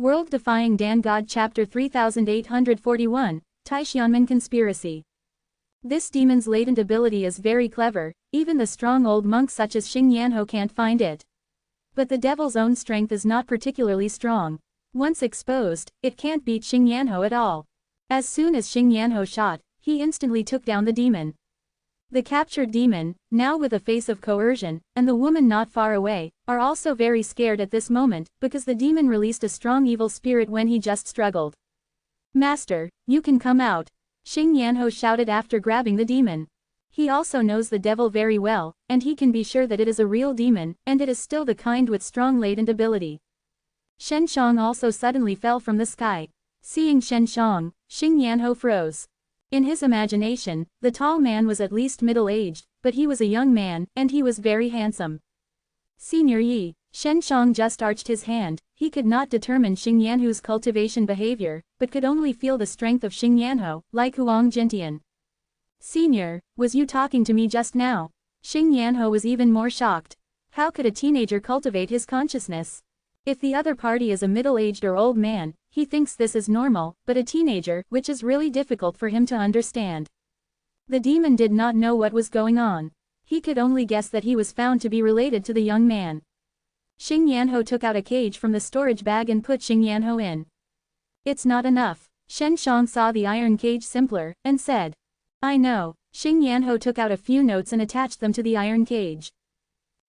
World-Defying Dan God Chapter 3841, Taishianmen Conspiracy. This demon's latent ability is very clever, even the strong old monks such as Xing Yanho can't find it. But the devil's own strength is not particularly strong. Once exposed, it can't beat Xing Yanho at all. As soon as Xing Yanho shot, he instantly took down the demon. The captured demon, now with a face of coercion, and the woman not far away, are also very scared at this moment, because the demon released a strong evil spirit when he just struggled. "Master, you can come out," Xing Yanho shouted after grabbing the demon. He also knows the devil very well, and he can be sure that it is a real demon, and it is still the kind with strong latent ability. Shen Shang also suddenly fell from the sky. Seeing Shen Shang, Xing Yanho froze. In his imagination, the tall man was at least middle-aged, but he was a young man, and he was very handsome. "Senior Yi," Shen Shang just arched his hand. He could not determine Xing Yanho's cultivation behavior, but could only feel the strength of Xing Yanho, like Huang Jintian. "Senior, was you talking to me just now?" Xing Yanho was even more shocked. How could a teenager cultivate his consciousness? If the other party is a middle-aged or old man, he thinks this is normal, but a teenager, which is really difficult for him to understand. The demon did not know what was going on. He could only guess that he was found to be related to the young man. Xing Yanho took out a cage from the storage bag and put Xing Yanho in. "It's not enough." Shen Shang saw the iron cage simpler, and said, "I know." Xing Yanho took out a few notes and attached them to the iron cage.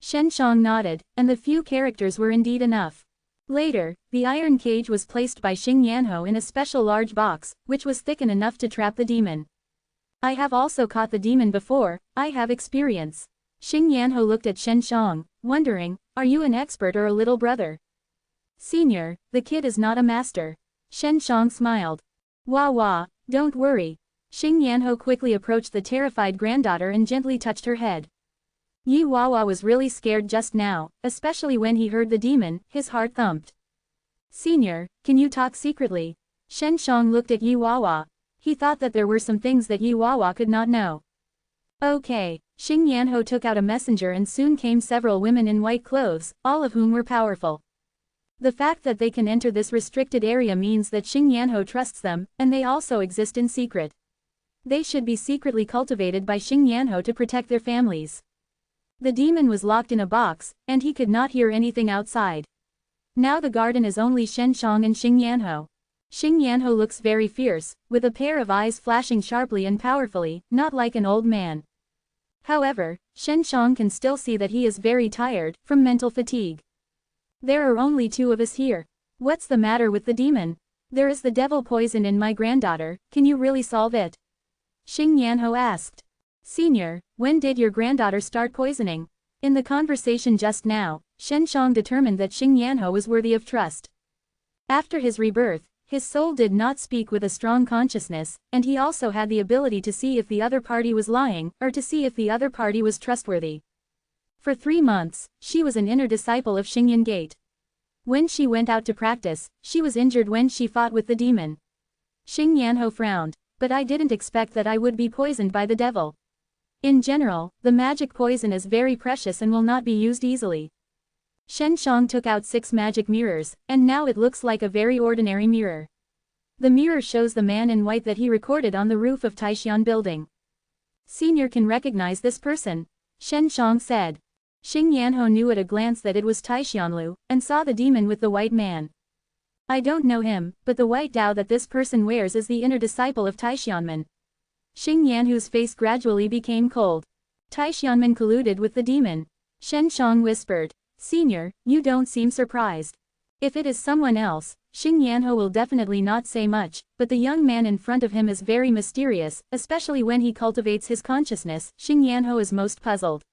Shen Shang nodded, and the few characters were indeed enough. Later, the iron cage was placed by Xing Yanho in a special large box, which was thick enough to trap the demon. "I have also caught the demon before, I have experience." Xing Yanho looked at Shen Shang, wondering, "Are you an expert or a little brother?" "Senior, the kid is not a master." Shen Shang smiled. "Wah wah, don't worry." Xing Yanho quickly approached the terrified granddaughter and gently touched her head. Yi Wawa was really scared just now, especially when he heard the demon. His heart thumped. "Senior, can you talk secretly?" Shen Shang looked at Yi Wawa. He thought that there were some things that Yi Wawa could not know. "Okay." Xing Yanho took out a messenger and soon came several women in white clothes, all of whom were powerful. The fact that they can enter this restricted area means that Xing Yanho trusts them, and they also exist in secret. They should be secretly cultivated by Xing Yanho to protect their families. The demon was locked in a box, and he could not hear anything outside. Now the garden is only Shen Shang and Xing Yanho. Xing Yanho looks very fierce, with a pair of eyes flashing sharply and powerfully, not like an old man. However, Shen Shang can still see that he is very tired, from mental fatigue. "There are only two of us here. What's the matter with the demon? There is the devil poison in my granddaughter, can you really solve it?" Xing Yanho asked. "Senior, when did your granddaughter start poisoning?" In the conversation just now, Shen Shang determined that Xing Yanho was worthy of trust. After his rebirth, his soul did not speak with a strong consciousness, and he also had the ability to see if the other party was lying, or to see if the other party was trustworthy. For 3 months, she was an inner disciple of Xingyan Gate. When she went out to practice, she was injured when she fought with the demon. Xing Yanho frowned. "But I didn't expect that I would be poisoned by the devil. In general, the magic poison is very precious and will not be used easily." Shen Shang took out 6 magic mirrors, and now it looks like a very ordinary mirror. The mirror shows the man in white that he recorded on the roof of Taishian building. "Senior can recognize this person," Shen Shang said. Xing Yanho knew at a glance that it was Taishianlu, and saw the demon with the white man. "I don't know him, but the white Dao that this person wears is the inner disciple of Taishianmen." Xing Yanhu's face gradually became cold. Taishianmen colluded with the demon. Shen Shang whispered, "Senior, you don't seem surprised." If it is someone else, Xing Yanho will definitely not say much, but the young man in front of him is very mysterious, especially when he cultivates his consciousness. Xing Yanho is most puzzled.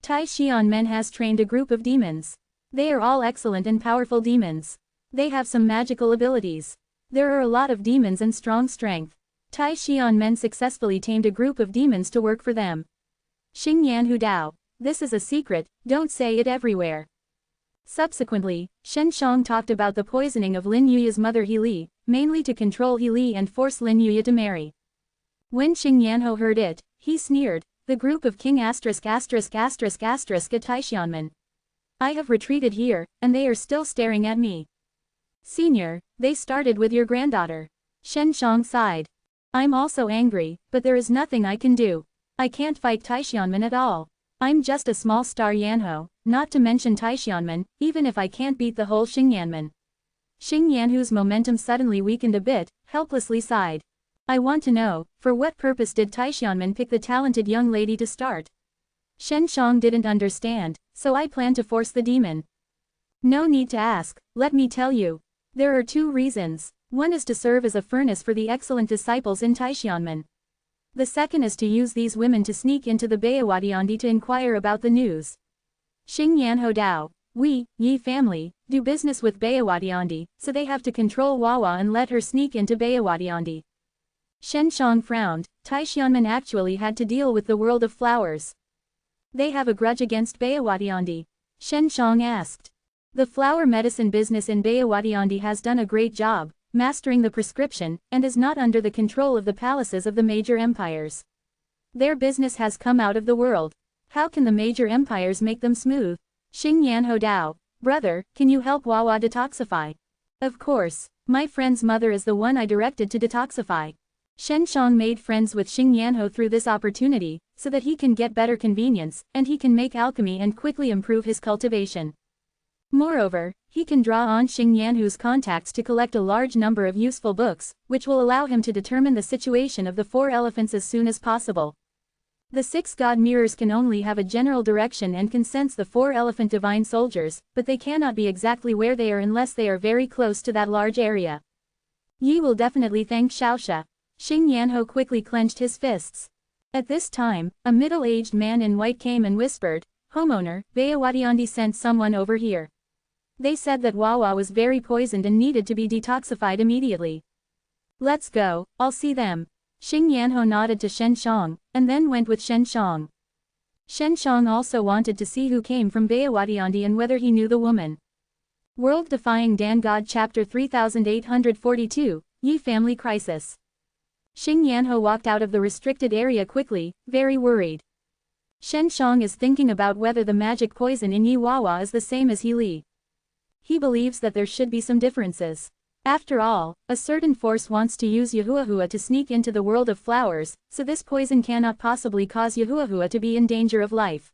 Taishianmen has trained a group of demons. They are all excellent and powerful demons. They have some magical abilities. There are a lot of demons and strong strength. Taishianmen successfully tamed a group of demons to work for them. Xing Yanhu Dao. This is a secret, don't say it everywhere. Subsequently, Shen Shang talked about the poisoning of Lin Yuya's mother Heili, mainly to control Heili and force Lin Yuya to marry. When Xing Yanho heard it, he sneered, "The group of King ***** Taishianmen. I have retreated here, and they are still staring at me." Senior, they started with your granddaughter. Shen Shang sighed. I'm also angry, but there is nothing I can do. I can't fight Taishianmen at all. I'm just a small star Yanho, not to mention Taishianmen, even if I can't beat the whole Xingyanmen. Xing Yanhu's momentum suddenly weakened a bit, helplessly sighed. I want to know, for what purpose did Taishianmen pick the talented young lady to start? Shen Shang didn't understand, so I plan to force the demon. No need to ask, let me tell you. There are two reasons. One is to serve as a furnace for the excellent disciples in Taishianmen. The second is to use these women to sneak into the Bayawadiandi to inquire about the news. Xing Yanho Dao, we, Yi family, do business with Bayawadiandi, so they have to control Wawa and let her sneak into Bayawadiandi. Shen Shang frowned. Taishianmen actually had to deal with the world of flowers. They have a grudge against Bayawadiandi? Shen Shang asked. The flower medicine business in Bayawadiandi has done a great job, mastering the prescription, and is not under the control of the palaces of the major empires. Their business has come out of the world. How can the major empires make them smooth? Xing Yanho Dao, brother, can you help Wawa detoxify? Of course, my friend's mother is the one I directed to detoxify. Shen Shang made friends with Xing Yanho through this opportunity, so that he can get better convenience, and he can make alchemy and quickly improve his cultivation. Moreover, he can draw on Xing Yanhu's contacts to collect a large number of useful books, which will allow him to determine the situation of the 4 elephants as soon as possible. The 6 god mirrors can only have a general direction and can sense the 4 elephant divine soldiers, but they cannot be exactly where they are unless they are very close to that large area. Yi will definitely thank Xiaoxia. Xing Yanho quickly clenched his fists. At this time, a middle-aged man in white came and whispered, "Homeowner, Bayawadiandi sent someone over here. They said that Wawa was very poisoned and needed to be detoxified immediately." "Let's go, I'll see them." Xing Yanho nodded to Shen Shang, and then went with Shen Shang. Shen Shang also wanted to see who came from Bayawadiandi and whether he knew the woman. World-Defying Dan God Chapter 3842, Yi Family Crisis. Xing Yanho walked out of the restricted area quickly, very worried. Shen Shang is thinking about whether the magic poison in Yi Wawa is the same as He Li. He believes that there should be some differences. After all, a certain force wants to use Yahuahua to sneak into the world of flowers, so this poison cannot possibly cause Yahuahua to be in danger of life.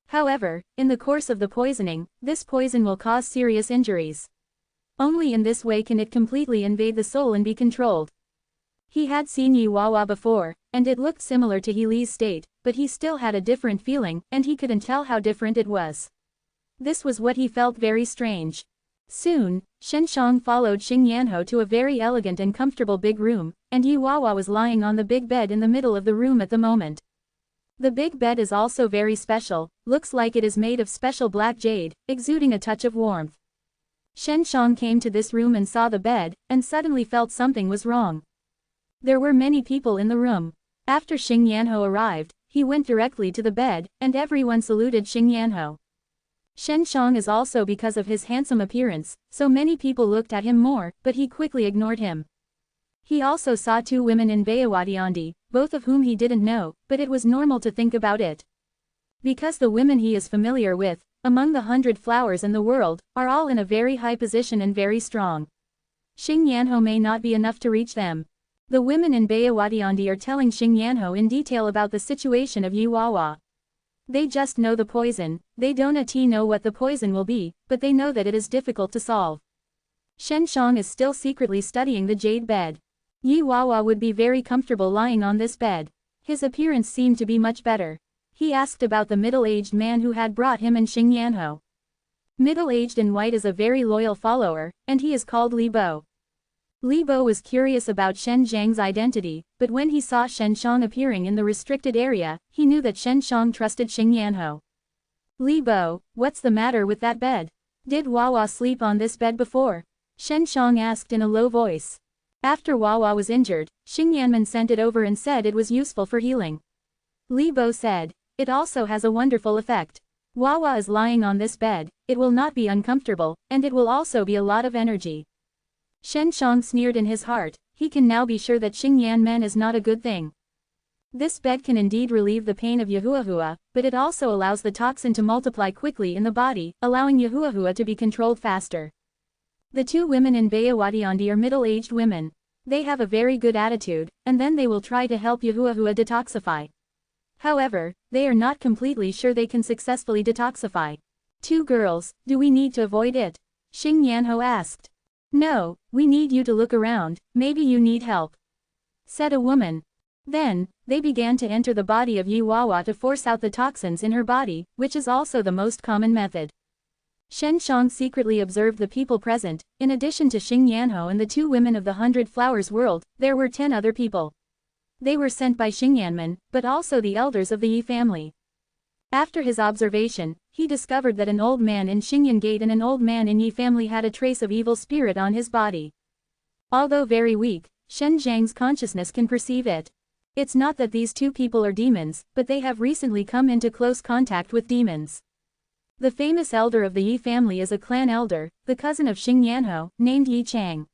However, in the course of the poisoning, this poison will cause serious injuries. Only in this way can it completely invade the soul and be controlled. He had seen Yi Wawa before, and it looked similar to He Li's state, but he still had a different feeling, and he couldn't tell how different it was. This was what he felt very strange. Soon, Shen Shang followed Xing Yanho to a very elegant and comfortable big room, and Yi Wawa was lying on the big bed in the middle of the room at the moment. The big bed is also very special, looks like it is made of special black jade, exuding a touch of warmth. Shen Shang came to this room and saw the bed, and suddenly felt something was wrong. There were many people in the room. After Xing Yanho arrived, he went directly to the bed, and everyone saluted Xing Yanho. Shen Shang is also because of his handsome appearance, so many people looked at him more, but he quickly ignored him. He also saw 2 women in Bayawadiandi, both of whom he didn't know, but it was normal to think about it. Because the women he is familiar with, among the 100 flowers in the world, are all in a very high position and very strong. Xing Yanho may not be enough to reach them. The women in Bayawadiandi are telling Xing Yanho in detail about the situation of Yi Wawa. They just know the poison, they don't know what the poison will be, but they know that it is difficult to solve. Shen Shang is still secretly studying the jade bed. Yi Wawa would be very comfortable lying on this bed. His appearance seemed to be much better. He asked about the middle-aged man who had brought him and Xing Yanho. Middle-aged and white is a very loyal follower, and he is called Li Bo. Li Bo was curious about Shen Zhang's identity, but when he saw Shen Shang appearing in the restricted area, he knew that Shen Shang trusted Xing Yanho. Li Bo, what's the matter with that bed? Did Wawa sleep on this bed before? Shen Shang asked in a low voice. After Wawa was injured, Xing Yanman sent it over and said it was useful for healing. Li Bo said, it also has a wonderful effect. Wawa is lying on this bed, it will not be uncomfortable, and it will also be a lot of energy. Shen Shang sneered in his heart, he can now be sure that Xing Yanman is not a good thing. This bed can indeed relieve the pain of Yahuahua, but it also allows the toxin to multiply quickly in the body, allowing Yahuahua to be controlled faster. The two women in Bayawadiandi are middle-aged women. They have a very good attitude, and then they will try to help Yahuahua detoxify. However, they are not completely sure they can successfully detoxify. Two girls, do we need to avoid it? Xing Yanho asked. No, we need you to look around, maybe you need help, said a woman. Then, they began to enter the body of Yiwawa to force out the toxins in her body, which is also the most common method. Shen Shang secretly observed the people present. In addition to Xing Yanho and the two women of the 100 Flowers world, there were 10 other people. They were sent by Xing Yanmen, but also the elders of the Yi family. After his observation, he discovered that an old man in Xingyan Gate and an old man in Yi family had a trace of evil spirit on his body. Although very weak, Shen Zhang's consciousness can perceive it. It's not that these two people are demons, but they have recently come into close contact with demons. The famous elder of the Yi family is a clan elder, the cousin of Xing Yanho, named Yi Chang.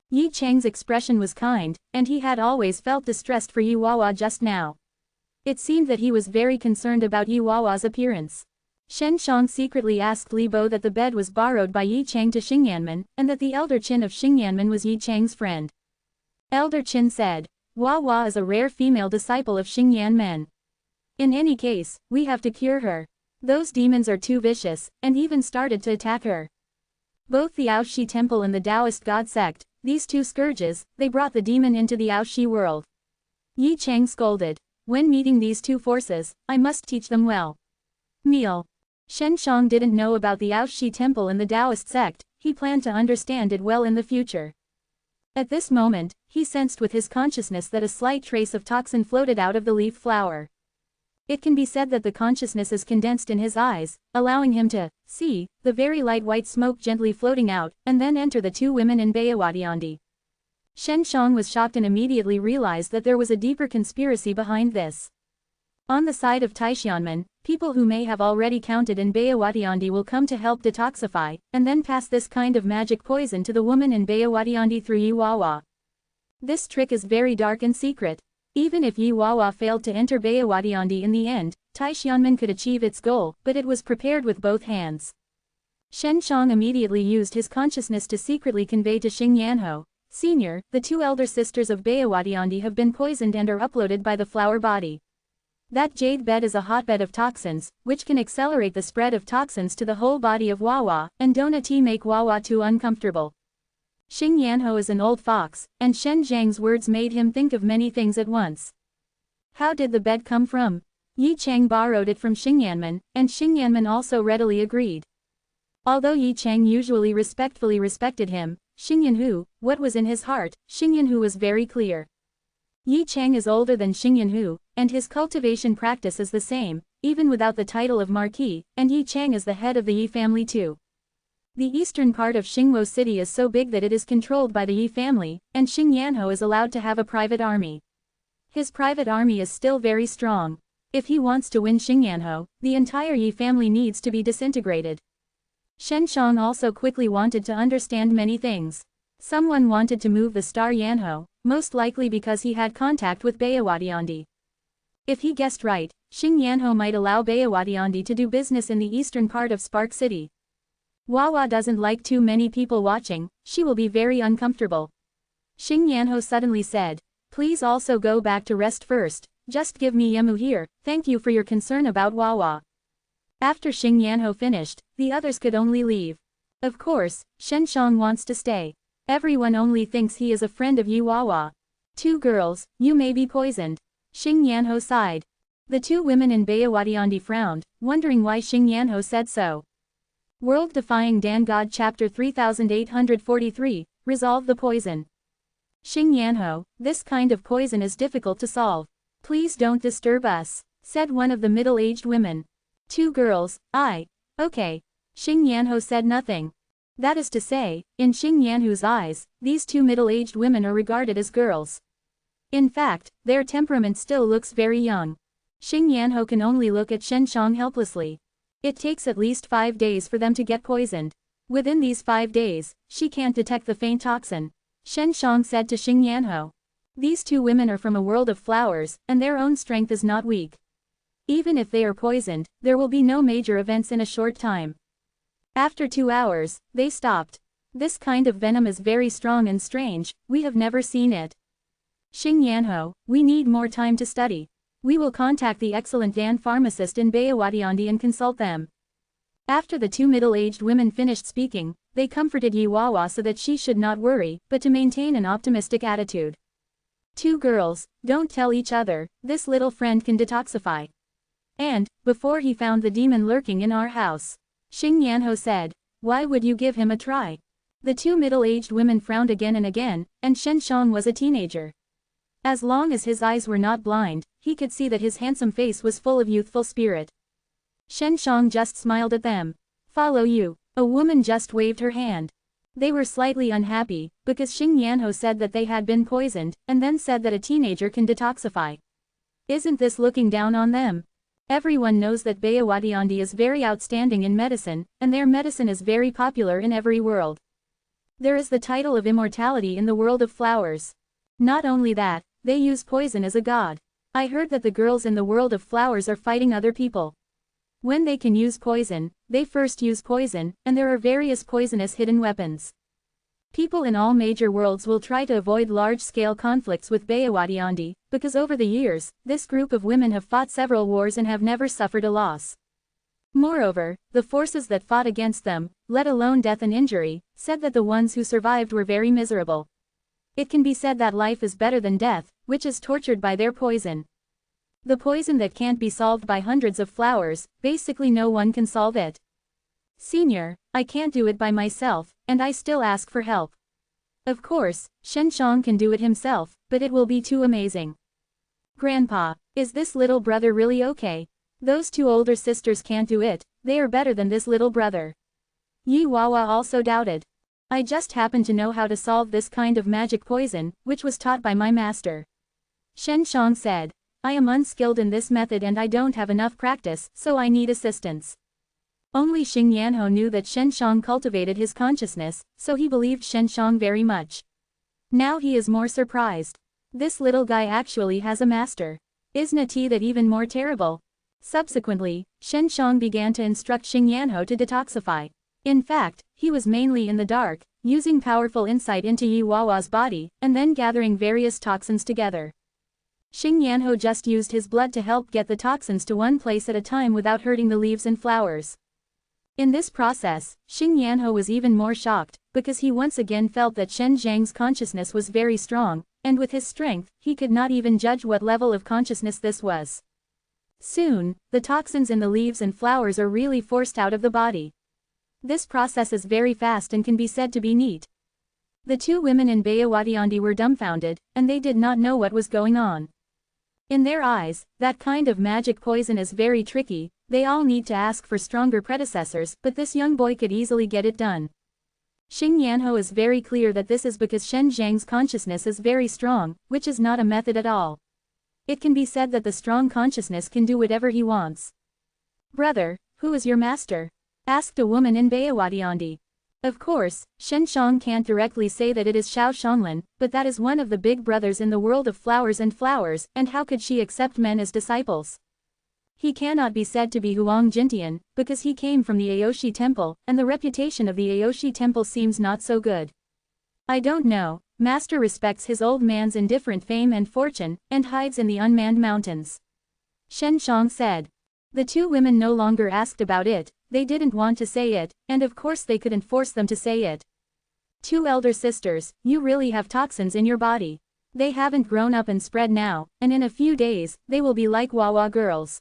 Yi Chang's expression was kind, and he had always felt distressed for Yiwawa just now. It seemed that he was very concerned about Yiwawa's appearance. Shen Shang secretly asked Li Bo that the bed was borrowed by Yi Chang to Xing Yanmen, and that the elder Qin of Xing Yanmen was Yi Chang's friend. Elder Qin said, Wawa is a rare female disciple of Xing Yanmen. In any case, we have to cure her. Those demons are too vicious, and even started to attack her. Both the Aoshi temple and the Taoist god sect, these two scourges, they brought the demon into the Aoshi world. Yi Chang scolded. When meeting these two forces, I must teach them well. Meal. Shen Shang didn't know about the Aoshi temple and the Taoist sect, he planned to understand it well in the future. At this moment, he sensed with his consciousness that a slight trace of toxin floated out of the leaf flower. It can be said that the consciousness is condensed in his eyes, allowing him to see the very light white smoke gently floating out, and then enter the two women in Bayawadiandi. Shen Shang was shocked and immediately realized that there was a deeper conspiracy behind this. On the side of Taishanmen, people who may have already counted in Bayawadiandi will come to help detoxify, and then pass this kind of magic poison to the woman in Bayawadiandi through Yiwawa. This trick is very dark and secret. Even if Yiwawa failed to enter Bayawadiandi in the end, Taishanmen could achieve its goal, but it was prepared with both hands. Shen Shang immediately used his consciousness to secretly convey to Xing Yanho, Senior, the two elder sisters of Bayawadiandi have been poisoned and are uploaded by the flower body. That jade bed is a hotbed of toxins, which can accelerate the spread of toxins to the whole body of Wawa, and don't make Wawa too uncomfortable. Xing Yanho is an old fox, and Shen Zhang's words made him think of many things at once. How did the bed come from? Yi Chang borrowed it from Xing Yanmen, and Xing Yanmen also readily agreed. Although Yi Chang usually respectfully respected him, Xing Yanhu, what was in his heart, Xing Yanhu was very clear. Yi Chang is older than Xing Yanhu, and his cultivation practice is the same, even without the title of Marquis, and Yi Chang is the head of the Yi family too. The eastern part of Xingwo city is so big that it is controlled by the Yi family, and Xing Yanho is allowed to have a private army. His private army is still very strong. If he wants to win Xing Yanho, the entire Yi family needs to be disintegrated. Shen Shang also quickly wanted to understand many things. Someone wanted to move the star Yanho, most likely because he had contact with Bayawadiandi. If he guessed right, Xing Yanho might allow Bayawadiandi to do business in the eastern part of Spark City. Wawa doesn't like too many people watching, she will be very uncomfortable. Xing Yanho suddenly said, please also go back to rest first, just give me Yemu here, thank you for your concern about Wawa. After Xing Yanho finished, the others could only leave. Of course, Shen Shang wants to stay. Everyone only thinks he is a friend of Yiwawa. Two girls, you may be poisoned. Xing Yanho sighed. The two women in Bayawadiandi frowned, wondering why Xing Yanho said so. World Defying Dan God Chapter 3843, Resolve the Poison. Xing Yanho, this kind of poison is difficult to solve. Please don't disturb us, said one of the middle-aged women. Two girls, okay. Xing Yanho said nothing. That is to say, in Xing Yanhu's eyes, these two middle-aged women are regarded as girls. In fact, their temperament still looks very young. Xing Yanho can only look at Shen Shang helplessly. It takes at least 5 days for them to get poisoned. Within these 5 days, she can't detect the faint toxin. Shen Shang said to Xing Yanho. These two women are from a world of flowers, and their own strength is not weak. Even if they are poisoned, there will be no major events in a short time. After 2 hours, they stopped. This kind of venom is very strong and strange, we have never seen it. Xing Yanho, we need more time to study. We will contact the excellent Dan pharmacist in Bayawatiandi and consult them. After the two middle-aged women finished speaking, they comforted Yi Wawa so that she should not worry, but to maintain an optimistic attitude. Two girls, don't tell each other, this little friend can detoxify. And, before he found the demon lurking in our house, Xing Yanho said, why would you give him a try? The two middle-aged women frowned again and again, and Shen Shang was a teenager. As long as his eyes were not blind, he could see that his handsome face was full of youthful spirit. Shen Shang just smiled at them. Follow you. A woman just waved her hand. They were slightly unhappy, because Xing Yanho said that they had been poisoned, and then said that a teenager can detoxify. Isn't this looking down on them? Everyone knows that Bayawatiandi is very outstanding in medicine, and their medicine is very popular in every world. There is the title of immortality in the world of flowers. Not only that, they use poison as a god. I heard that the girls in the world of flowers are fighting other people. When they can use poison, they first use poison, and there are various poisonous hidden weapons. People in all major worlds will try to avoid large-scale conflicts with Bayawatiandi, because over the years, this group of women have fought several wars and have never suffered a loss. Moreover, the forces that fought against them, let alone death and injury, said that the ones who survived were very miserable. It can be said that life is better than death, which is tortured by their poison. The poison that can't be solved by hundreds of flowers, basically no one can solve it. Senior, I can't do it by myself, and I still ask for help. Of course, Shen Shang can do it himself, but it will be too amazing. Grandpa, is this little brother really okay? Those two older sisters can't do it, they are better than this little brother. Yi Wawa also doubted. I just happen to know how to solve this kind of magic poison, which was taught by my master. Shen Shang said. I am unskilled in this method and I don't have enough practice, so I need assistance. Only Xing Yanho knew that Shen Shang cultivated his consciousness, so he believed Shen Shang very much. Now he is more surprised. This little guy actually has a master. Isn't he that even more terrible? Subsequently, Shen Shang began to instruct Xing Yanho to detoxify. In fact, he was mainly in the dark, using powerful insight into Yi Wawa's body, and then gathering various toxins together. Xing Yanho just used his blood to help get the toxins to one place at a time without hurting the leaves and flowers. In this process, Xing Yanho was even more shocked, because he once again felt that Shen Zhang's consciousness was very strong, and with his strength, he could not even judge what level of consciousness this was. Soon, the toxins in the leaves and flowers are really forced out of the body. This process is very fast and can be said to be neat. The two women in Bayawatiandi were dumbfounded, and they did not know what was going on. In their eyes, that kind of magic poison is very tricky, they all need to ask for stronger predecessors, but this young boy could easily get it done. Xing Yanho is very clear that this is because Shen Zhang's consciousness is very strong, which is not a method at all. It can be said that the strong consciousness can do whatever he wants. Brother, who is your master? Asked a woman in Bayawatiandi. Of course, Shen Shang can't directly say that it is Xiao Shanglan, but that is one of the big brothers in the world of flowers, and how could she accept men as disciples? He cannot be said to be Huang Jintian, because he came from the Aoshi temple, and the reputation of the Aoshi temple seems not so good. I don't know, master respects his old man's indifferent fame and fortune, and hides in the unmanned mountains. Shen Shang said. The two women no longer asked about it, they didn't want to say it, and of course they couldn't force them to say it. Two elder sisters, you really have toxins in your body. They haven't grown up and spread now, and in a few days, they will be like Wawa girls.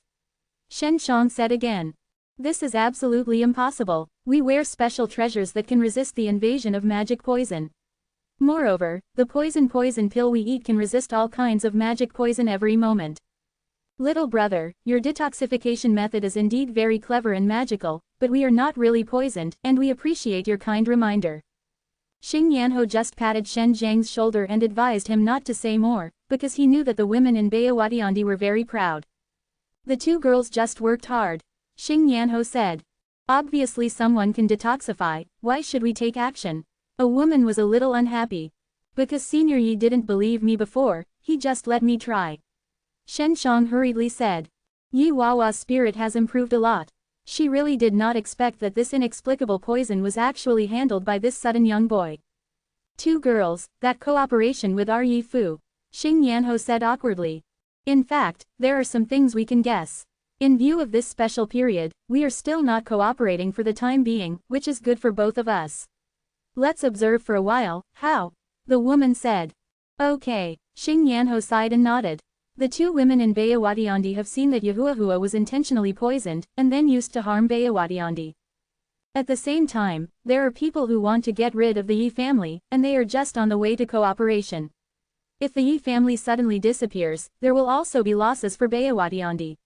Shen Shang said again. This is absolutely impossible, we wear special treasures that can resist the invasion of magic poison. Moreover, the poison pill we eat can resist all kinds of magic poison every moment. Little brother, your detoxification method is indeed very clever and magical, but we are not really poisoned, and we appreciate your kind reminder. Xing Yanho just patted Shen Zhang's shoulder and advised him not to say more, because he knew that the women in Bayawatiandi were very proud. The two girls just worked hard. Xing Yanho said. Obviously someone can detoxify, why should we take action? A woman was a little unhappy. Because Senior Yi didn't believe me before, he just let me try. Shen Shang hurriedly said. Yi Wawa's spirit has improved a lot. She really did not expect that this inexplicable poison was actually handled by this sudden young boy. Two girls, that cooperation with our Yi Fu, Xing Yanho said awkwardly. In fact, there are some things we can guess. In view of this special period, we are still not cooperating for the time being, which is good for both of us. Let's observe for a while. How? The woman said. Okay. Xing Yanho sighed and nodded. The two women in Bayawatiandi have seen that Yahuahua was intentionally poisoned, and then used to harm Bayawatiandi. At the same time, there are people who want to get rid of the Yi family, and they are just on the way to cooperation. If the Yi family suddenly disappears, there will also be losses for Bayawatiandi.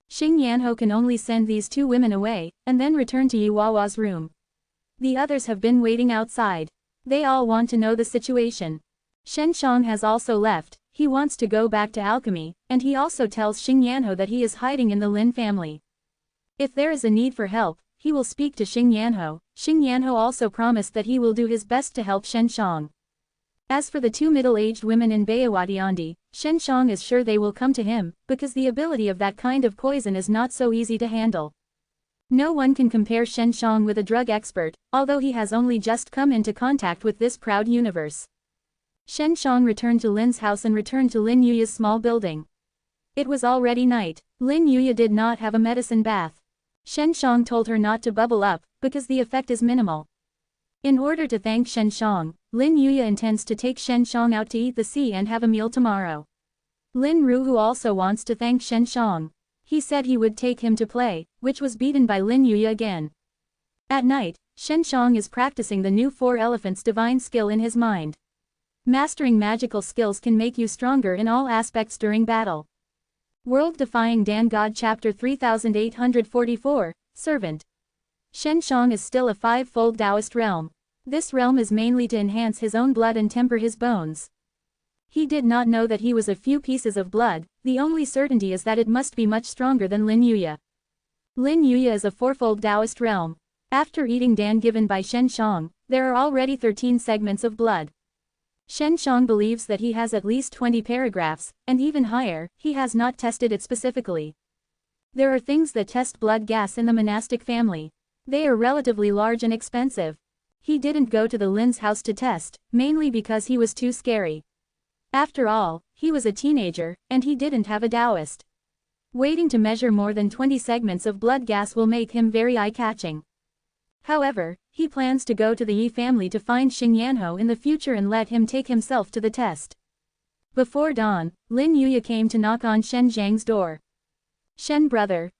Xing Yanho can only send these two women away, and then return to Yi Wawa's room. The others have been waiting outside. They all want to know the situation. Shen Shang has also left. He wants to go back to alchemy, and he also tells Xing Yanho that he is hiding in the Lin family. If there is a need for help, he will speak to Xing Yanho. Xing Yanho also promised that he will do his best to help Shen Shang. As for the two middle-aged women in Bayawatiandi, Shen Shang is sure they will come to him, because the ability of that kind of poison is not so easy to handle. No one can compare Shen Shang with a drug expert, although he has only just come into contact with this proud universe. Shen Shang returned to Lin's house and returned to Lin Yuya's small building. It was already night. Lin Yuya did not have a medicine bath. Shen Shang told her not to bubble up, because the effect is minimal. In order to thank Shen Shang, Lin Yuya intends to take Shen Shang out to eat the sea and have a meal tomorrow. Lin Ruhu also wants to thank Shen Shang. He said he would take him to play, which was beaten by Lin Yuya again. At night, Shen Shang is practicing the new Four Elephants divine skill in his mind. Mastering magical skills can make you stronger in all aspects during battle. World Defying Dan God Chapter 3844, Servant. Shen Shang is still a five-fold Taoist realm. This realm is mainly to enhance his own blood and temper his bones. He did not know that he was a few pieces of blood, the only certainty is that it must be much stronger than Lin Yuya. Lin Yuya is a fourfold Taoist realm. After eating Dan given by Shen Shang, there are already 13 segments of blood. Shen Shang believes that he has at least 20 paragraphs, and even higher. He has not tested it specifically. There are things that test blood gas in the monastic family. They are relatively large and expensive. He didn't go to the Lin's house to test, mainly because he was too scary. After all, he was a teenager, and he didn't have a Taoist. Waiting to measure more than 20 segments of blood gas will make him very eye-catching. However, he plans to go to the Yi family to find Xing Yanho in the future and let him take himself to the test. Before dawn, Lin Yuya came to knock on Shen Zhang's door. Shen brother,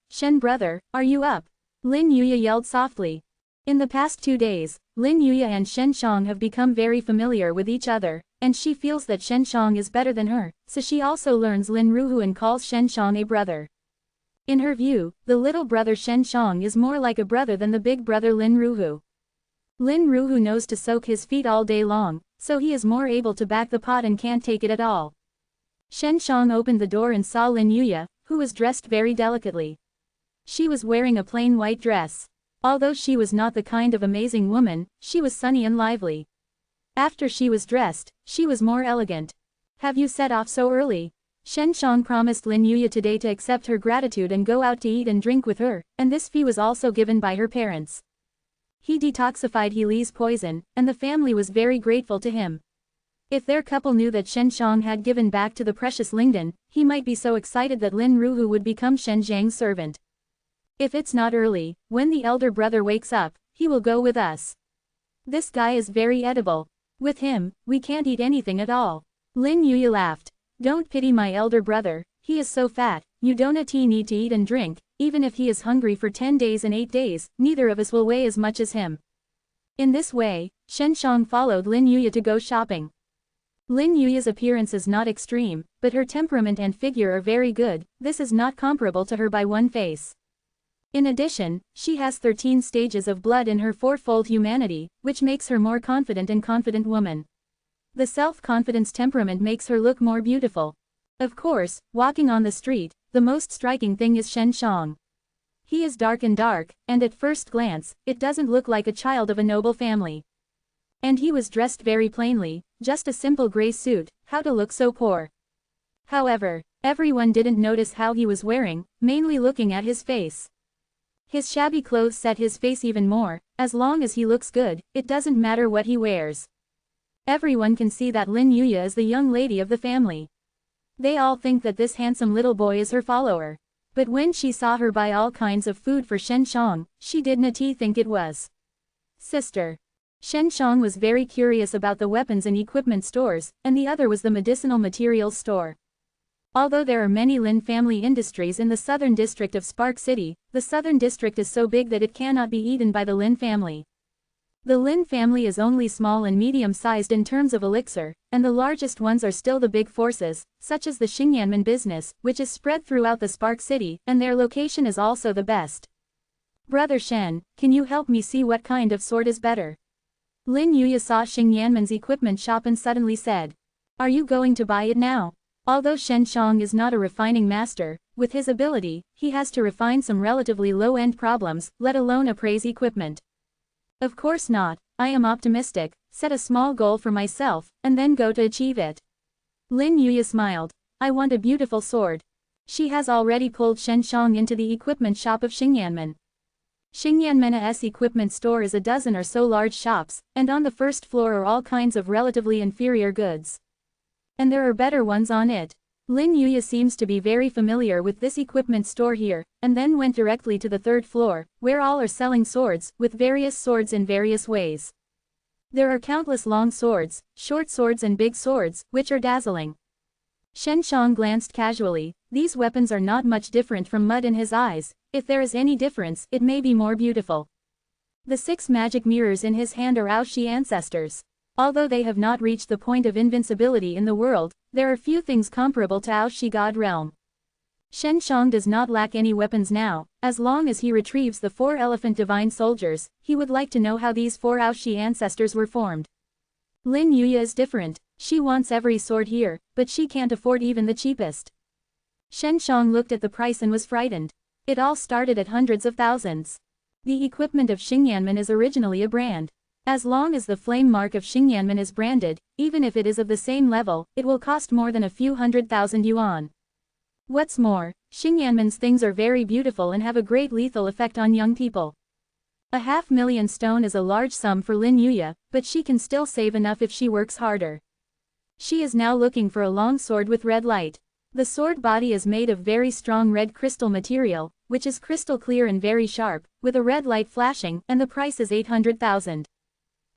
are you up? Lin Yuya yelled softly. In the past 2 days, Lin Yuya and Shen Shang have become very familiar with each other, and she feels that Shen Shang is better than her, so she also learns Lin Ruhu and calls Shen Shang a brother. In her view, the little brother Shen Shang is more like a brother than the big brother Lin Ruhu. Lin Ruhu knows to soak his feet all day long, so he is more able to back the pot and can't take it at all. Shen Shang opened the door and saw Lin Yuya, who was dressed very delicately. She was wearing a plain white dress. Although she was not the kind of amazing woman, she was sunny and lively. After she was dressed, she was more elegant. Have you set off so early? Shen Shang promised Lin Yuya today to accept her gratitude and go out to eat and drink with her, and this fee was also given by her parents. He detoxified Healy's poison, and the family was very grateful to him. If their couple knew that Shen Shang had given back to the precious Lingdan, he might be so excited that Lin Ruhu would become Shen Zhang's servant. If it's not early, when the elder brother wakes up, he will go with us. This guy is very edible. With him, we can't eat anything at all. Lin Yuya laughed. Don't pity my elder brother, he is so fat, you don't need to eat and drink, even if he is hungry for 10 days and 8 days, neither of us will weigh as much as him. In this way, Shen Shang followed Lin Yuya to go shopping. Lin Yuya's appearance is not extreme, but her temperament and figure are very good, this is not comparable to her by one face. In addition, she has 13 stages of blood in her fourfold humanity, which makes her more confident and confident woman. The self-confidence temperament makes her look more beautiful. Of course, walking on the street, the most striking thing is Shen Shang. He is dark, and at first glance, it doesn't look like a child of a noble family. And he was dressed very plainly, just a simple gray suit, how to look so poor. However, everyone didn't notice how he was wearing, mainly looking at his face. His shabby clothes set his face even more. As long as he looks good, it doesn't matter what he wears. Everyone can see that Lin Yuya is the young lady of the family. They all think that this handsome little boy is her follower. But when she saw her buy all kinds of food for Shen Shang, she did not think it was sister. Shen Shang was very curious about the weapons and equipment stores, and the other was the medicinal materials store. Although there are many Lin family industries in the southern district of Spark City, the southern district is so big that it cannot be eaten by the Lin family. The Lin family is only small and medium-sized in terms of elixir, and the largest ones are still the big forces, such as the Xingyanmen business, which is spread throughout the Spark City, and their location is also the best. Brother Shen, can you help me see what kind of sword is better? Lin Yuya saw Xingyanmen's equipment shop and suddenly said, "Are you going to buy it now?" Although Shen Shang is not a refining master, with his ability, he has to refine some relatively low-end problems, let alone appraise equipment. Of course not, I am optimistic, set a small goal for myself, and then go to achieve it. Lin Yuya smiled. I want a beautiful sword. She has already pulled Shen Shang into the equipment shop of Xingyanmen. Xingyanmen's equipment store is a dozen or so large shops, and on the first floor are all kinds of relatively inferior goods. And there are better ones on it. Lin Yuya seems to be very familiar with this equipment store here, and then went directly to the third floor, where all are selling swords, with various swords in various ways. There are countless long swords, short swords and big swords, which are dazzling. Shen Shang glanced casually. These weapons are not much different from mud in his eyes. If there is any difference, it may be more beautiful. The 6 magic mirrors in his hand are Aoshi ancestors. Although they have not reached the point of invincibility in the world, there are few things comparable to Aoshi God realm. Shen Shang does not lack any weapons now. As long as he retrieves the 4 elephant divine soldiers, he would like to know how these 4 Aoshi ancestors were formed. Lin Yuya is different. She wants every sword here, but she can't afford even the cheapest. Shen Shang looked at the price and was frightened. It all started at hundreds of thousands. The equipment of Xingyanmen is originally a brand. As long as the flame mark of Xingyanmen is branded, even if it is of the same level, it will cost more than a few 100,000 yuan. What's more, Xingyanmen's things are very beautiful and have a great lethal effect on young people. 500,000 stone is a large sum for Lin Yuya, but she can still save enough if she works harder. She is now looking for a long sword with red light. The sword body is made of very strong red crystal material, which is crystal clear and very sharp, with a red light flashing, and the price is 800,000.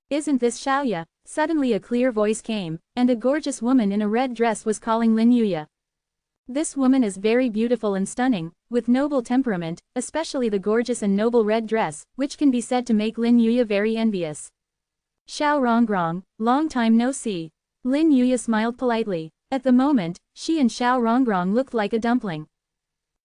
Isn't this Xiaoya? Suddenly a clear voice came, and a gorgeous woman in a red dress was calling Lin Yuya. This woman is very beautiful and stunning, with noble temperament, especially the gorgeous and noble red dress, which can be said to make Lin Yuya very envious. Xiao Rongrong, long time no see. Lin Yuya smiled politely. At the moment, she and Xiao Rongrong looked like a dumpling.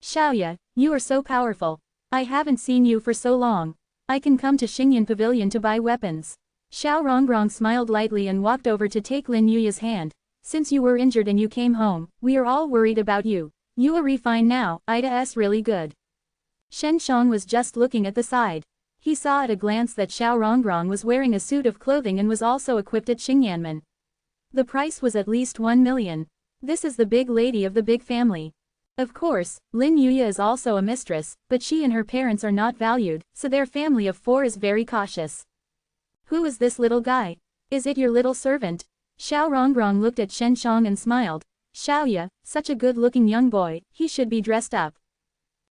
Xiaoya, you are so powerful. I haven't seen you for so long. I can come to Xingyan Pavilion to buy weapons. Xiao Rongrong smiled lightly and walked over to take Lin Yuya's hand. Since you were injured and you came home, we are all worried about you. You are fine now, Ida's really good. Shen Shang was just looking at the side. He saw at a glance that Xiao Rongrong was wearing a suit of clothing and was also equipped at Xingyanmen. The price was at least 1 million. This is the big lady of the big family. Of course, Lin Yuya is also a mistress, but she and her parents are not valued, so their family of 4 is very cautious. Who is this little guy? Is it your little servant? Xiao Rongrong looked at Shen Shang and smiled. Xiaoya, such a good-looking young boy, he should be dressed up.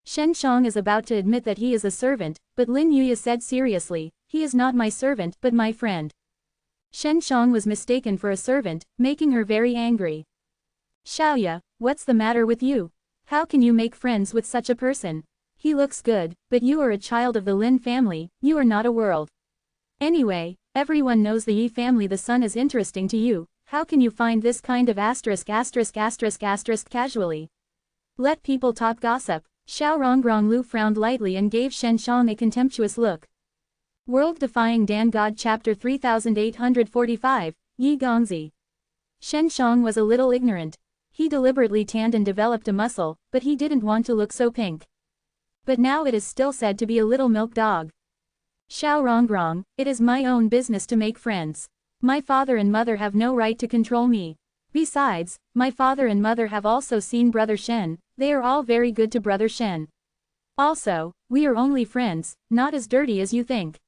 Shen Shang is about to admit that he is a servant, but Lin Yuya said seriously, he is not my servant but my friend. Shen Shang was mistaken for a servant, making her very angry. Xiaoya, what's the matter with you? How can you make friends with such a person? He looks good, but you are a child of the Lin family, you are not a world. Anyway, everyone knows the Yi family. The son is interesting to you. How can you find this kind of ***** casually? Let people talk gossip. Xiao Rongrong Lu frowned lightly and gave Shen Shang a contemptuous look. World Defying Dan God Chapter 3845, Yi Gongzi. Shen Shang was a little ignorant. He deliberately tanned and developed a muscle, but he didn't want to look so pink. But now it is still said to be a little milk dog. Xiao Rongrong, it is my own business to make friends. My father and mother have no right to control me. Besides, my father and mother have also seen Brother Shen, they are all very good to Brother Shen. Also, we are only friends, not as dirty as you think.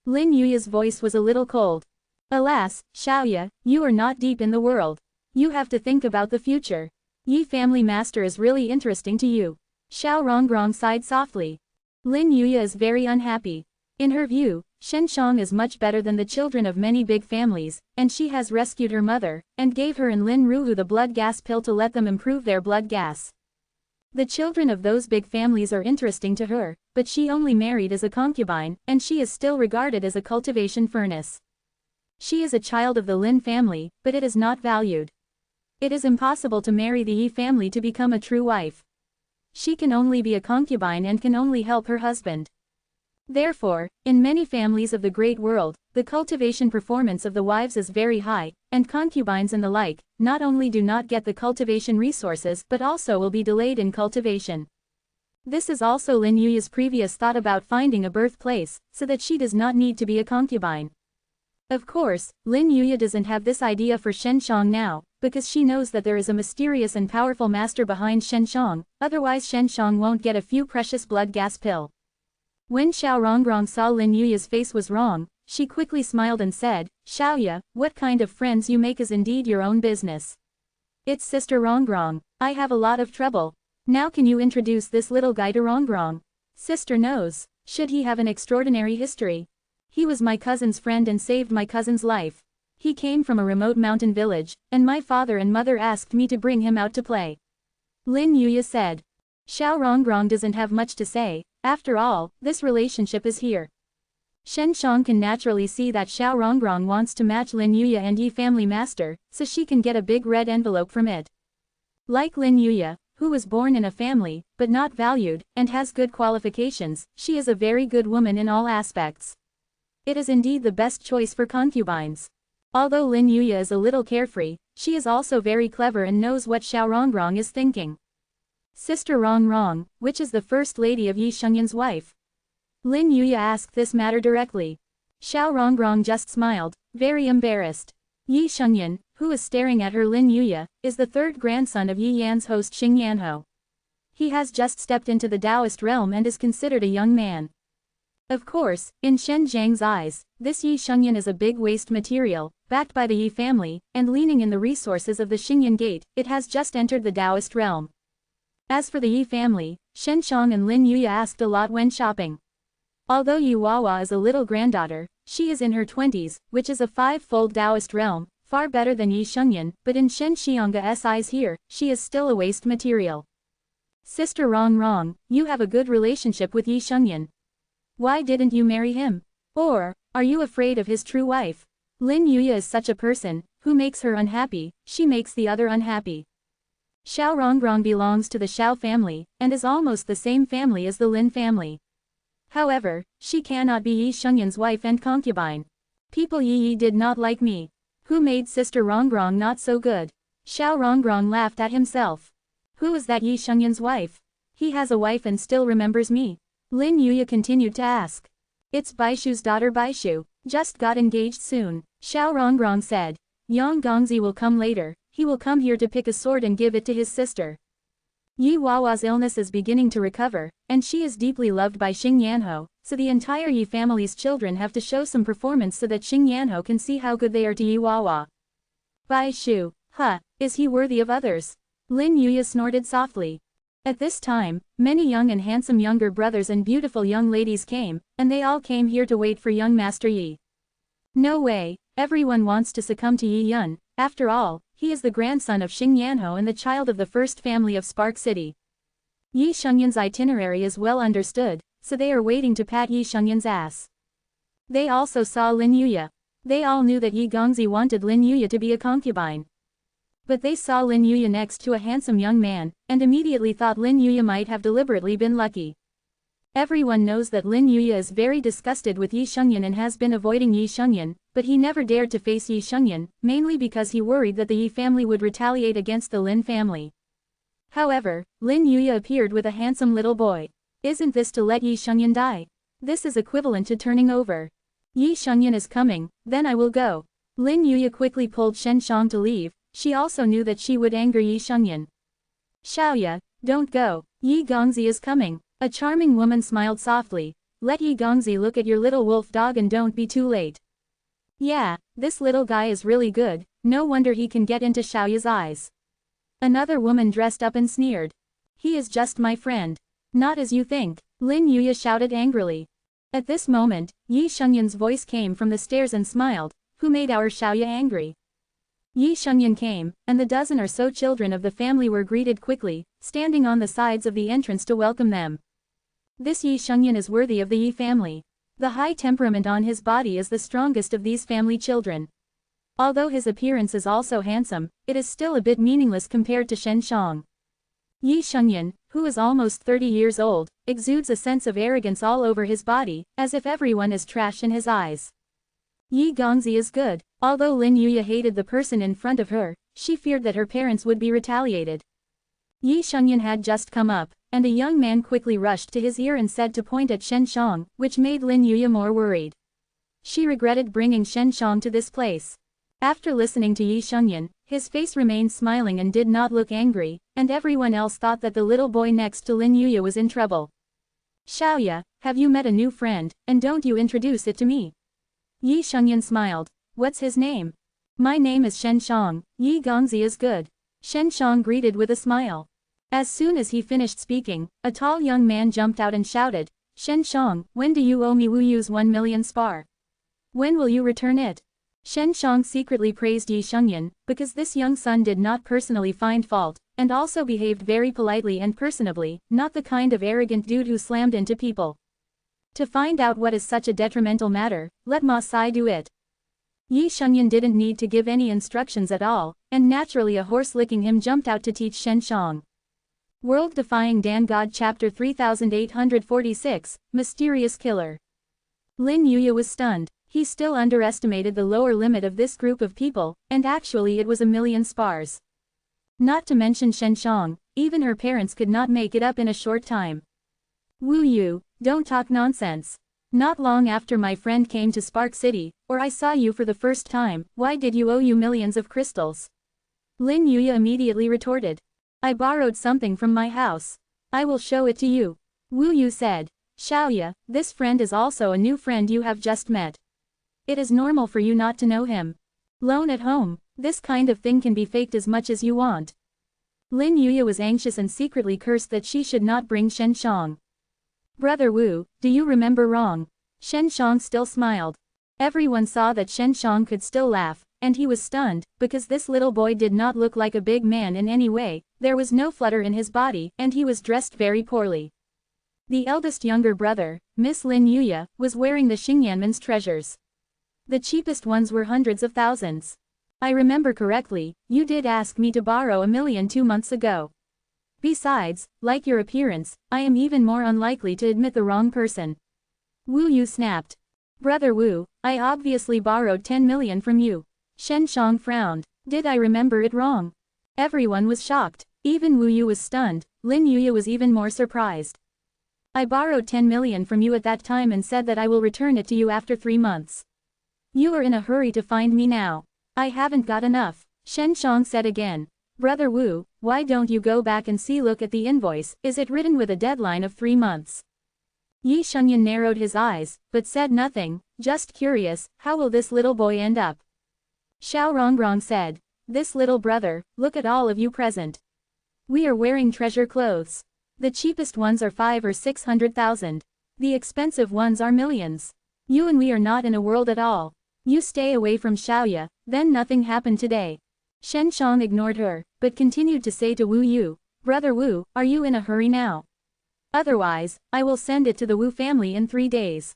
Lin Yuya's voice was a little cold. Alas, Xiaoya, you are not deep in the world. You have to think about the future. Yi family master is really interesting to you. Xiao Rongrong sighed softly. Lin Yuya is very unhappy. In her view, Shenshang is much better than the children of many big families, and she has rescued her mother, and gave her and Lin Ruhu the blood gas pill to let them improve their blood gas. The children of those big families are interesting to her, but she only married as a concubine, and she is still regarded as a cultivation furnace. She is a child of the Lin family, but it is not valued. It is impossible to marry the Yi family to become a true wife. She can only be a concubine and can only help her husband. Therefore, in many families of the great world, the cultivation performance of the wives is very high, and concubines and the like, not only do not get the cultivation resources but also will be delayed in cultivation. This is also Lin Yuya's previous thought about finding a birthplace, so that she does not need to be a concubine. Of course, Lin Yuya doesn't have this idea for Shenshang now, because she knows that there is a mysterious and powerful master behind Shenshang, otherwise Shenshang won't get a few precious blood gas pill. When Xiao Rongrong saw Lin Yuya's face was wrong, she quickly smiled and said, Xiaoya, what kind of friends you make is indeed your own business. It's Sister Rongrong. I have a lot of trouble. Now can you introduce this little guy to Rongrong? Sister knows. Should he have an extraordinary history? He was my cousin's friend and saved my cousin's life. He came from a remote mountain village, and my father and mother asked me to bring him out to play. Lin Yuya said. Xiao Rongrong doesn't have much to say. After all, this relationship is here. Shenshang can naturally see that Xiao Rongrong wants to match Lin Yuya and Yi family master, so she can get a big red envelope from it. Like Lin Yuya, who was born in a family, but not valued, and has good qualifications, she is a very good woman in all aspects. It is indeed the best choice for concubines. Although Lin Yuya is a little carefree, she is also very clever and knows what Xiao Rongrong is thinking. Sister Rongrong, which is the first lady of Yi Shengyan's wife? Lin Yuya asked this matter directly. Xiao Rongrong just smiled, very embarrassed. Yi Shengyan, who is staring at her Lin Yuya, is the third grandson of Yi Yan's host Xing Yanho. He has just stepped into the Taoist realm and is considered a young man. Of course, in Shen Zhang's eyes, this Yi Shengyan is a big waste material, backed by the Yi family, and leaning in the resources of the Xingyan Gate, it has just entered the Taoist realm. As for the Yi family, Shenshang and Lin Yuya asked a lot when shopping. Although Yi Wawa is a little granddaughter, she is in her 20s, which is a five-fold Taoist realm, far better than Yi Shengyan, but in Shen Xiang's eyes here, she is still a waste material. Sister Rongrong, you have a good relationship with Yi Shengyan. Why didn't you marry him? Or, are you afraid of his true wife? Lin Yuya is such a person, who makes her unhappy, she makes the other unhappy. Xiao Rongrong belongs to the Xiao family, and is almost the same family as the Lin family. However, she cannot be Yi Shengyan's wife and concubine. People Yi did not like me. Who made Sister Rongrong not so good? Xiao Rongrong laughed at himself. Who is that Yi Shengyan's wife? He has a wife and still remembers me. Lin Yuya continued to ask. It's Baishu's daughter Baishu, just got engaged soon. Xiao Rongrong said. Yang Gongzi will come later. He will come here to pick a sword and give it to his sister. Yi Wawa's illness is beginning to recover, and she is deeply loved by Xing Yanho, so the entire Yi family's children have to show some performance so that Xing Yanho can see how good they are to Yi Wawa. Bai Shu, is he worthy of others? Lin Yuya snorted softly. At this time, many young and handsome younger brothers and beautiful young ladies came, and they all came here to wait for young Master Yi. No way, everyone wants to succumb to Yi Yun, after all, he is the grandson of Xing Yanho and the child of the first family of Spark City. Yi Shengyan's itinerary is well understood, so they are waiting to pat Yi Shengyan's ass. They also saw Lin Yuya. They all knew that Yi Gongzi wanted Lin Yuya to be a concubine. But they saw Lin Yuya next to a handsome young man, and immediately thought Lin Yuya might have deliberately been lucky. Everyone knows that Lin Yuya is very disgusted with Yi Shengyan and has been avoiding Yi Shengyan, but he never dared to face Yi Shengyan, mainly because he worried that the Yi family would retaliate against the Lin family. However, Lin Yuya appeared with a handsome little boy. Isn't this to let Yi Shengyan die? This is equivalent to turning over. Yi Shengyan is coming, then I will go. Lin Yuya quickly pulled Shenshang to leave, she also knew that she would anger Yi Shengyan. Xiaoya, don't go, Yi Gongzi is coming. A charming woman smiled softly. Let Yi Gongzi look at your little wolf dog and don't be too late. Yeah, this little guy is really good, no wonder he can get into Xiaoya's eyes. Another woman dressed up and sneered. He is just my friend. Not as you think, Lin Yuya shouted angrily. At this moment, Yi Shengyan's voice came from the stairs and smiled, who made our Xiaoya angry? Yi Shengyan came, and the dozen or so children of the family were greeted quickly, standing on the sides of the entrance to welcome them. This Yi Shengyan is worthy of the Yi family. The high temperament on his body is the strongest of these family children. Although his appearance is also handsome, it is still a bit meaningless compared to Shen Shang. Yi Shengyan, who is almost 30 years old, exudes a sense of arrogance all over his body, as if everyone is trash in his eyes. Yi Gongzi is good. Although Lin Yuya hated the person in front of her, she feared that her parents would be retaliated. Yi Shengyan had just come up, and a young man quickly rushed to his ear and said to point at Shen Shang, which made Lin Yuya more worried. She regretted bringing Shen Shang to this place. After listening to Yi Shengyan, his face remained smiling and did not look angry, and everyone else thought that the little boy next to Lin Yuya was in trouble. Xiaoya, have you met a new friend, and don't you introduce it to me? Yi Shengyan smiled. What's his name? My name is Shen Shang. Yi Gongzi is good. Shen Shang greeted with a smile. As soon as he finished speaking, a tall young man jumped out and shouted, Shen Shang, when do you owe me Wu Yu's 1 million spar? When will you return it? Shen Shang secretly praised Yi Shengyan, because this young son did not personally find fault, and also behaved very politely and personably, not the kind of arrogant dude who slammed into people. To find out what is such a detrimental matter, let Ma Sai do it. Yi Shengyan didn't need to give any instructions at all, and naturally a horse licking him jumped out to teach Shen Shang. World Defying Dan God Chapter 3846, Mysterious Killer. Lin Yuya was stunned. He still underestimated the lower limit of this group of people, and actually it was 1 million spars. Not to mention Shen Shang, even her parents could not make it up in a short time. Wu Yu, don't talk nonsense. Not long after my friend came to Spark City, or I saw you for the first time, why did you owe you millions of crystals? Lin Yuya immediately retorted. I borrowed something from my house. I will show it to you. Wu Yu said. Xiaoya, this friend is also a new friend you have just met. It is normal for you not to know him. Lone at home, this kind of thing can be faked as much as you want. Lin Yuya was anxious and secretly cursed that she should not bring Shen Shang. Brother Wu, do you remember wrong? Shen Shang still smiled. Everyone saw that Shen Shang could still laugh, and he was stunned, because this little boy did not look like a big man in any way, there was no flutter in his body, and he was dressed very poorly. The eldest younger brother, Miss Lin Yuya, was wearing the Xingyanman's treasures. The cheapest ones were hundreds of thousands. I remember correctly, you did ask me to borrow 1 million 2 months ago. Besides, like your appearance, I am even more unlikely to admit the wrong person. Wu Yu snapped. Brother Wu, I obviously borrowed 10 million from you. Shen Shang frowned. Did I remember it wrong? Everyone was shocked. Even Wu Yu was stunned. Lin Yuya was even more surprised. I borrowed 10 million from you at that time and said that I will return it to you after 3 months. You are in a hurry to find me now. I haven't got enough, Shen Shang said again. Brother Wu, why don't you go back and look at the invoice, is it written with a deadline of 3 months? Yi Shengyan narrowed his eyes, but said nothing, just curious, how will this little boy end up? Xiao Rongrong said. This little brother, look at all of you present. We are wearing treasure clothes. The cheapest ones are 5 or 600,000. The expensive ones are millions. You and we are not in a world at all. You stay away from Xiaoya, then nothing happened today. Shen Shang ignored her, but continued to say to Wu Yu, Brother Wu, are you in a hurry now? Otherwise, I will send it to the Wu family in 3 days.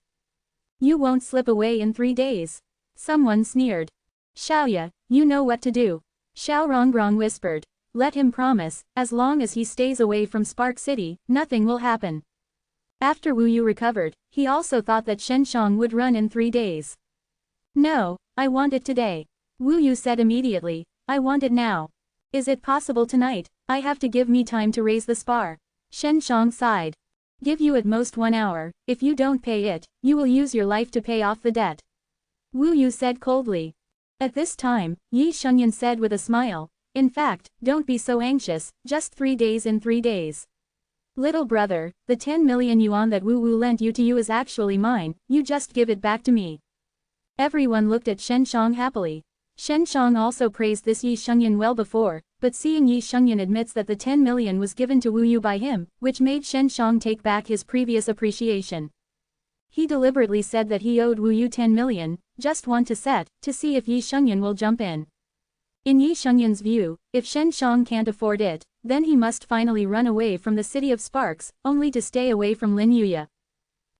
You won't slip away in 3 days. Someone sneered. Xiaoya, you know what to do. Xiao Rongrong whispered. Let him promise, as long as he stays away from Spark City, nothing will happen. After Wu Yu recovered, he also thought that Shen Shang would run in 3 days. No, I want it today. Wu Yu said immediately, I want it now. Is it possible tonight? I have to give me time to raise the spar. Shen Shang sighed. Give you at most 1 hour, if you don't pay it, you will use your life to pay off the debt. Wu Yu said coldly. At this time, Yi Shengyan said with a smile, in fact, don't be so anxious, just 3 days in 3 days. Little brother, the 10 million yuan that Wu Wu lent you to you is actually mine, you just give it back to me. Everyone looked at Shen Shang happily. Shen Shang also praised this Yi Shengyan well before, but seeing Yi Shengyan admits that the 10 million was given to Wu Yu by him, which made Shen Shang take back his previous appreciation. He deliberately said that he owed Wu Yu 10 million, just one to set, to see if Yi Shengyan will jump in. In Yi Shengyan's view, if Shen Shang can't afford it, then he must finally run away from the City of Sparks, only to stay away from Lin Yuya.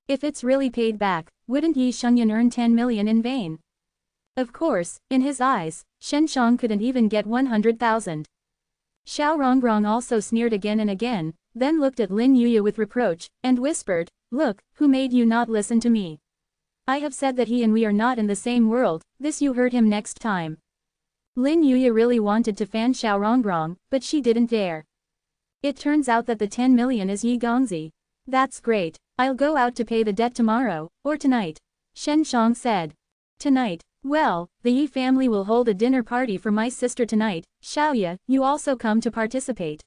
If it's really paid back, wouldn't Yi Shengyan earn 10 million in vain? Of course, in his eyes, Shen Shang couldn't even get 100,000. Xiao Rongrong also sneered again and again, then looked at Lin Yuya with reproach, and whispered, "Look, who made you not listen to me? I have said that he and we are not in the same world, this you heard him next time." Lin Yuya really wanted to fan Xiao Rongrong, but she didn't dare. It turns out that the 10 million is Yi Gongzi. That's great, I'll go out to pay the debt tomorrow, or tonight. Shen Shang said. Tonight. Well, the Yi family will hold a dinner party for my sister tonight, Xiaoya, you also come to participate.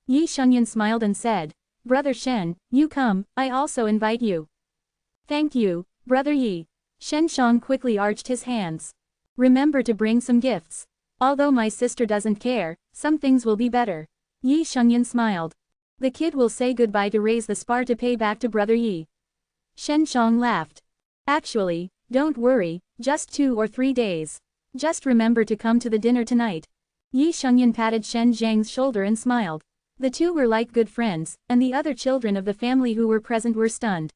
Yi Shengyan smiled and said, Brother Shen, you come, I also invite you. Thank you, Brother Yi. Shen Shang quickly arched his hands. Remember to bring some gifts. Although my sister doesn't care, some things will be better. Yi Shengyan smiled. The kid will say goodbye to raise the spar to pay back to Brother Yi. Shen Shang laughed. Actually, don't worry, just 2 or 3 days. Just remember to come to the dinner tonight. Yi Shengyan patted Shen Zhang's shoulder and smiled. The two were like good friends, and the other children of the family who were present were stunned.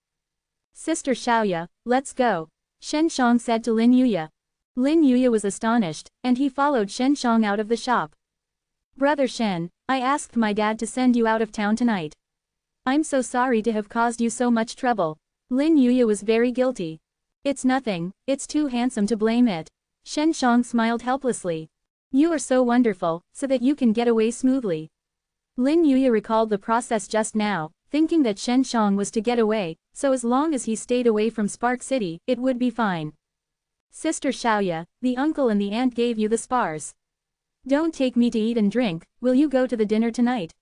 Sister Xiaoya, let's go. Shen Shang said to Lin Yuya. Lin Yuya was astonished, and he followed Shen Shang out of the shop. Brother Shen, I asked my dad to send you out of town tonight. I'm so sorry to have caused you so much trouble. Lin Yuya was very guilty. It's nothing, it's too handsome to blame it. Shen Shang smiled helplessly. You are so wonderful, so that you can get away smoothly. Lin Yuya recalled the process just now, thinking that Shen Shang was to get away, so as long as he stayed away from Spark City, it would be fine. Sister Xiaoya, the uncle and the aunt gave you the spars. Don't take me to eat and drink, will you go to the dinner tonight?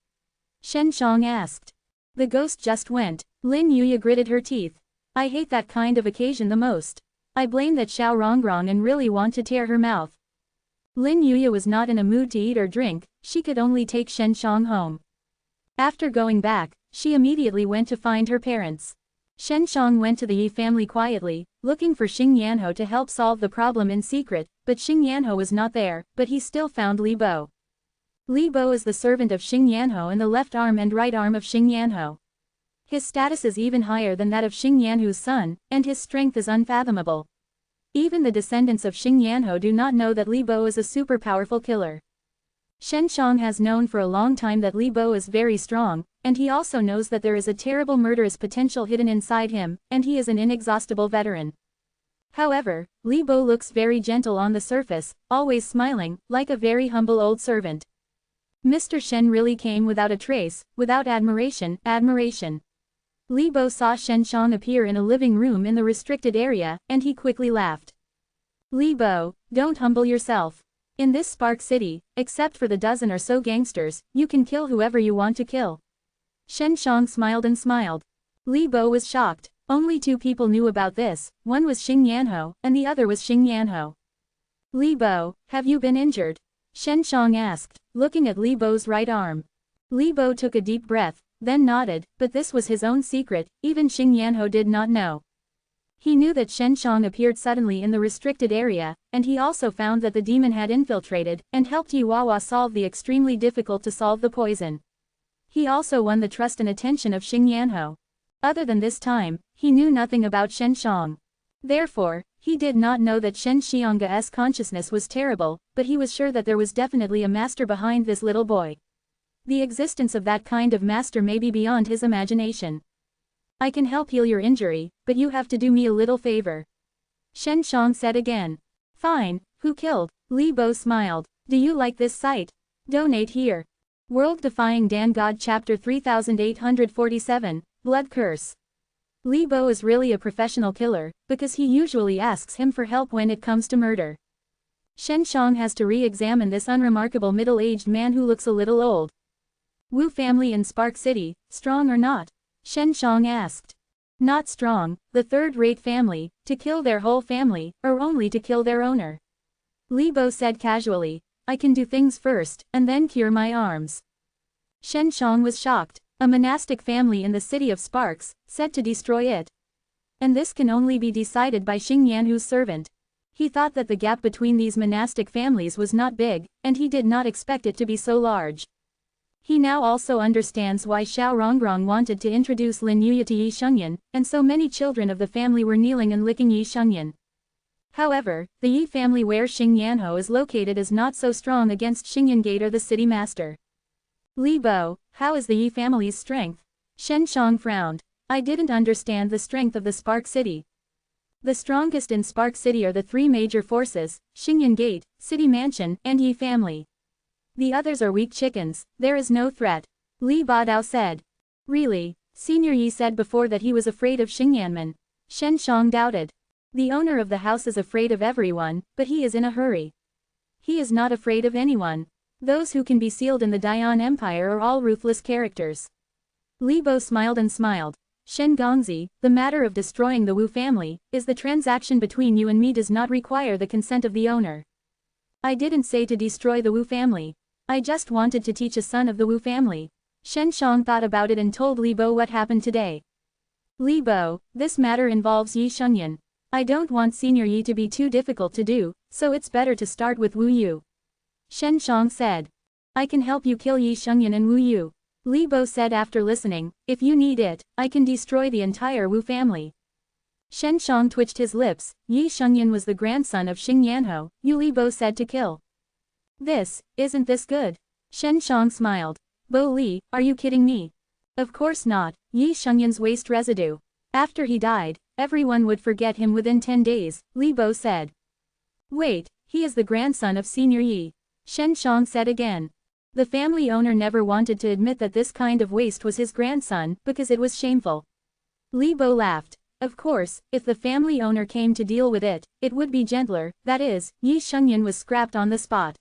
Shen Shang asked. The ghost just went. Lin Yuya gritted her teeth. I hate that kind of occasion the most. I blame that Xiao Rongrong and really want to tear her mouth. Lin Yuya was not in a mood to eat or drink, she could only take Shen Shang home. After going back, she immediately went to find her parents. Shen Shang went to the Yi family quietly, looking for Xing Yanho to help solve the problem in secret, but Xing Yanho was not there, but he still found Li Bo. Li Bo is the servant of Xing Yanho and the left arm and right arm of Xing Yanho. His status is even higher than that of Xing Yanhu's son, and his strength is unfathomable. Even the descendants of Xing Yanho do not know that Li Bo is a super powerful killer. Shen Shang has known for a long time that Li Bo is very strong, and he also knows that there is a terrible murderous potential hidden inside him, and he is an inexhaustible veteran. However, Li Bo looks very gentle on the surface, always smiling, like a very humble old servant. Mr. Shen really came without a trace, without admiration. Li Bo saw Shen Shang appear in a living room in the restricted area, and he quickly laughed. Li Bo, don't humble yourself. In this Spark City, except for the dozen or so gangsters, you can kill whoever you want to kill. Shen Shang smiled and smiled. Li Bo was shocked. Only 2 people knew about this, one was Xing Yanho, and the other was Xing Yanho. Li Bo, have you been injured? Shen Shang asked, looking at Li Bo's right arm. Li Bo took a deep breath, then nodded, but this was his own secret, even Xing Yanho did not know. He knew that Shen Shang appeared suddenly in the restricted area, and he also found that the demon had infiltrated, and helped Yiwawa solve the extremely difficult to solve the poison. He also won the trust and attention of Xing Yanho. Other than this time, he knew nothing about Shen Shang. Therefore, he did not know that Shen Xiang's consciousness was terrible, but he was sure that there was definitely a master behind this little boy. The existence of that kind of master may be beyond his imagination. I can help heal your injury, but you have to do me a little favor. Shen Shang said again. Fine, who killed? Li Bo smiled. Do you like this site? Donate here. World Defying Dan God Chapter 3847, Blood Curse. Li Bo is really a professional killer, because he usually asks him for help when it comes to murder. Shen Shang has to re-examine this unremarkable middle-aged man who looks a little old. Wu family in Spark City, strong or not? Shen Shang asked. Not strong, the third-rate family, to kill their whole family, or only to kill their owner. Li Bo said casually, I can do things first, and then cure my arms. Shen Shang was shocked. A monastic family in the city of Sparks, said to destroy it. And this can only be decided by Xing Yanhu's servant. He thought that the gap between these monastic families was not big, and he did not expect it to be so large. He now also understands why Xiao Rongrong wanted to introduce Lin Yuya to Yi Shengyan, and so many children of the family were kneeling and licking Yi Shengyan. However, the Yi family where Xing Yanho is located is not so strong against Xingyan Gate or the city master. Li Bo, how is the Yi family's strength? Shen Shang frowned. I didn't understand the strength of the Spark City. The strongest in Spark City are the three major forces, Xingyan Gate, City Mansion, and Yi family. The others are weak chickens, there is no threat. Li Badao said. Really? Senior Yi said before that he was afraid of Xingyanman. Shen Shang doubted. The owner of the house is afraid of everyone, but he is in a hurry. He is not afraid of anyone. Those who can be sealed in the Dian Empire are all ruthless characters. Li Bo smiled and smiled. Shen Gongzi, the matter of destroying the Wu family, is the transaction between you and me does not require the consent of the owner. I didn't say to destroy the Wu family. I just wanted to teach a son of the Wu family. Shen Shang thought about it and told Li Bo what happened today. Li Bo, this matter involves Yi Shengyan. I don't want Senior Yi to be too difficult to do, so it's better to start with Wu Yu. Shen Shang said. I can help you kill Yi Shengyan and Wu Yu. Li Bo said after listening, if you need it, I can destroy the entire Wu family. Shen Shang twitched his lips. Yi Shengyan was the grandson of Xing Yanho, Li Bo said to kill. Isn't this good? Shen Shang smiled. Bo Li, are you kidding me? Of course not, Yi Shengyan's waste residue. After he died, everyone would forget him within 10 days, Li Bo said. Wait, he is the grandson of Senior Yi. Shen Shang said again. The family owner never wanted to admit that this kind of waste was his grandson, because it was shameful. Li Bo laughed. Of course, if the family owner came to deal with it, it would be gentler, that is, Yi Shengyan was scrapped on the spot.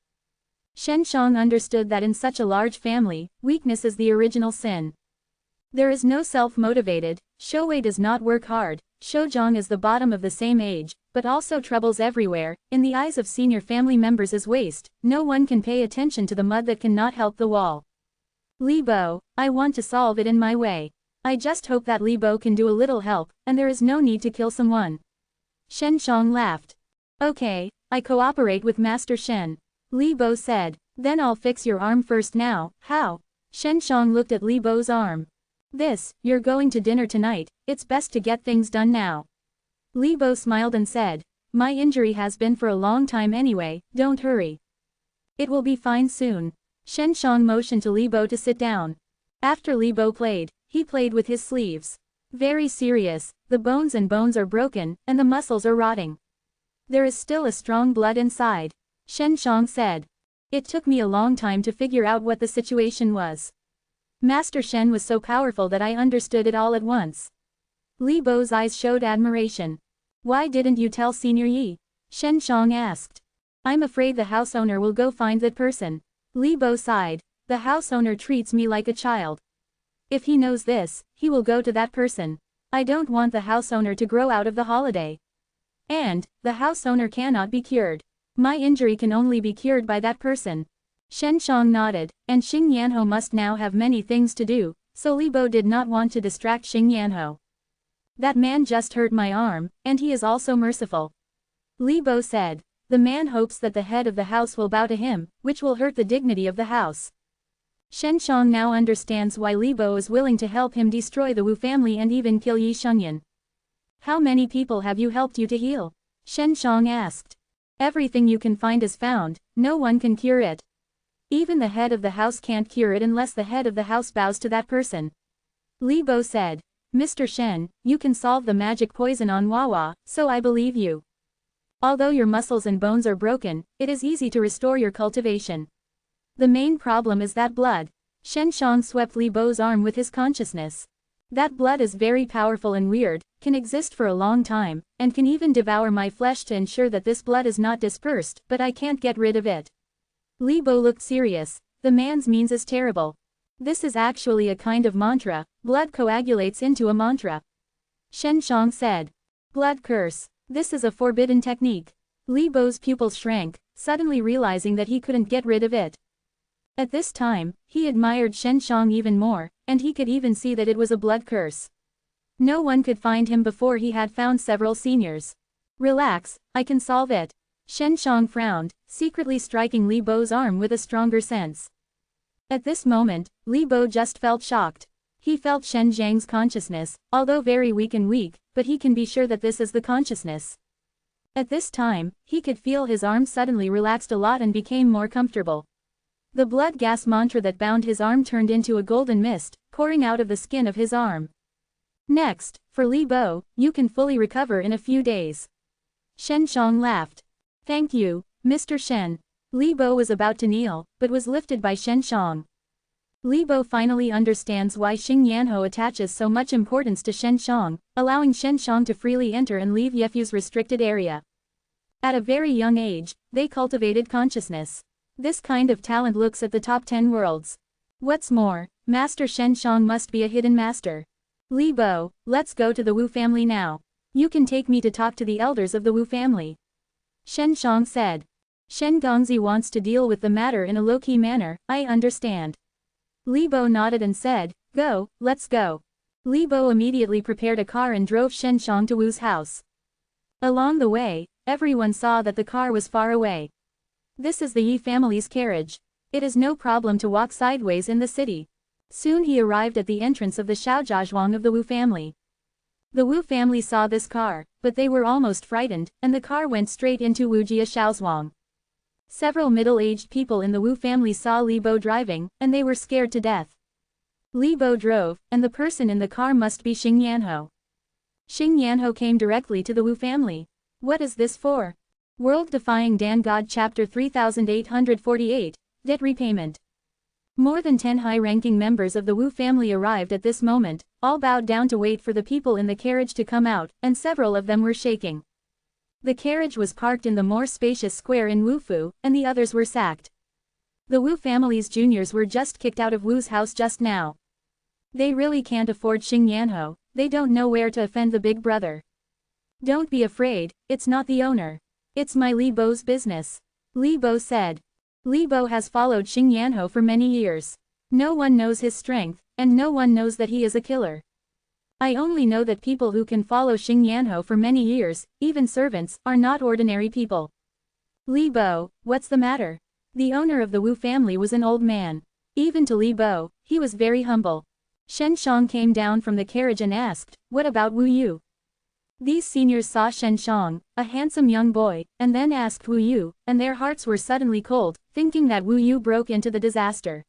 Shen Shang understood that in such a large family, weakness is the original sin. There is no self-motivated, Shouwei does not work hard, Shouzhong is the bottom of the same age, but also troubles everywhere, in the eyes of senior family members is waste, no one can pay attention to the mud that cannot help the wall. Li Bo, I want to solve it in my way. I just hope that Li Bo can do a little help, and there is no need to kill someone. Shen Shang laughed. Okay, I cooperate with Master Shen. Li Bo said, then I'll fix your arm first now, how? Shen Shang looked at Li Bo's arm. You're going to dinner tonight, it's best to get things done now. Li Bo smiled and said, my injury has been for a long time anyway, don't hurry. It will be fine soon. Shen Shang motioned to Li Bo to sit down. After Li Bo played, he played with his sleeves. Very serious, the bones are broken, and the muscles are rotting. There is still a strong blood inside. Shen Shang said. It took me a long time to figure out what the situation was. Master Shen was so powerful that I understood it all at once. Li Bo's eyes showed admiration. Why didn't you tell Senior Yi? Shen Shang asked. I'm afraid the house owner will go find that person. Li Bo sighed. The house owner treats me like a child. If he knows this, he will go to that person. I don't want the house owner to grow out of the holiday. And, the house owner cannot be cured. My injury can only be cured by that person. Shen Shang nodded, and Xing Yanho must now have many things to do, so Li Bo did not want to distract Xing Yanho. That man just hurt my arm, and he is also merciful. Li Bo said. The man hopes that the head of the house will bow to him, which will hurt the dignity of the house. Shen Shang now understands why Li Bo is willing to help him destroy the Wu family and even kill Yi Shengyan. How many people have you helped you to heal? Shen Shang asked. Everything you can find is found, no one can cure it. Even the head of the house can't cure it unless the head of the house bows to that person. Li Bo said. Mr. Shen, you can solve the magic poison on Wawa, so I believe you. Although your muscles and bones are broken, it is easy to restore your cultivation. The main problem is that blood. Shen Shang swept Li Bo's arm with his consciousness. That blood is very powerful and weird, can exist for a long time, and can even devour my flesh to ensure that this blood is not dispersed, but I can't get rid of it. Li Bo looked serious. The man's means is terrible. This is actually a kind of mantra, blood coagulates into a mantra. Shen Shang said. Blood curse. This is a forbidden technique. Li Bo's pupils shrank, suddenly realizing that he couldn't get rid of it. At this time, he admired Shen Shang even more, and he could even see that it was a blood curse. No one could find him before he had found several seniors. Relax, I can solve it. Shen Shang frowned, secretly striking Li Bo's arm with a stronger sense. At this moment, Li Bo just felt shocked. He felt Shen Zhang's consciousness, although very weak, but he can be sure that this is the consciousness. At this time, he could feel his arm suddenly relaxed a lot and became more comfortable. The blood gas mantra that bound his arm turned into a golden mist, pouring out of the skin of his arm. Next, for Li Bo, you can fully recover in a few days. Shen Shang laughed. Thank you, Mr. Shen. Li Bo was about to kneel, but was lifted by Shen Shang. Li Bo finally understands why Xing Yanho attaches so much importance to Shen Shang, allowing Shen Shang to freely enter and leave Yefu's restricted area. At a very young age, they cultivated consciousness. This kind of talent looks at the top 10 worlds. What's more, Master Shen Shang must be a hidden master. Li Bo, let's go to the Wu family now. You can take me to talk to the elders of the Wu family. Shen Shang said. Shen Gongzi wants to deal with the matter in a low-key manner, I understand. Li Bo nodded and said, go, let's go. Li Bo immediately prepared a car and drove Shen Shang to Wu's house. Along the way, everyone saw that the car was far away. This is the Yi family's carriage. It is no problem to walk sideways in the city. Soon he arrived at the entrance of the Xiaojiazhuang of the Wu family. The Wu family saw this car, but they were almost frightened, and the car went straight into Wujia Xiaozhuang. Several middle-aged people in the Wu family saw Li Bo driving, and they were scared to death. Li Bo drove, and the person in the car must be Xing Yanho. Xing Yanho came directly to the Wu family. What is this for? World Defying Dan God Chapter 3848, Debt Repayment. More than 10 high-ranking members of the Wu family arrived at this moment, all bowed down to wait for the people in the carriage to come out, and several of them were shaking. The carriage was parked in the more spacious square in Wufu, and the others were sacked. The Wu family's juniors were just kicked out of Wu's house just now. They really can't afford Xing Yanho, they don't know where to offend the big brother. Don't be afraid, it's not the owner. It's my Li Bo's business. Li Bo said. Li Bo has followed Xing Yanho for many years. No one knows his strength, and no one knows that he is a killer. I only know that people who can follow Xing Yanho for many years, even servants, are not ordinary people. Li Bo, what's the matter? The owner of the Wu family was an old man. Even to Li Bo, he was very humble. Shen Shang came down from the carriage and asked, what about Wu Yu? These seniors saw Shen Shang, a handsome young boy, and then asked Wu Yu, and their hearts were suddenly cold, thinking that Wu Yu broke into the disaster.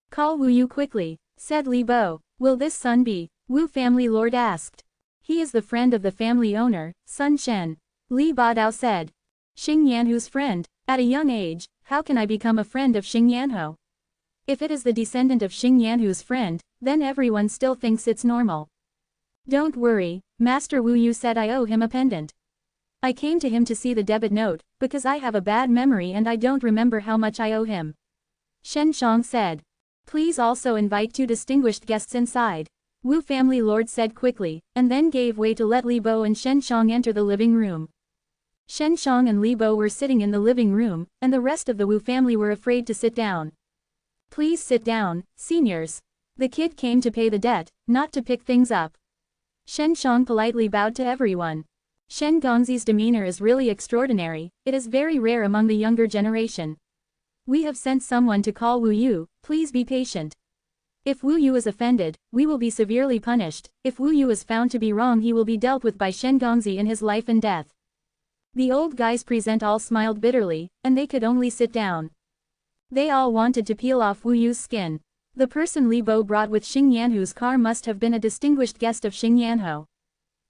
Call Wu Yu quickly, said Li Bo. Will this son be? Wu family lord asked. He is the friend of the family owner, Sun Shen. Li Badao said. Xing Yanhu's friend. At a young age, how can I become a friend of Xing Yanho? If it is the descendant of Xing Yanhu's friend, then everyone still thinks it's normal. Don't worry, Master Wu Yu said I owe him a pendant. I came to him to see the debit note, because I have a bad memory and I don't remember how much I owe him. Shen Shang said. Please also invite 2 distinguished guests inside. Wu family lord said quickly, and then gave way to let Li Bo and Shen Shang enter the living room. Shen Shang and Li Bo were sitting in the living room, and the rest of the Wu family were afraid to sit down. Please sit down, seniors. The kid came to pay the debt, not to pick things up. Shen Shang politely bowed to everyone. Shen Gongzi's demeanor is really extraordinary, it is very rare among the younger generation. We have sent someone to call Wu Yu, please be patient. If Wu Yu is offended, we will be severely punished. If Wu Yu is found to be wrong, he will be dealt with by Shen Gongzi in his life and death. The old guys present all smiled bitterly, and they could only sit down. They all wanted to peel off Wu Yu's skin. The person Li Bo brought with Xing Yanhu's car must have been a distinguished guest of Xing Yanho.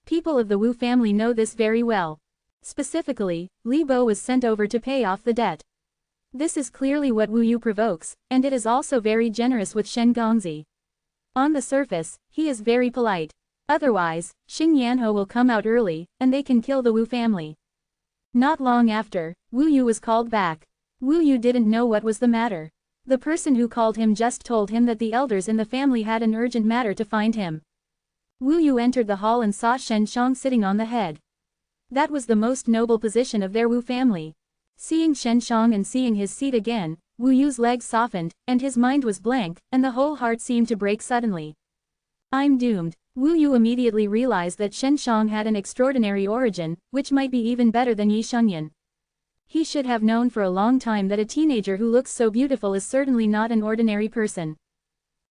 People of the Wu family know this very well. Specifically, Li Bo was sent over to pay off the debt. This is clearly what Wu Yu provokes, and it is also very generous with Shen Gongzi. On the surface, he is very polite. Otherwise, Xing Yanho will come out early, and they can kill the Wu family. Not long after, Wu Yu was called back. Wu Yu didn't know what was the matter. The person who called him just told him that the elders in the family had an urgent matter to find him. Wu Yu entered the hall and saw Shen Shang sitting on the head. That was the most noble position of their Wu family. Seeing Shen Shang and seeing his seat again, Wu Yu's legs softened, and his mind was blank, and the whole heart seemed to break suddenly. I'm doomed. Wu Yu immediately realized that Shen Shang had an extraordinary origin, which might be even better than Yi Shengyan. He should have known for a long time that a teenager who looks so beautiful is certainly not an ordinary person.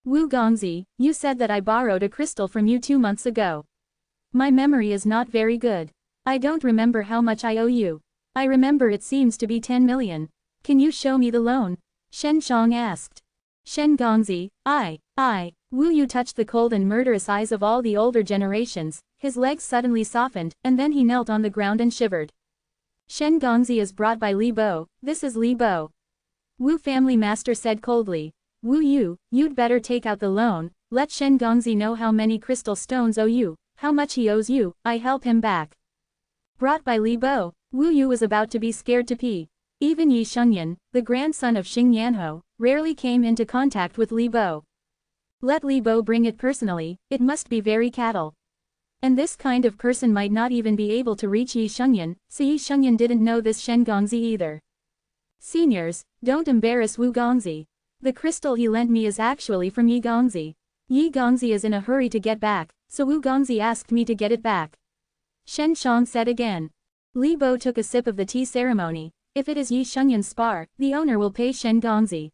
Wu Gongzi, you said that I borrowed a crystal from you 2 months ago. My memory is not very good. I don't remember how much I owe you. I remember it seems to be 10 million. Can you show me the loan? Shen Shang asked. Shen Gongzi, Wu Yu touched the cold and murderous eyes of all the older generations, his legs suddenly softened, and then he knelt on the ground and shivered. Shen Gongzi is brought by Li Bo, this is Li Bo. Wu family master said coldly. Wu Yu, you'd better take out the loan, let Shen Gongzi know how many crystal stones owe you, how much he owes you, I help him back. Brought by Li Bo, Wu Yu was about to be scared to pee. Even Yi Shengyan, the grandson of Xing Yanho, rarely came into contact with Li Bo. Let Li Bo bring it personally, it must be very cattle. And this kind of person might not even be able to reach Yi Shengyan, so Yi Shengyan didn't know this Shen Gongzi either. Seniors, don't embarrass Wu Gongzi. The crystal he lent me is actually from Yi Gongzi. Yi Gongzi is in a hurry to get back, so Wu Gongzi asked me to get it back. Shen Shang said again. Li Bo took a sip of the tea ceremony. If it is Yi Shengyan's spar, the owner will pay Shen Gongzi.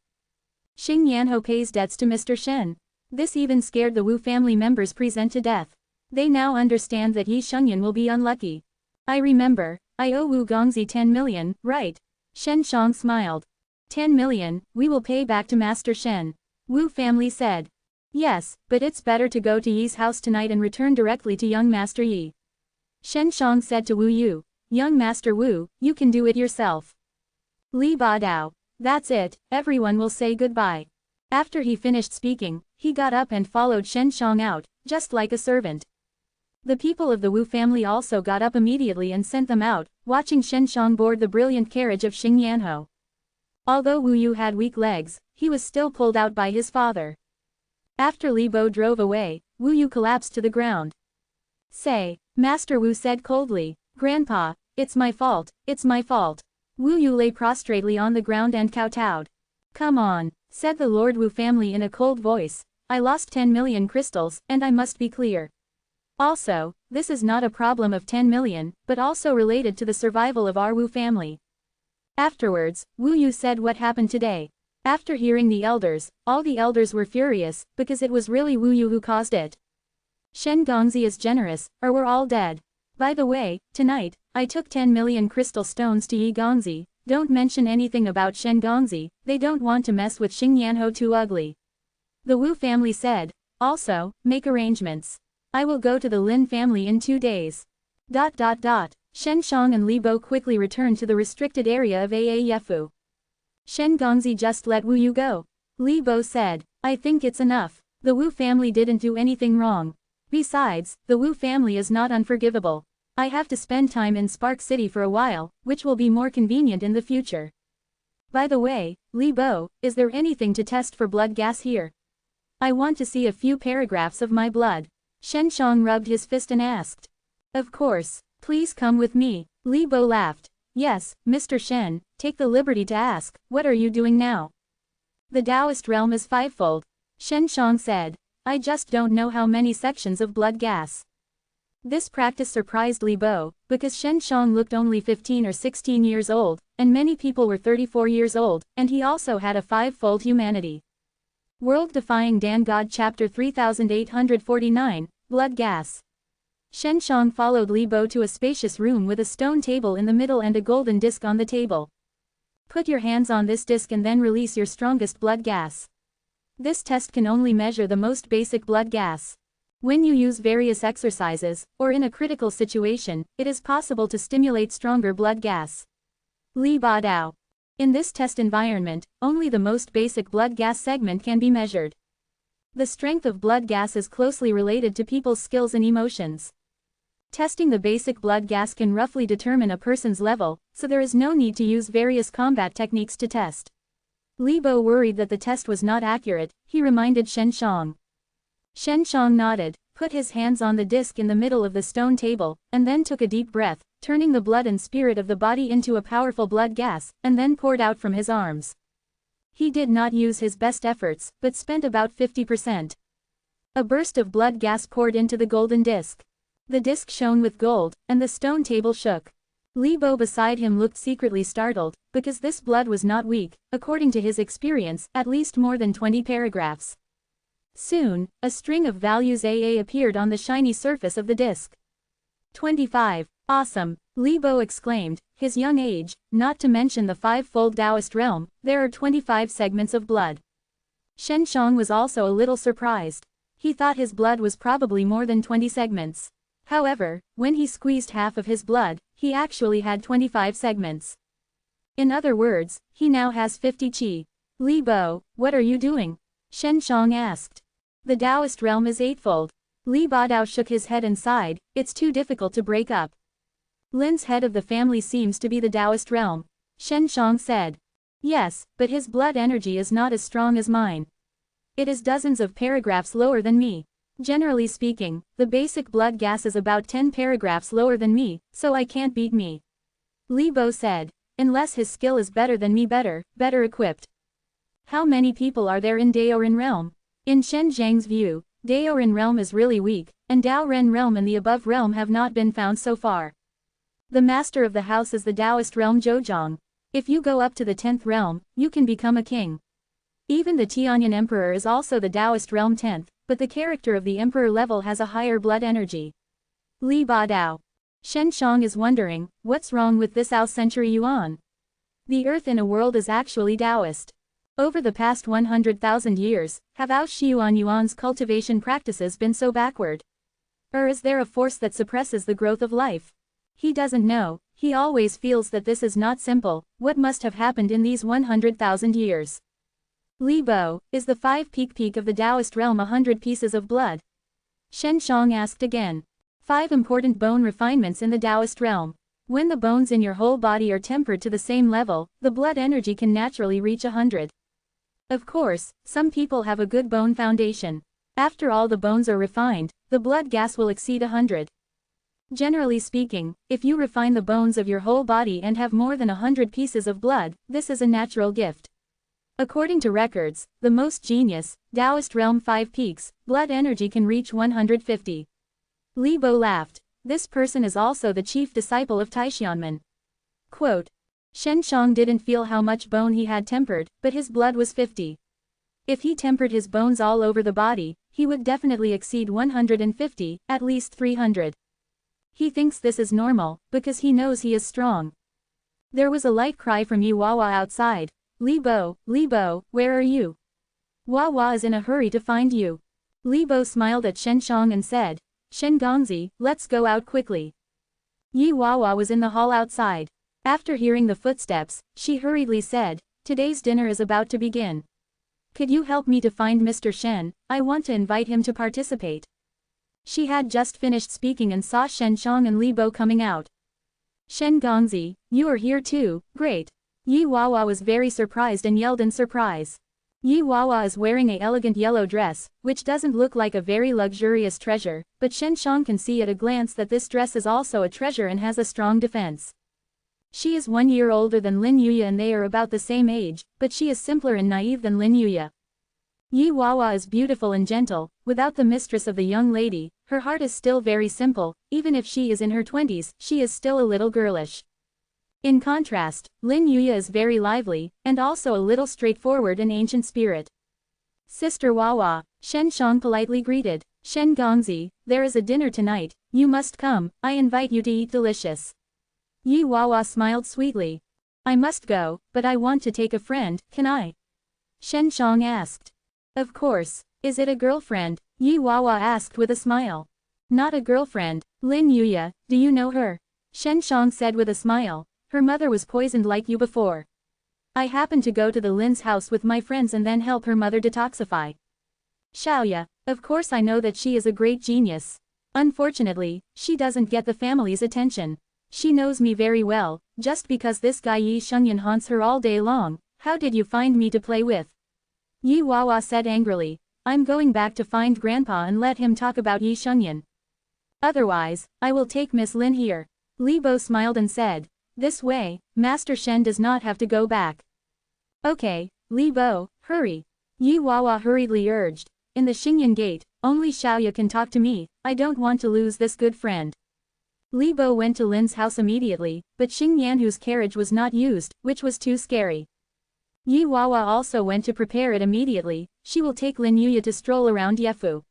Xing Yanho pays debts to Mr. Shen. This even scared the Wu family members present to death. They now understand that Yi Shengyan will be unlucky. I remember, I owe Wu Gongzi 10 million, right? Shen Shang smiled. 10 million, we will pay back to Master Shen. Wu family said. Yes, but it's better to go to Yi's house tonight and return directly to young Master Yi. Shen Shang said to Wu Yu, young Master Wu, you can do it yourself. Li Ba Dao. That's it, everyone will say goodbye. After he finished speaking, he got up and followed Shen Shang out, just like a servant. The people of the Wu family also got up immediately and sent them out, watching Shen Shang board the brilliant carriage of Xing Yanho. Although Wu Yu had weak legs, he was still pulled out by his father. After Li Bo drove away, Wu Yu collapsed to the ground. Say, Master Wu said coldly, Grandpa, it's my fault, it's my fault. Wu Yu lay prostrately on the ground and kowtowed. Come on, said the Lord Wu family in a cold voice, I lost 10 million crystals, and I must be clear. Also, this is not a problem of 10 million, but also related to the survival of our Wu family. Afterwards, Wu Yu said what happened today. After hearing the elders, all the elders were furious, because it was really Wu Yu who caused it. Shen Gongzi is generous, or we're all dead. By the way, tonight, I took 10 million crystal stones to Yi Gongzi, don't mention anything about Shen Gongzi, they don't want to mess with Xing Yanho too ugly. The Wu family said. Also, make arrangements. I will go to the Lin family in 2 days. Shen Shang and Li Bo quickly returned to the restricted area of Aa Yefu. Shen Gongzi just let Wu Yu go. Li Bo said, I think it's enough. The Wu family didn't do anything wrong. Besides, the Wu family is not unforgivable. I have to spend time in Spark City for a while, which will be more convenient in the future. By the way, Li Bo, is there anything to test for blood gas here? I want to see a few paragraphs of my blood. Shen Shang rubbed his fist and asked. Of course, please come with me. Li Bo laughed. Yes, Mr. Shen, take the liberty to ask, what are you doing now? The Taoist realm is fivefold. Shen Shang said. I just don't know how many sections of blood gas. This practice surprised Li Bo, because Shen Shang looked only 15 or 16 years old, and many people were 34 years old, and he also had a fivefold humanity. World Defying Dan God Chapter 3849, Blood Gas. Shen Shang followed Li Bo to a spacious room with a stone table in the middle and a golden disc on the table. Put your hands on this disc and then release your strongest blood gas. This test can only measure the most basic blood gas. When you use various exercises, or in a critical situation, it is possible to stimulate stronger blood gas. Li Ba Dao. In this test environment, only the most basic blood gas segment can be measured. The strength of blood gas is closely related to people's skills and emotions. Testing the basic blood gas can roughly determine a person's level, so there is no need to use various combat techniques to test. Li Bo worried that the test was not accurate, he reminded Shen Shang. Shen Shang nodded, put his hands on the disc in the middle of the stone table, and then took a deep breath, turning the blood and spirit of the body into a powerful blood gas, and then poured out from his arms. He did not use his best efforts, but spent about 50%. A burst of blood gas poured into the golden disc. The disc shone with gold, and the stone table shook. Li Bo beside him looked secretly startled, because this blood was not weak, according to his experience, at least more than 20 paragraphs. Soon, a string of values AA appeared on the shiny surface of the disc. 25. Awesome, Li Bo exclaimed, his young age, not to mention the five-fold Taoist realm, there are 25 segments of blood. Shen Shang was also a little surprised. He thought his blood was probably more than 20 segments. However, when he squeezed half of his blood, he actually had 25 segments. In other words, he now has 50 qi. Li Bo, what are you doing? Shen Shang asked. The Taoist realm is eightfold. Li Badao shook his head and sighed, it's too difficult to break up. Lin's head of the family seems to be the Taoist realm. Shen Shang said. Yes, but his blood energy is not as strong as mine. It is dozens of paragraphs lower than me. Generally speaking, the basic blood gas is about 10 paragraphs lower than me, so I can't beat me. Li Bo said. Unless his skill is better than me, better equipped. How many people are there in Daoren realm? In Shen Zhang's view, Daoren realm is really weak, and Dao Ren realm and the above realm have not been found so far. The master of the house is the Taoist realm Zhouzhang. If you go up to the 10th realm, you can become a king. Even the Tianyan emperor is also the Taoist realm 10th, but the character of the emperor level has a higher blood energy. Li Badao. Shen Shang is wondering, what's wrong with this century yuan? The earth in a world is actually Taoist. Over the past 100,000 years, have Yuan's cultivation practices been so backward? Or is there a force that suppresses the growth of life? He doesn't know, he always feels that this is not simple, what must have happened in these 100,000 years? Li Bo, is the 5 peak of the Taoist realm 100 pieces of blood? Shen Shang asked again. 5 important bone refinements in the Taoist realm. When the bones in your whole body are tempered to the same level, the blood energy can naturally reach 100. Of course, some people have a good bone foundation. After all the bones are refined, the blood gas will exceed 100. Generally speaking, if you refine the bones of your whole body and have more than 100 pieces of blood, this is a natural gift. According to records, the most genius, Taoist realm 5 peaks, blood energy can reach 150. Li Bo laughed. This person is also the chief disciple of Taishianmen. Quote. Shen Shang didn't feel how much bone he had tempered, but his blood was 50. If he tempered his bones all over the body, he would definitely exceed 150, at least 300. He thinks this is normal, because he knows he is strong. There was a light cry from Yi Wawa outside. Li Bo, where are you? Wawa is in a hurry to find you. Li Bo smiled at Shen Shang and said, Shen Gongzi, let's go out quickly. Yi Wawa was in the hall outside. After hearing the footsteps, she hurriedly said, today's dinner is about to begin. Could you help me to find Mr. Shen? I want to invite him to participate. She had just finished speaking and saw Shen Shang and Li Bo coming out. Shen Gongzi, you are here too, great. Yi Wawa was very surprised and yelled in surprise. Yi Wawa is wearing an elegant yellow dress, which doesn't look like a very luxurious treasure, but Shen Shang can see at a glance that this dress is also a treasure and has a strong defense. She is 1 year older than Lin Yuya and they are about the same age, but she is simpler and naive than Lin Yuya. Yi Wawa is beautiful and gentle, without the mistress of the young lady, her heart is still very simple, even if she is in her 20s, she is still a little girlish. In contrast, Lin Yuya is very lively, and also a little straightforward and ancient spirit. Sister Wawa, Shen Shang politely greeted. Shen Gongzi, there is a dinner tonight, you must come, I invite you to eat delicious. Yi Wawa smiled sweetly. I must go, but I want to take a friend, can I? Shen Shang asked. Of course, is it a girlfriend? Yi Wawa asked with a smile. Not a girlfriend, Lin Yuya, do you know her? Shen Shang said with a smile, her mother was poisoned like you before. I happened to go to the Lin's house with my friends and then help her mother detoxify. Xiaoya, of course I know that she is a great genius. Unfortunately, she doesn't get the family's attention. She knows me very well, just because this guy Yi Shengyan haunts her all day long, How did you find me to play with? Yi Wawa said angrily. I'm going back to find Grandpa and let him talk about Yi Shengyan. Otherwise, I will take Miss Lin here. Li Bo smiled and said. This way, Master Shen does not have to go back. Okay, Li Bo, hurry. Yi Wawa hurriedly urged. In the Xingyan gate, only Xiaoya can talk to me, I don't want to lose this good friend. Li Bo went to Lin's house immediately, but Xing Yanhu's carriage was not used, which was too scary. Yi Wawa also went to prepare it immediately, she will take Lin Yuya to stroll around Yefu.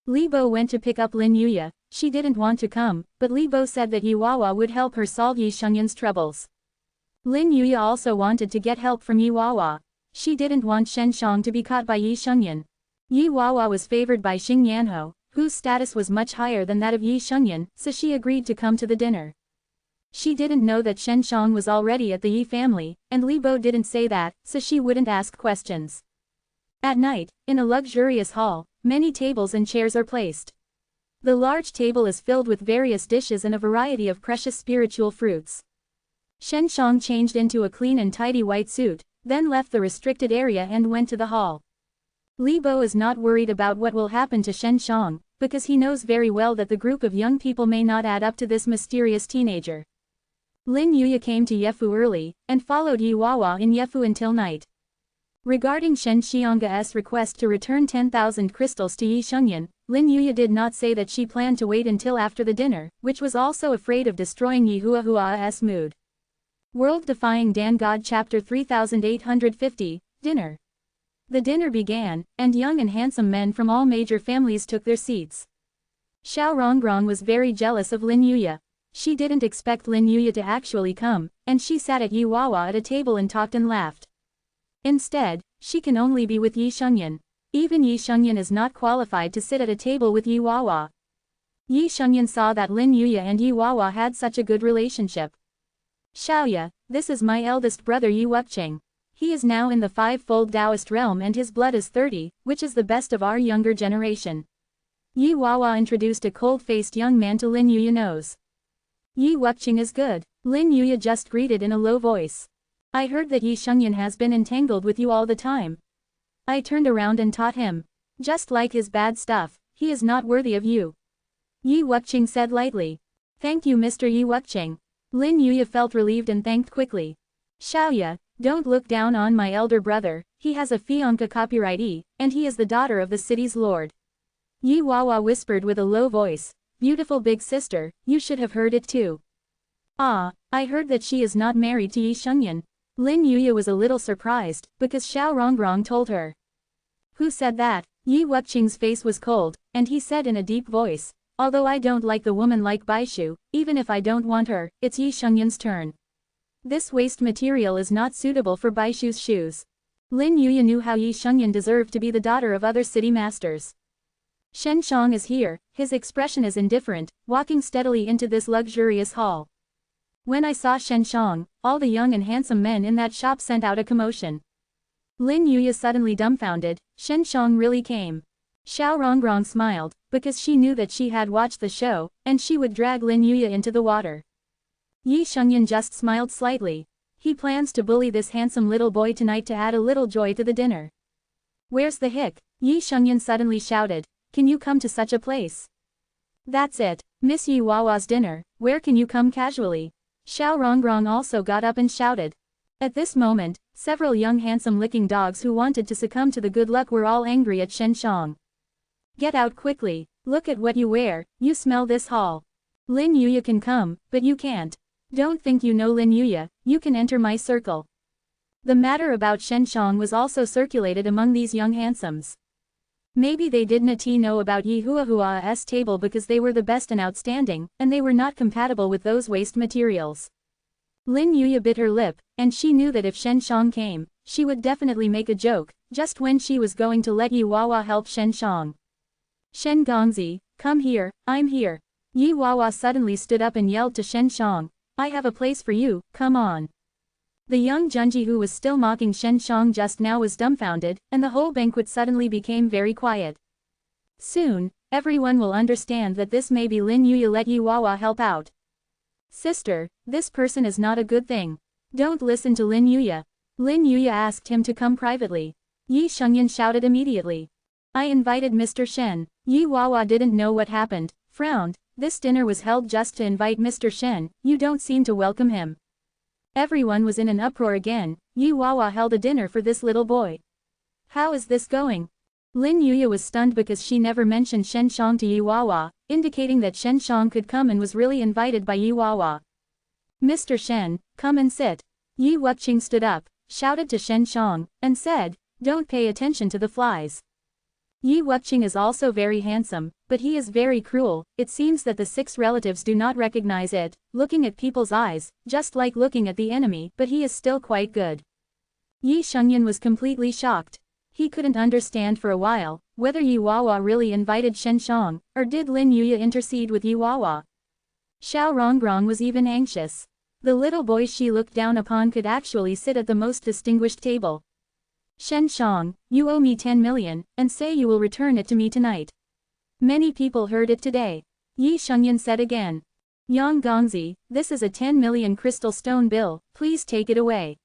Li Bo went to pick up Lin Yuya, she didn't want to come, but Li Bo said that Yi Wawa would help her solve Yi Shengyan's troubles. Lin Yuya also wanted to get help from Yi Wawa. She didn't want Shen Shang to be caught by Yi Shengyan. Yi Wawa was favored by Xing Yanho, whose status was much higher than that of Yi Shengyan, so she agreed to come to the dinner. She didn't know that Shen Shang was already at the Yi family, and Li Bo didn't say that, so she wouldn't ask questions. At night, in a luxurious hall, many tables and chairs are placed. The large table is filled with various dishes and a variety of precious spiritual fruits. Shen Shang changed into a clean and tidy white suit, then left the restricted area and went to the hall. Li Bo is not worried about what will happen to Shen Shang, because he knows very well that the group of young people may not add up to this mysterious teenager. Lin Yuya came to Yefu early, and followed Yi Wawa in Yefu until night. Regarding Shen Xiang's request to return 10,000 crystals to Yi Shengyan, Lin Yuya did not say that she planned to wait until after the dinner, which was also afraid of destroying Yi Huahua's mood. World Defying Dan God Chapter 3850, Dinner. The dinner began, and young and handsome men from all major families took their seats. Xiao Rongrong was very jealous of Lin Yuya. She didn't expect Lin Yuya to actually come, and she sat at Yi Wawa at a table and talked and laughed. Instead, she can only be with Yi Shengyan. Even Yi Shengyan is not qualified to sit at a table with Yi Wawa. Yi Shengyan saw that Lin Yuya and Yi Wawa had such a good relationship. Xiaoya, this is my eldest brother Yi Wucheng. He is now in the five-fold Taoist realm and his blood is 30, which is the best of our younger generation. Yi Wawa introduced a cold-faced young man to Lin Yuya nose. Yi Wucheng is good, Lin Yuya just greeted in a low voice. I heard that Yi Shengyan has been entangled with you all the time. I turned around and taught him. Just like his bad stuff, he is not worthy of you. Yi Wucheng said lightly. Thank you Mr. Yi Wucheng. Lin Yuya felt relieved and thanked quickly. Xiaoya, don't look down on my elder brother, he has a fiancé copyrightee, and he is the daughter of the city's lord. Yi Wawa whispered with a low voice. Beautiful big sister, you should have heard it too. Ah, I heard that she is not married to Yi Shengyan. Lin Yuya was a little surprised, because Xiao Rongrong told her. Who said that? Yi Wucheng's face was cold, and he said in a deep voice, although I don't like the woman like Baishu, even if I don't want her, it's Yi Shengyan's turn. This waste material is not suitable for Baishu's shoes. Lin Yuya knew how Yi Shengyan deserved to be the daughter of other city masters. Shen Shang is here, his expression is indifferent, walking steadily into this luxurious hall. When I saw Shen Shang, all the young and handsome men in that shop sent out a commotion. Lin Yuya suddenly dumbfounded, Shen Shang really came. Xiao Rongrong smiled, because she knew that she had watched the show, and she would drag Lin Yuya into the water. Yi Shengyan just smiled slightly. He plans to bully this handsome little boy tonight to add a little joy to the dinner. Where's the hick? Yi Shengyan suddenly shouted. Can you come to such a place? That's it, Miss Yi Wawa's dinner, where can you come casually? Xiao Rongrong also got up and shouted. At this moment, several young handsome-looking dogs who wanted to succumb to the good luck were all angry at Shen Shang. Get out quickly, look at what you wear, you smell this hall. Lin Yuya can come, but you can't. Don't think you know Lin Yuya, you can enter my circle. The matter about Shen Shang was also circulated among these young handsomes. Maybe they didn't know about Yi Huahua's table because they were the best and outstanding, and they were not compatible with those waste materials. Lin Yuya bit her lip, and she knew that if Shen Shang came, she would definitely make a joke, just when she was going to let Yi Wawa help Shen Shang. Shen Gongzi, come here, I'm here. Yi Wawa suddenly stood up and yelled to Shen Shang, I have a place for you, come on. The young Junji who was still mocking Shen Shang just now was dumbfounded, and the whole banquet suddenly became very quiet. Soon, everyone will understand that this may be Lin Yuya let Yi Wawa help out. Sister, this person is not a good thing. Don't listen to Lin Yuya. Lin Yuya asked him to come privately. Yi Shengyan shouted immediately. I invited Mr. Shen. Yi Wawa didn't know what happened, frowned. This dinner was held just to invite Mr. Shen, you don't seem to welcome him. Everyone was in an uproar again. Yi Wawa held a dinner for this little boy. How is this going? Lin Yuya was stunned because she never mentioned Shen Shang to Yi Wawa, indicating that Shen Shang could come and was really invited by Yi Wawa. Mr. Shen, come and sit. Yi Wuqing stood up, shouted to Shen Shang, and said, don't pay attention to the flies. Yi Wuqing is also very handsome, but he is very cruel. It seems that the 6 relatives do not recognize it, looking at people's eyes, just like looking at the enemy, but he is still quite good. Yi Shengyan was completely shocked. He couldn't understand for a while, whether Yi Wawa really invited Shen Shang, or did Lin Yuya intercede with Yi Wawa. Xiao Rongrong was even anxious. The little boy she looked down upon could actually sit at the most distinguished table. Shen Shang, you owe me 10 million, and say you will return it to me tonight. Many people heard it today. Yi Shengyan said again. Yang Gongzi, this is a 10 million crystal stone bill, please take it away.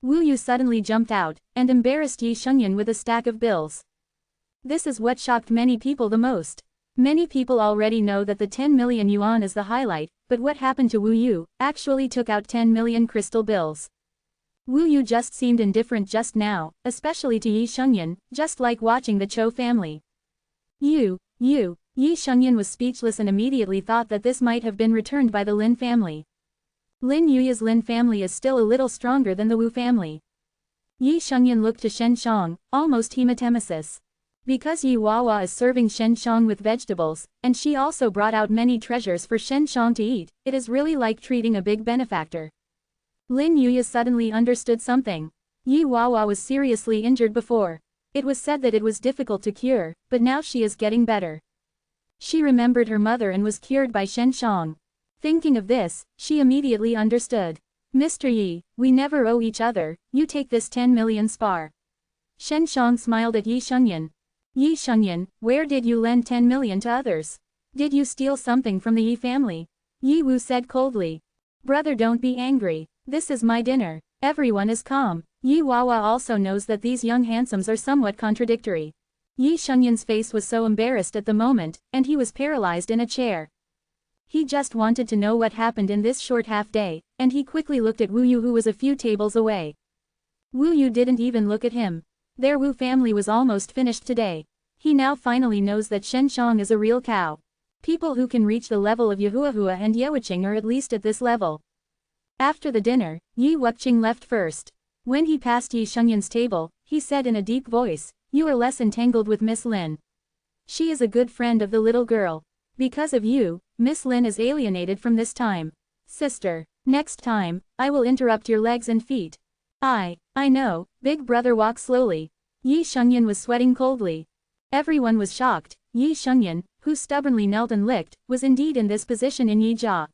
Wu Yu suddenly jumped out, and embarrassed Yi Shengyan with a stack of bills. This is what shocked many people the most. Many people already know that the 10 million yuan is the highlight, but what happened to Wu Yu, actually took out 10 million crystal bills. Wu Yu just seemed indifferent just now, especially to Yi Shengyan, just like watching the Chou family. Yi Shengyan was speechless and immediately thought that this might have been returned by the Lin family. Lin Yuya's Lin family is still a little stronger than the Wu family. Yi Shengyan looked to Shen Shang, almost hematemesis. Because Yi Wawa is serving Shen Shang with vegetables, and she also brought out many treasures for Shen Shang to eat, it is really like treating a big benefactor. Lin Yuya suddenly understood something. Yi Wawa was seriously injured before. It was said that it was difficult to cure, but now she is getting better. She remembered her mother and was cured by Shen Shang. Thinking of this, she immediately understood. Mr. Yi, we never owe each other, you take this 10 million spar. Shen Shang smiled at Yi Shengyan. Yi Shengyan, where did you lend 10 million to others? Did you steal something from the Yi family? Yi Wu said coldly. Brother, don't be angry. This is my dinner. Everyone is calm. Yi Wawa also knows that these young handsomes are somewhat contradictory. Yi Shengyan's face was so embarrassed at the moment, and he was paralyzed in a chair. He just wanted to know what happened in this short half-day, and he quickly looked at Wu Yu who was a few tables away. Wu Yu didn't even look at him. Their Wu family was almost finished today. He now finally knows that Shen Shang is a real cow. People who can reach the level of Yahuahua and Yewuqing are at least at this level. After the dinner, Yi Wuqing left first. When he passed Yi Shengyan's table, he said in a deep voice, you are less entangled with Miss Lin. She is a good friend of the little girl. Because of you, Miss Lin is alienated from this time. Sister, next time, I will interrupt your legs and feet. I know, big brother walk slowly. Yi Shengyan was sweating coldly. Everyone was shocked. Yi Shengyan, who stubbornly knelt and licked, was indeed in this position in Yijia.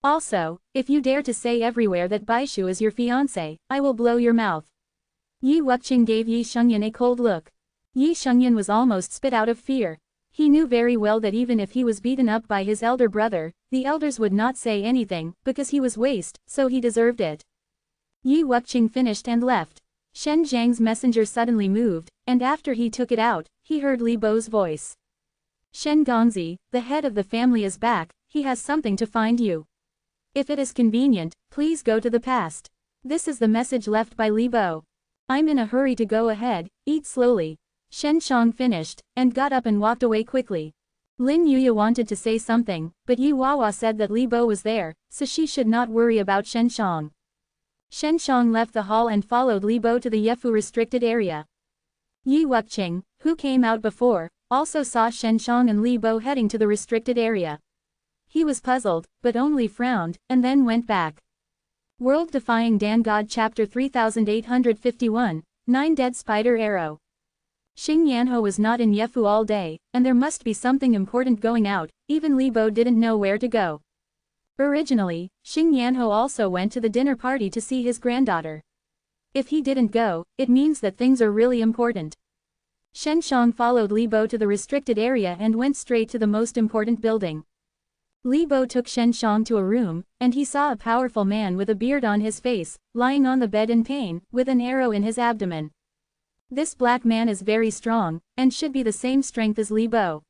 Also, if you dare to say everywhere that Baishu is your fiancé, I will blow your mouth. Yi Wuqing gave Yi Shengyan a cold look. Yi Shengyan was almost spit out of fear. He knew very well that even if he was beaten up by his elder brother, the elders would not say anything, because he was waste, so he deserved it. Yi Wuqing finished and left. Shen Zhang's messenger suddenly moved, and after he took it out, he heard Li Bo's voice. Shen Gongzi, the head of the family is back, he has something to find you. If it is convenient, please go to the past. This is the message left by Li Bo. I'm in a hurry to go ahead, eat slowly. Shen Shang finished, and got up and walked away quickly. Lin Yuya wanted to say something, but Yi Wawa said that Li Bo was there, so she should not worry about Shen Shang. Shen Shang left the hall and followed Li Bo to the Yefu restricted area. Yi Wuqing, who came out before, also saw Shen Shang and Li Bo heading to the restricted area. He was puzzled, but only frowned, and then went back. World Defying Dan God Chapter 3851, 9 Dead Spider Arrow. Xing Yanho was not in Yefu all day, and there must be something important going out, even Li Bo didn't know where to go. Originally, Xing Yanho also went to the dinner party to see his granddaughter. If he didn't go, it means that things are really important. Shen Shang followed Li Bo to the restricted area and went straight to the most important building. Li Bo took Shen Shang to a room, and he saw a powerful man with a beard on his face, lying on the bed in pain, with an arrow in his abdomen. This black man is very strong, and should be the same strength as Li Bo.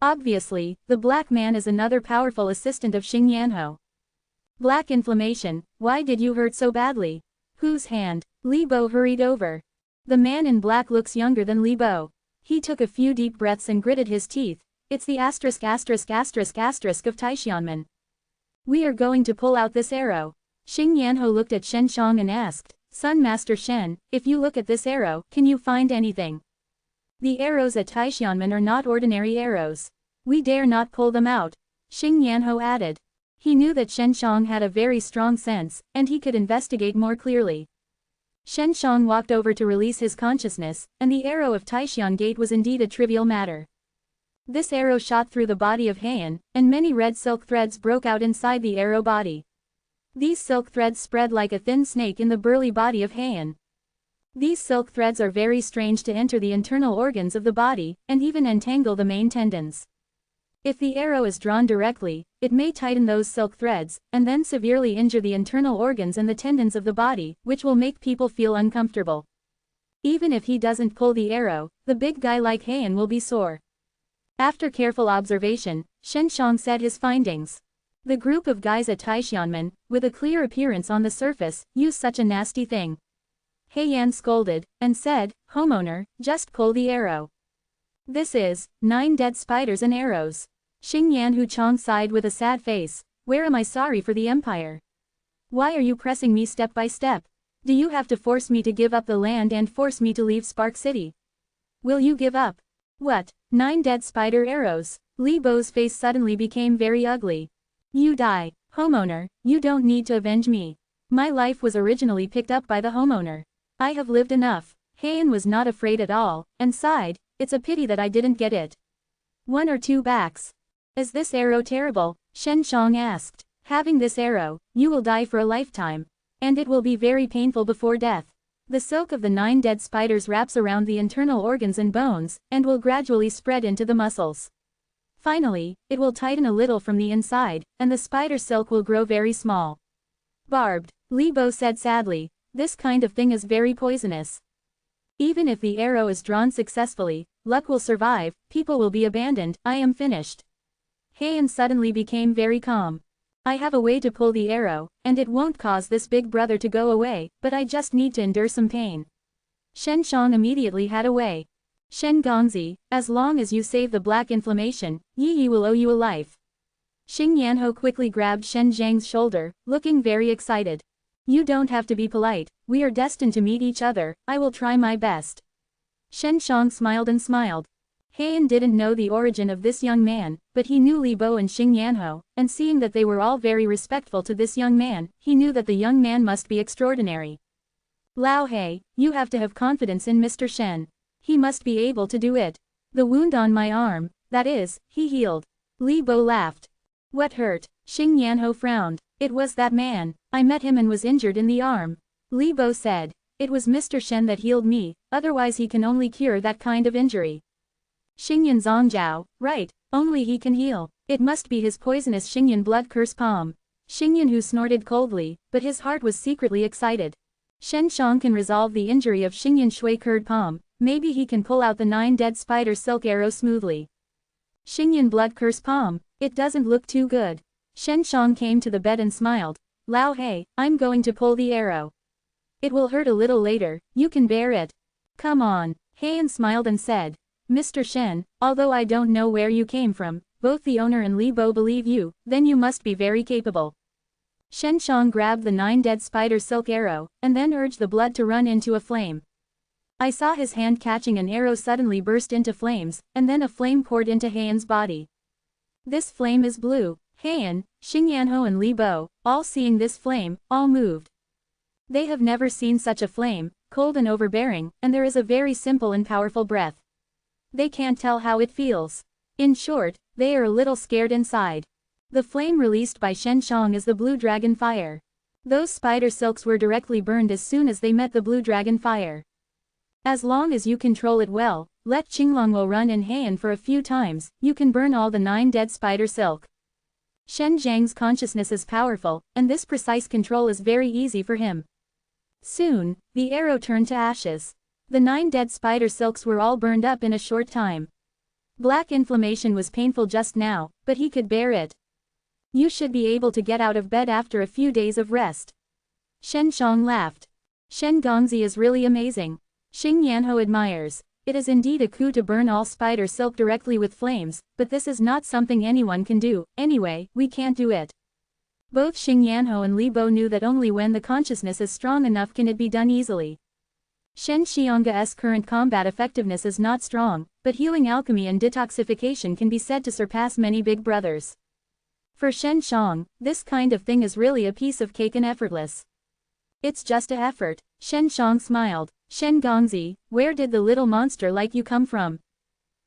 Obviously, the black man is another powerful assistant of Xing Yanho. Black inflammation, why did you hurt so badly? Whose hand? Li Bo hurried over. The man in black looks younger than Li Bo. He took a few deep breaths and gritted his teeth. It's the ***** of Taixianmen. We are going to pull out this arrow. Xing Yanho looked at Shen Shang and asked, Son Master Shen, if you look at this arrow, can you find anything? The arrows at Taixianmen are not ordinary arrows. We dare not pull them out. Xing Yanho added. He knew that Shen Shang had a very strong sense, and he could investigate more clearly. Shen Shang walked over to release his consciousness, and the arrow of Taixian Gate was indeed a trivial matter. This arrow shot through the body of Heian, and many red silk threads broke out inside the arrow body. These silk threads spread like a thin snake in the burly body of Heian. These silk threads are very strange to enter the internal organs of the body, and even entangle the main tendons. If the arrow is drawn directly, it may tighten those silk threads, and then severely injure the internal organs and the tendons of the body, which will make people feel uncomfortable. Even if he doesn't pull the arrow, the big guy like Heian will be sore. After careful observation, Shen Shang said his findings. The group of guys at Taixianmen, with a clear appearance on the surface, use such a nasty thing. Heian scolded, and said, Homeowner, just pull the arrow. This is 9 dead spiders and arrows. Xing Yanhu Chong sighed with a sad face. Where am I sorry for the empire? Why are you pressing me step by step? Do you have to force me to give up the land and force me to leave Spark City? Will you give up? What? 9 dead spider arrows. Li Bo's face suddenly became very ugly. You die. Homeowner, you don't need to avenge me. My life was originally picked up by the homeowner. I have lived enough. Heian was not afraid at all, and sighed, it's a pity that I didn't get it. 1 or 2 backs. Is this arrow terrible? Shen Shang asked. Having this arrow, you will die for a lifetime. And it will be very painful before death. The silk of the 9 dead spiders wraps around the internal organs and bones, and will gradually spread into the muscles. Finally, it will tighten a little from the inside, and the spider silk will grow very small. Barbed, Li Bo said sadly, this kind of thing is very poisonous. Even if the arrow is drawn successfully, luck will survive, people will be abandoned, I am finished. Heian suddenly became very calm. I have a way to pull the arrow, and it won't cause this big brother to go away, but I just need to endure some pain. Shen Shang immediately had a way. Shen Gongzi, as long as you save the black inflammation, Yi will owe you a life. Xing Yanho quickly grabbed Shen Zhang's shoulder, looking very excited. You don't have to be polite, we are destined to meet each other, I will try my best. Shen Shang smiled and smiled. Heian didn't know the origin of this young man, but he knew Li Bo and Xing Yanho, and seeing that they were all very respectful to this young man, he knew that the young man must be extraordinary. Lao He, you have to have confidence in Mr. Shen. He must be able to do it. The wound on my arm, that is, he healed. Li Bo laughed. What hurt? Xing Yanho frowned. It was that man. I met him and was injured in the arm. Li Bo said. It was Mr. Shen that healed me, otherwise he can only cure that kind of injury. Xingyan Zongjiao, right, only he can heal. It must be his poisonous Xingyan blood curse palm. Xingyan who snorted coldly, but his heart was secretly excited. Shen Shang can resolve the injury of Xingyan Shui curd palm, maybe he can pull out the 9 dead spider silk arrow smoothly. Xingyan blood curse palm, it doesn't look too good. Shen Shang came to the bed and smiled. Lao He, I'm going to pull the arrow. It will hurt a little later, you can bear it. Come on. Heian smiled and said. Mr. Shen, although I don't know where you came from, both the owner and Li Bo believe you, then you must be very capable. Shen Shang grabbed the 9 dead spider silk arrow, and then urged the blood to run into a flame. I saw his hand catching an arrow suddenly burst into flames, and then a flame poured into Heian's body. This flame is blue. Heian, Xing Yanho and Li Bo, all seeing this flame, all moved. They have never seen such a flame, cold and overbearing, and there is a very simple and powerful breath. They can't tell how it feels. In short, they are a little scared inside. The flame released by Shen Shang is the blue dragon fire. Those spider silks were directly burned as soon as they met the blue dragon fire. As long as you control it well, let Qinglongwo run in Heian for a few times, you can burn all the 9 dead spider silk. Shen Zhang's consciousness is powerful, and this precise control is very easy for him. Soon, the arrow turned to ashes. The 9 dead spider silks were all burned up in a short time. Black inflammation was painful just now, but he could bear it. You should be able to get out of bed after a few days of rest. Shen Shang laughed. Shen Gongzi is really amazing. Xing Yanho admires. It is indeed a coup to burn all spider silk directly with flames, but this is not something anyone can do. Anyway, we can't do it. Both Xing Yanho and Li Bo knew that only when the consciousness is strong enough can it be done easily. Shen Xiong's current combat effectiveness is not strong, but healing alchemy and detoxification can be said to surpass many big brothers. For Shen Shang, this kind of thing is really a piece of cake and effortless. It's just a effort. Shen Shang smiled. Shen Gongzi, where did the little monster like you come from?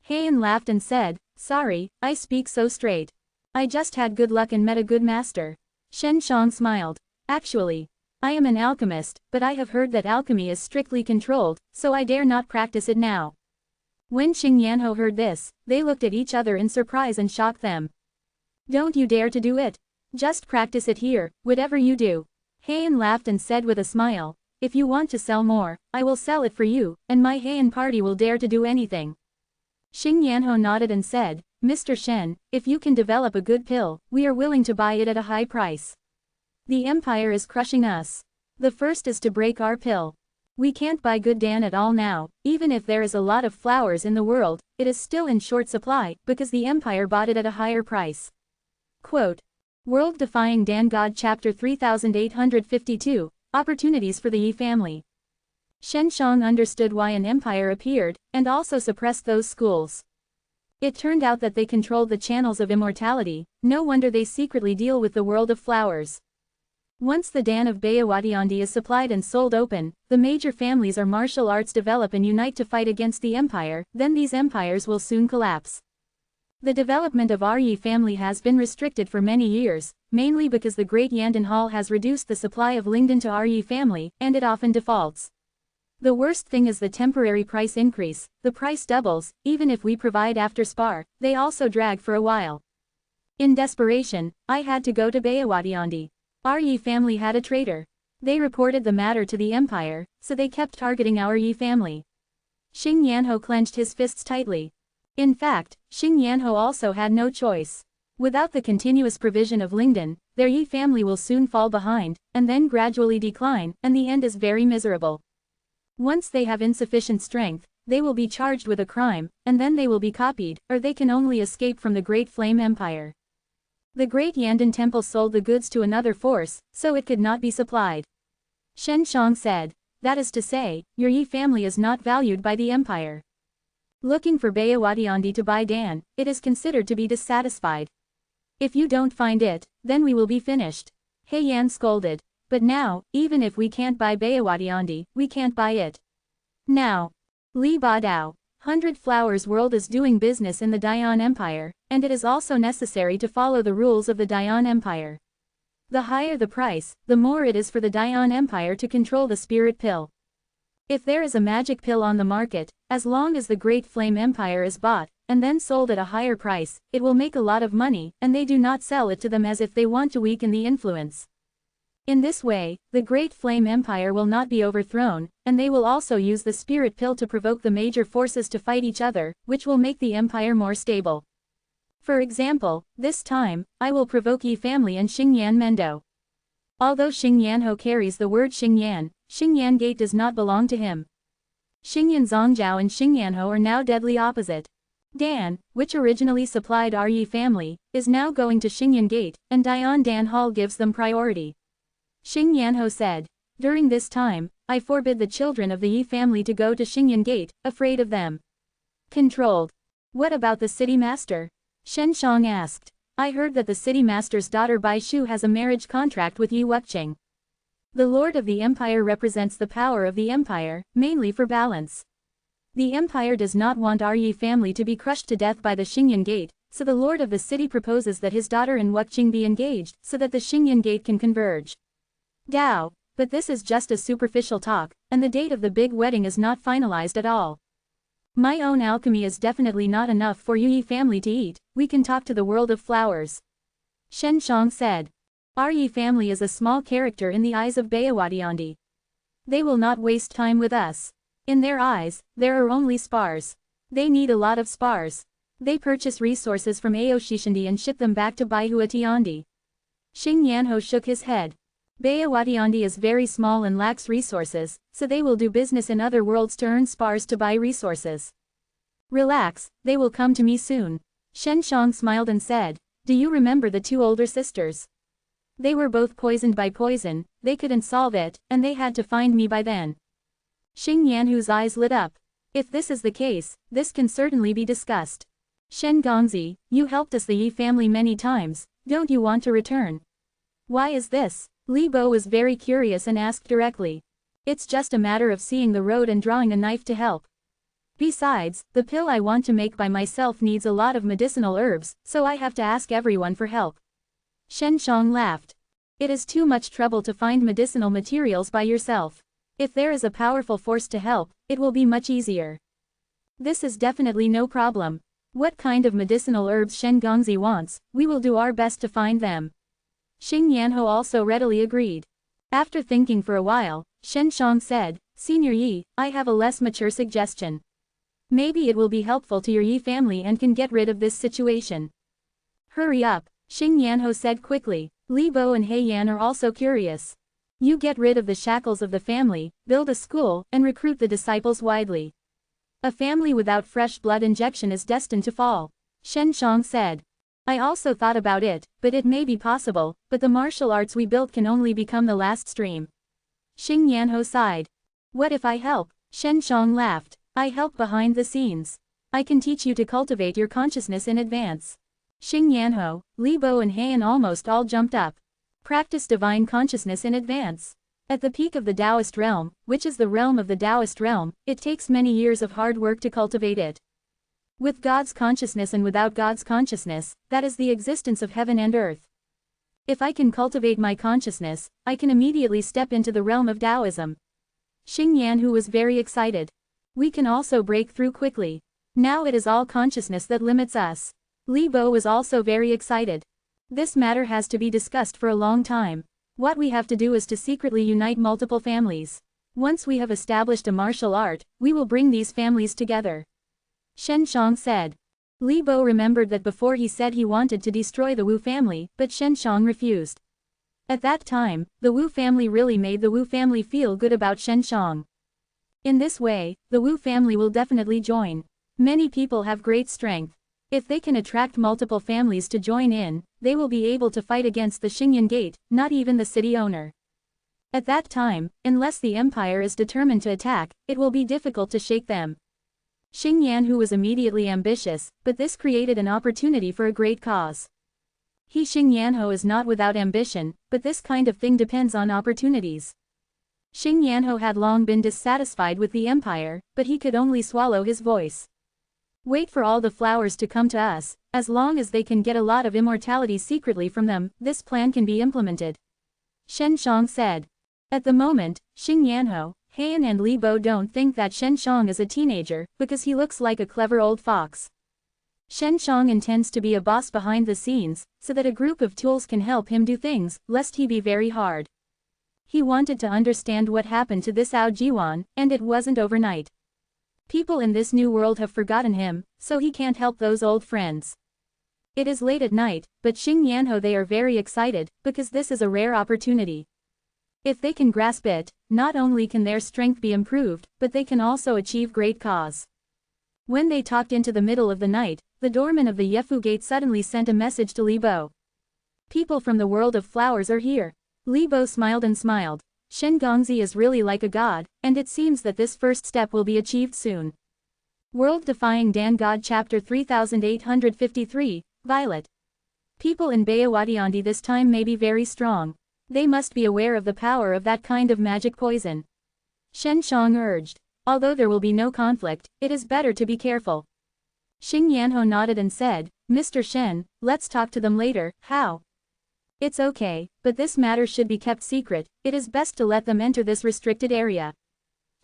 Heian laughed and said, sorry, I speak so straight. I just had good luck and met a good master. Shen Shang smiled. Actually, I am an alchemist, but I have heard that alchemy is strictly controlled, so I dare not practice it now. When Xing Yanho heard this, they looked at each other in surprise and shocked them. Don't you dare to do it. Just practice it here, whatever you do. Heian laughed and said with a smile, if you want to sell more, I will sell it for you, and my Heian party will dare to do anything. Xing Yanho nodded and said, Mr. Shen, if you can develop a good pill, we are willing to buy it at a high price. The empire is crushing us. The first is to break our pill. We can't buy good Dan at all now, even if there is a lot of flowers in the world, it is still in short supply, because the empire bought it at a higher price. Quote. World Defying Dan God Chapter 3852, Opportunities for the Yi family. Shen Shang understood why an empire appeared, and also suppressed those schools. It turned out that they controlled the channels of immortality, no wonder they secretly deal with the world of flowers. Once the Dan of Bayawadiandi is supplied and sold open, the major families or martial arts develop and unite to fight against the empire, then these empires will soon collapse. The development of our Yi family has been restricted for many years, mainly because the Great Yandan Hall has reduced the supply of Lingdan to our Yi family, and it often defaults. The worst thing is the temporary price increase, the price doubles, even if we provide after spar, they also drag for a while. In desperation, I had to go to Bayawadiandi. Our Yi family had a traitor. They reported the matter to the empire, so they kept targeting our Yi family. Xing Yanho clenched his fists tightly. In fact, Xing Yanho also had no choice. Without the continuous provision of Lingdan, their Yi family will soon fall behind, and then gradually decline, and the end is very miserable. Once they have insufficient strength, they will be charged with a crime, and then they will be copied, or they can only escape from the Great Flame Empire. The Great Yandan Temple sold the goods to another force, so it could not be supplied. Shen Shang said, that is to say, your Yi family is not valued by the empire. Looking for Bayawadiandi to buy Dan, it is considered to be dissatisfied. If you don't find it, then we will be finished. Heian scolded. But now, even if we can't buy Bayawadiandi, we can't buy it. Now. Li Ba Dao. 100 Flowers World is doing business in the Dayan Empire, and it is also necessary to follow the rules of the Dayan Empire. The higher the price, the more it is for the Dayan Empire to control the spirit pill. If there is a magic pill on the market, as long as the Great Flame Empire is bought, and then sold at a higher price, it will make a lot of money, and they do not sell it to them as if they want to weaken the influence. In this way, the Great Flame Empire will not be overthrown, and they will also use the spirit pill to provoke the major forces to fight each other, which will make the empire more stable. For example, this time, I will provoke Yi family and Xingyan Mendo. Although Xing Yanho carries the word Xingyan, Xingyan Gate does not belong to him. Xingyan Zongjiao and Xing Yanho are now deadly opposite. Dan, which originally supplied our Yi family, is now going to Xingyan Gate, and Dayan Dan Hall gives them priority. Xing Yanho said, during this time, I forbid the children of the Yi family to go to Xingyan Gate, afraid of them. Controlled. What about the city master? Shen Shang asked. I heard that the city master's daughter Bai Shu has a marriage contract with Yi Wuqing. The lord of the empire represents the power of the empire, mainly for balance. The empire does not want our Yi family to be crushed to death by the Xingyan Gate, so the lord of the city proposes that his daughter and Wuqing be engaged, so that the Xingyan Gate can converge. Gao, but this is just a superficial talk, and the date of the big wedding is not finalized at all. My own alchemy is definitely not enough for Yi family to eat, we can talk to the world of flowers. Shen Shang said. Our Yi family is a small character in the eyes of Bayawatiandi. They will not waste time with us. In their eyes, there are only spars. They need a lot of spars. They purchase resources from Aoshishandi and ship them back to Baihuatiandi. Xing Yanho shook his head. Bayawatiandi is very small and lacks resources, so they will do business in other worlds to earn spars to buy resources. Relax, they will come to me soon. Shen Shang smiled and said, do you remember the two older sisters? They were both poisoned by poison, they couldn't solve it, and they had to find me by then. Xing Yanhu's eyes lit up. If this is the case, this can certainly be discussed. Shen Gongzi, you helped us the Yi family many times, don't you want to return? Why is this? Li Bo was very curious and asked directly. It's just a matter of seeing the road and drawing a knife to help. Besides, the pill I want to make by myself needs a lot of medicinal herbs, so I have to ask everyone for help. Shen Shang laughed. It is too much trouble to find medicinal materials by yourself. If there is a powerful force to help, it will be much easier. This is definitely no problem. What kind of medicinal herbs Shen Gongzi wants, we will do our best to find them. Xing Yanho also readily agreed. After thinking for a while, Shen Shang said, Senior Yi, I have a less mature suggestion. Maybe it will be helpful to your Yi family and can get rid of this situation. Hurry up, Xing Yanho said quickly. Li Bo and He Yan are also curious. You get rid of the shackles of the family, build a school, and recruit the disciples widely. A family without fresh blood injection is destined to fall. Shen Shang said. I also thought about it, but it may be possible, but the martial arts we built can only become the last stream. Xing Yanho sighed. What if I help? Shen Shang laughed. I help behind the scenes. I can teach you to cultivate your consciousness in advance. Xing Yanho, Li Bo and Heian almost all jumped up. Practice divine consciousness in advance. At the peak of the Taoist realm, which is the realm of the Taoist realm, it takes many years of hard work to cultivate it. With God's consciousness and without God's consciousness, that is the existence of heaven and earth. If I can cultivate my consciousness, I can immediately step into the realm of Taoism. Xing Yanhu was very excited. We can also break through quickly. Now it is all consciousness that limits us. Li Bo was also very excited. This matter has to be discussed for a long time. What we have to do is to secretly unite multiple families. Once we have established a martial art, we will bring these families together. Shen Shang said. Li Bo remembered that before he said he wanted to destroy the Wu family, but Shen Shang refused. At that time, the Wu family really made the Wu family feel good about Shen Shang. In this way, the Wu family will definitely join. Many people have great strength. If they can attract multiple families to join in, they will be able to fight against the Xingyan Gate, not even the city owner. At that time, unless the empire is determined to attack, it will be difficult to shake them. Xing Yanhu was immediately ambitious, but this created an opportunity for a great cause. He Xing Yanho is not without ambition, but this kind of thing depends on opportunities. Xing Yanho had long been dissatisfied with the empire, but he could only swallow his voice. Wait for all the flowers to come to us, as long as they can get a lot of immortality secretly from them, this plan can be implemented. Shen Shang said. At the moment, Xing Yanho, Heian and Li Bo don't think that Shen Shang is a teenager, because he looks like a clever old fox. Shen Shang intends to be a boss behind the scenes, so that a group of tools can help him do things, lest he be very hard. He wanted to understand what happened to this Ao Jiwan, and it wasn't overnight. People in this new world have forgotten him, so he can't help those old friends. It is late at night, but Xing Yanho they are very excited, because this is a rare opportunity. If they can grasp it, not only can their strength be improved, but they can also achieve great cause. When they talked into the middle of the night, the doorman of the Yefu Gate suddenly sent a message to Li Bo. People from the world of flowers are here. Li Bo smiled and smiled. Shen Gongzi is really like a god, and it seems that this first step will be achieved soon. World Defying Dan God Chapter 3853, Violet. People in Bayawatiandi this time may be very strong. They must be aware of the power of that kind of magic poison. Shen Shang urged. Although there will be no conflict, it is better to be careful. Xing Yanho nodded and said, Mr. Shen, let's talk to them later. How? It's okay, but this matter should be kept secret, it is best to let them enter this restricted area.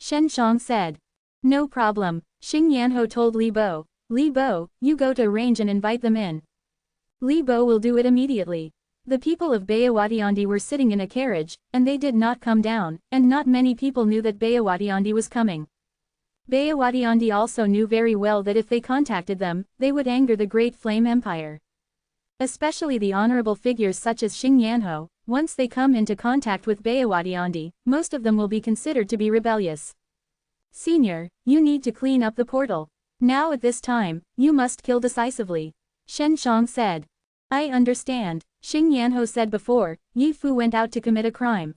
Shen Shang said. No problem, Xing Yanho told Li Bo. Li Bo, you go to arrange and invite them in. Li Bo will do it immediately. The people of Bayawatiandi were sitting in a carriage, and they did not come down, and not many people knew that Bayawatiandi was coming. Bayawatiandi also knew very well that if they contacted them, they would anger the great flame empire. Especially the honorable figures such as Xing Yanho, once they come into contact with Bayawatiandi, most of them will be considered to be rebellious. Senior, you need to clean up the portal. Now at this time, you must kill decisively. Shen Shang said. I understand, Xing Yanho said before. Yi Fu went out to commit a crime.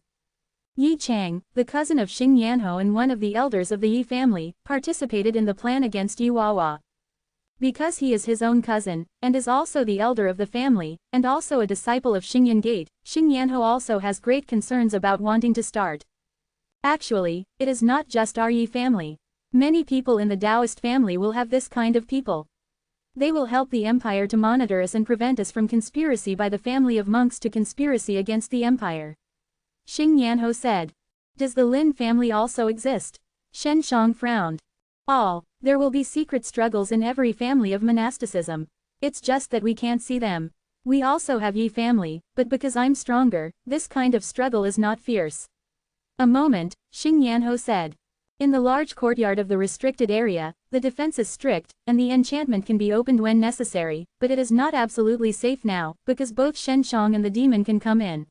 Yi Chang, the cousin of Xing Yanho and one of the elders of the Yi family, participated in the plan against Yi Wawa. Because he is his own cousin, and is also the elder of the family, and also a disciple of Xingyan Gate, Xing Yanho also has great concerns about wanting to start. Actually, it is not just our Yi family. Many people in the Taoist family will have this kind of people. They will help the empire to monitor us and prevent us from conspiracy by the family of monks to conspiracy against the empire. Xing Yanho said. Does the Lin family also exist? Shen Shang frowned. There will be secret struggles in every family of monasticism. It's just that we can't see them. We also have Yi family, but because I'm stronger, this kind of struggle is not fierce. A moment, Xing Yanho said. In the large courtyard of the restricted area, the defense is strict, and the enchantment can be opened when necessary, but it is not absolutely safe now, because both Shen Shang and the demon can come in.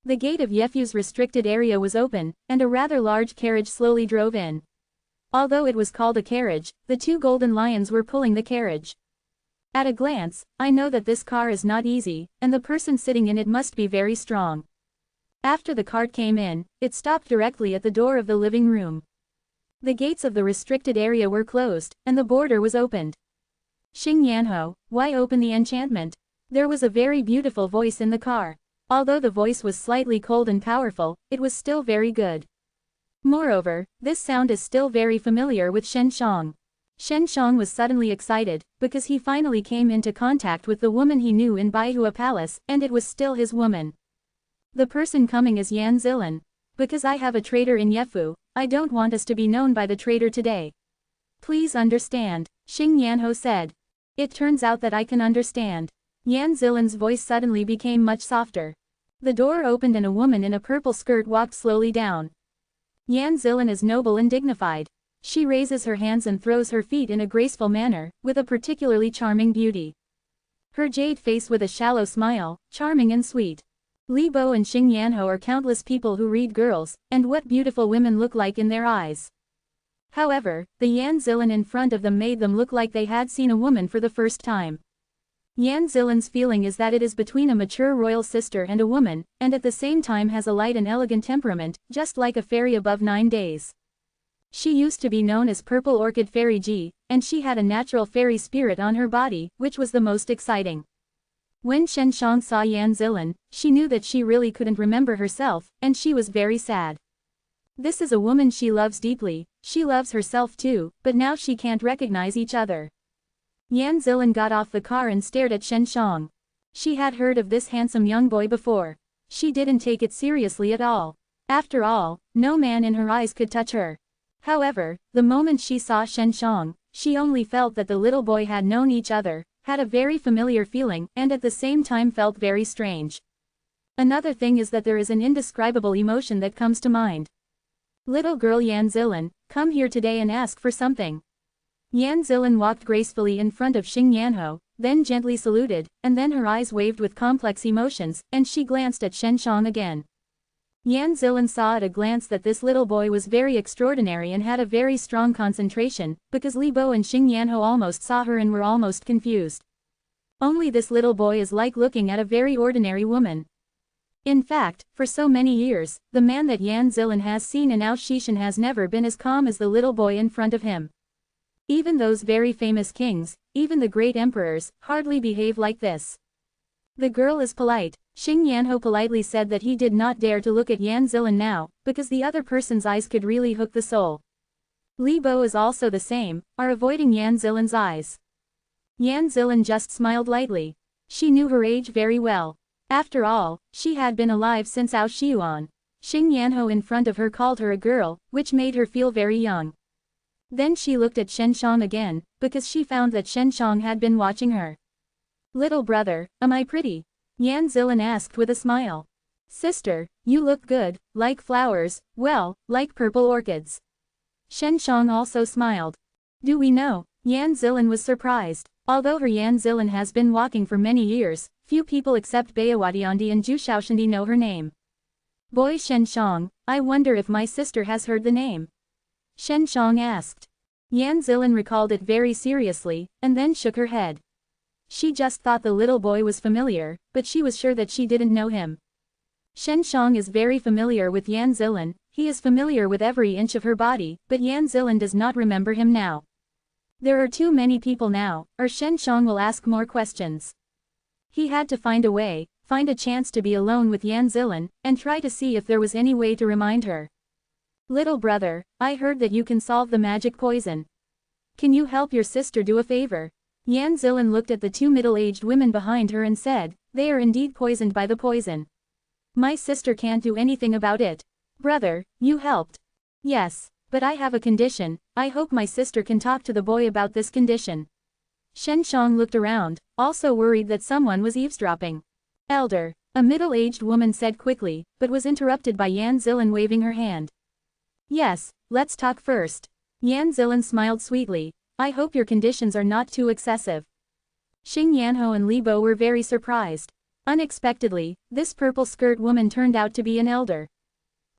The gate of Yefu's restricted area was open, and a rather large carriage slowly drove in. Although it was called a carriage, the two golden lions were pulling the carriage. At a glance, I know that this car is not easy, and the person sitting in it must be very strong. After the cart came in, it stopped directly at the door of the living room. The gates of the restricted area were closed, and the border was opened. Xing Yanho, why open the enchantment? There was a very beautiful voice in the car. Although the voice was slightly cold and powerful, it was still very good. Moreover, this sound is still very familiar with Shen Shang. Shen Shang was suddenly excited, because he finally came into contact with the woman he knew in Baihua Palace, and it was still his woman. The person coming is Yan Zilan. Because I have a traitor in Yefu, I don't want us to be known by the traitor today. Please understand, Xing Yanho said. It turns out that I can understand. Yan Zilan's voice suddenly became much softer. The door opened and a woman in a purple skirt walked slowly down. Yan Zilan is noble and dignified. She raises her hands and throws her feet in a graceful manner, with a particularly charming beauty. Her jade face with a shallow smile, charming and sweet. Li Bo and Xing Yanho are countless people who read girls, and what beautiful women look like in their eyes. However, the Yan Zilan in front of them made them look like they had seen a woman for the first time. Yan Zilan's feeling is that it is between a mature royal sister and a woman, and at the same time has a light and elegant temperament, just like a fairy above 9 days. She used to be known as Purple Orchid Fairy Ji, and she had a natural fairy spirit on her body, which was the most exciting. When Shen Shang saw Yan Zilan, she knew that she really couldn't remember herself, and she was very sad. This is a woman she loves deeply, she loves herself too, but now she can't recognize each other. Yan Zilan got off the car and stared at Shen Shang. She had heard of this handsome young boy before. She didn't take it seriously at all. After all, no man in her eyes could touch her. However, the moment she saw Shen Shang, she only felt that the little boy had known each other, had a very familiar feeling, and at the same time felt very strange. Another thing is that there is an indescribable emotion that comes to mind. Little girl Yan Zilan, come here today and ask for something. Yan Zilan walked gracefully in front of Xing Yanho, then gently saluted, and then her eyes waved with complex emotions, and she glanced at Shen Shang again. Yan Zilan saw at a glance that this little boy was very extraordinary and had a very strong concentration, because Li Bo and Xing Yanho almost saw her and were almost confused. Only this little boy is like looking at a very ordinary woman. In fact, for so many years, the man that Yan Zilan has seen in Ao-Shishan has never been as calm as the little boy in front of him. Even those very famous kings, even the great emperors, hardly behave like this. The girl is polite. Xing Yanho politely said that he did not dare to look at Yan Zilan now, because the other person's eyes could really hook the soul. Li Bo is also the same, are avoiding Yan Zilan's eyes. Yan Zilan just smiled lightly. She knew her age very well. After all, she had been alive since Ao Xiuan. Xing Yanho in front of her called her a girl, which made her feel very young. Then she looked at Shen Shang again, because she found that Shen Shang had been watching her. Little brother, am I pretty? Yan Zilin asked with a smile. Sister, you look good, like flowers, well, like purple orchids. Shen Shang also smiled. Do we know? Yan Zilin was surprised. Although her Yan Zilin has been walking for many years, few people except Bayawadiandi and Ju Shaoshandi know her name. Boy Shen Shang, I wonder if my sister has heard the name. Shen Shang asked. Yan Zilin recalled it very seriously, and then shook her head. She just thought the little boy was familiar, but she was sure that she didn't know him. Shen Shang is very familiar with Yan Zilin, he is familiar with every inch of her body, but Yan Zilin does not remember him now. There are too many people now, or Shen Shang will ask more questions. He had to find a way, find a chance to be alone with Yan Zilin, and try to see if there was any way to remind her. Little brother, I heard that you can solve the magic poison. Can you help your sister do a favor? Yan Zilin looked at the two middle-aged women behind her and said, they are indeed poisoned by the poison. My sister can't do anything about it. Brother, you helped. Yes, but I have a condition, I hope my sister can talk to the boy about this condition. Shen Shang looked around, also worried that someone was eavesdropping. Elder, a middle-aged woman said quickly, but was interrupted by Yan Zilin waving her hand. Yes, let's talk first. Yan Zilin smiled sweetly, I hope your conditions are not too excessive. Xing Yanho and Li Bo were very surprised. Unexpectedly, this purple skirt woman turned out to be an elder.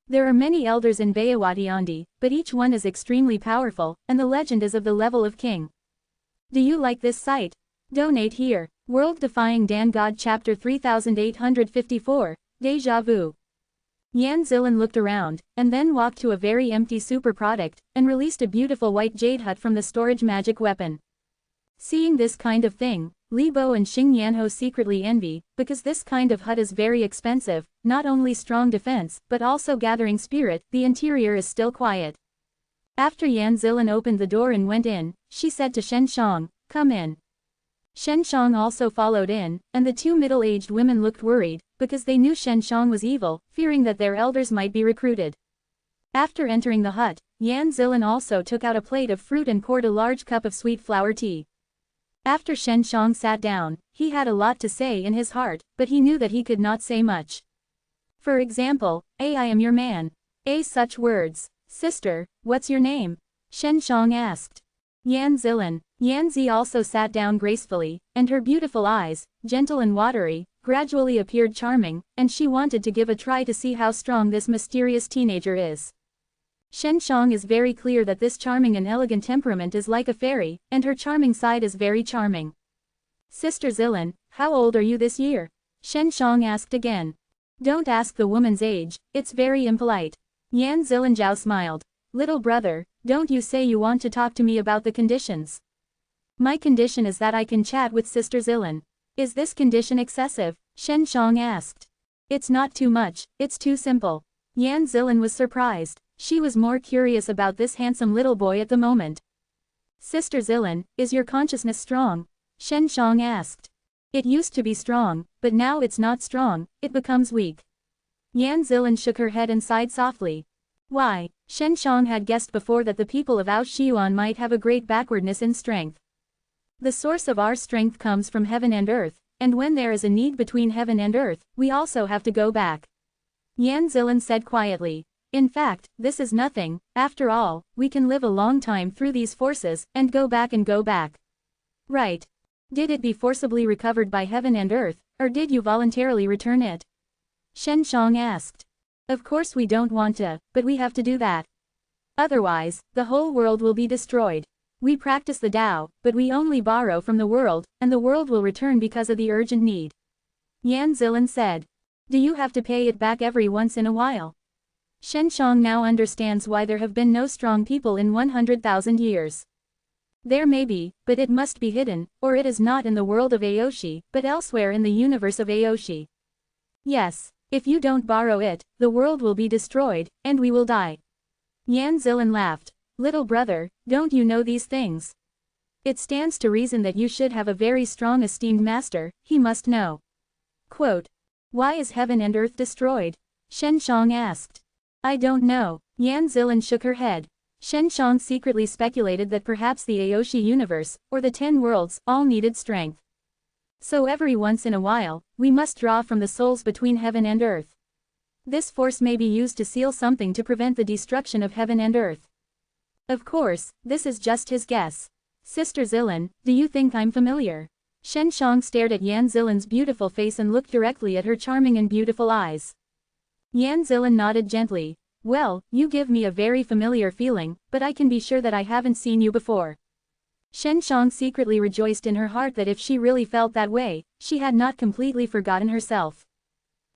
There are many elders in Bayawadiandi, but each one is extremely powerful, and the legend is of the level of king. Do you like this site? Donate here. World Defying Dan God Chapter 3854, Deja Vu. Yan Zilin looked around, and then walked to a very empty super product, and released a beautiful white jade hut from the storage magic weapon. Seeing this kind of thing, Li Bo and Xing Yanho secretly envy, because this kind of hut is very expensive, not only strong defense, but also gathering spirit, the interior is still quiet. After Yan Zilin opened the door and went in, she said to Shen Shang, come in. Shen Shang also followed in, and the two middle-aged women looked worried, because they knew Shen Shang was evil, fearing that their elders might be recruited. After entering the hut, Yan Zilin also took out a plate of fruit and poured a large cup of sweet flower tea. After Shen Shang sat down, he had a lot to say in his heart, but he knew that he could not say much. For example, I am your man. Such words. Sister, what's your name? Shen Shang asked. Yan Zilin. Yan Zi also sat down gracefully, and her beautiful eyes, gentle and watery, gradually appeared charming, and she wanted to give a try to see how strong this mysterious teenager is. Shen Shang is very clear that this charming and elegant temperament is like a fairy, and her charming side is very charming. Sister Zilin, how old are you this year? Shen Shang asked again. Don't ask the woman's age, it's very impolite. Yan Zilin Zhao smiled. Little brother, don't you say you want to talk to me about the conditions. My condition is that I can chat with Sister Zilin. Is this condition excessive? Shen Shang asked. It's not too much, it's too simple. Yan Zilin was surprised. She was more curious about this handsome little boy at the moment. Sister Zilin, is your consciousness strong? Shen Shang asked. It used to be strong, but now it's not strong, it becomes weak. Yan Zilin shook her head and sighed softly. Why? Shen Shang had guessed before that the people of Ao Xiuan might have a great backwardness in strength. The source of our strength comes from heaven and earth, and when there is a need between heaven and earth, we also have to go back. Yan Zilin said quietly. In fact, this is nothing, after all, we can live a long time through these forces, and go back and go back. Right. Did it be forcibly recovered by heaven and earth, or did you voluntarily return it? Shen Shang asked. Of course we don't want to, but we have to do that. Otherwise, the whole world will be destroyed. We practice the Tao, but we only borrow from the world, and the world will return because of the urgent need. Yan Zilin said. Do you have to pay it back every once in a while? Shen Shang now understands why there have been no strong people in 100,000 years. There may be, but it must be hidden, or it is not in the world of Aoshi, but elsewhere in the universe of Aoshi. Yes, if you don't borrow it, the world will be destroyed, and we will die. Yan Zilin laughed. Little brother, don't you know these things? It stands to reason that you should have a very strong esteemed master, he must know. Quote. Why is heaven and earth destroyed? Shen Shang asked. I don't know. Yan Zilin shook her head. Shen Shang secretly speculated that perhaps the Aoshi universe, or the 10 worlds, all needed strength. So every once in a while, we must draw from the souls between heaven and earth. This force may be used to seal something to prevent the destruction of heaven and earth. Of course, this is just his guess. Sister Zilin, do you think I'm familiar? Shen Shang stared at Yan Zilin's beautiful face and looked directly at her charming and beautiful eyes. Yan Zilin nodded gently. Well, you give me a very familiar feeling, but I can be sure that I haven't seen you before. Shen Shang secretly rejoiced in her heart that if she really felt that way, she had not completely forgotten herself.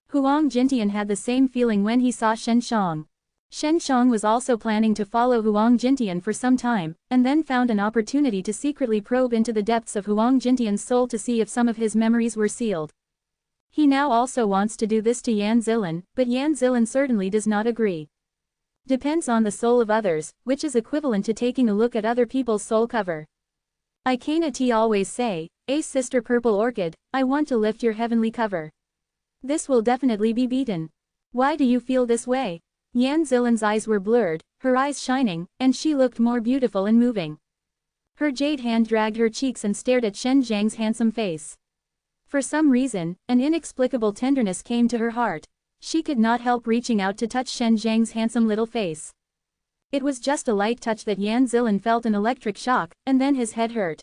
Huang Jintian had the same feeling when he saw Shen Shang. Shen Shang was also planning to follow Huang Jintian for some time, and then found an opportunity to secretly probe into the depths of Huang Jintian's soul to see if some of his memories were sealed. He now also wants to do this to Yan Zilin, but Yan Zilin certainly does not agree. Depends on the soul of others, which is equivalent to taking a look at other people's soul cover. I can't always say, Sister Purple Orchid, I want to lift your heavenly cover. This will definitely be beaten. Why do you feel this way? Yan Zilin's eyes were blurred, her eyes shining, and she looked more beautiful and moving. Her jade hand dragged her cheeks and stared at Shen Zhang's handsome face. For some reason, an inexplicable tenderness came to her heart. She could not help reaching out to touch Shen Zhang's handsome little face. It was just a light touch that Yan Zilin felt an electric shock, and then his head hurt.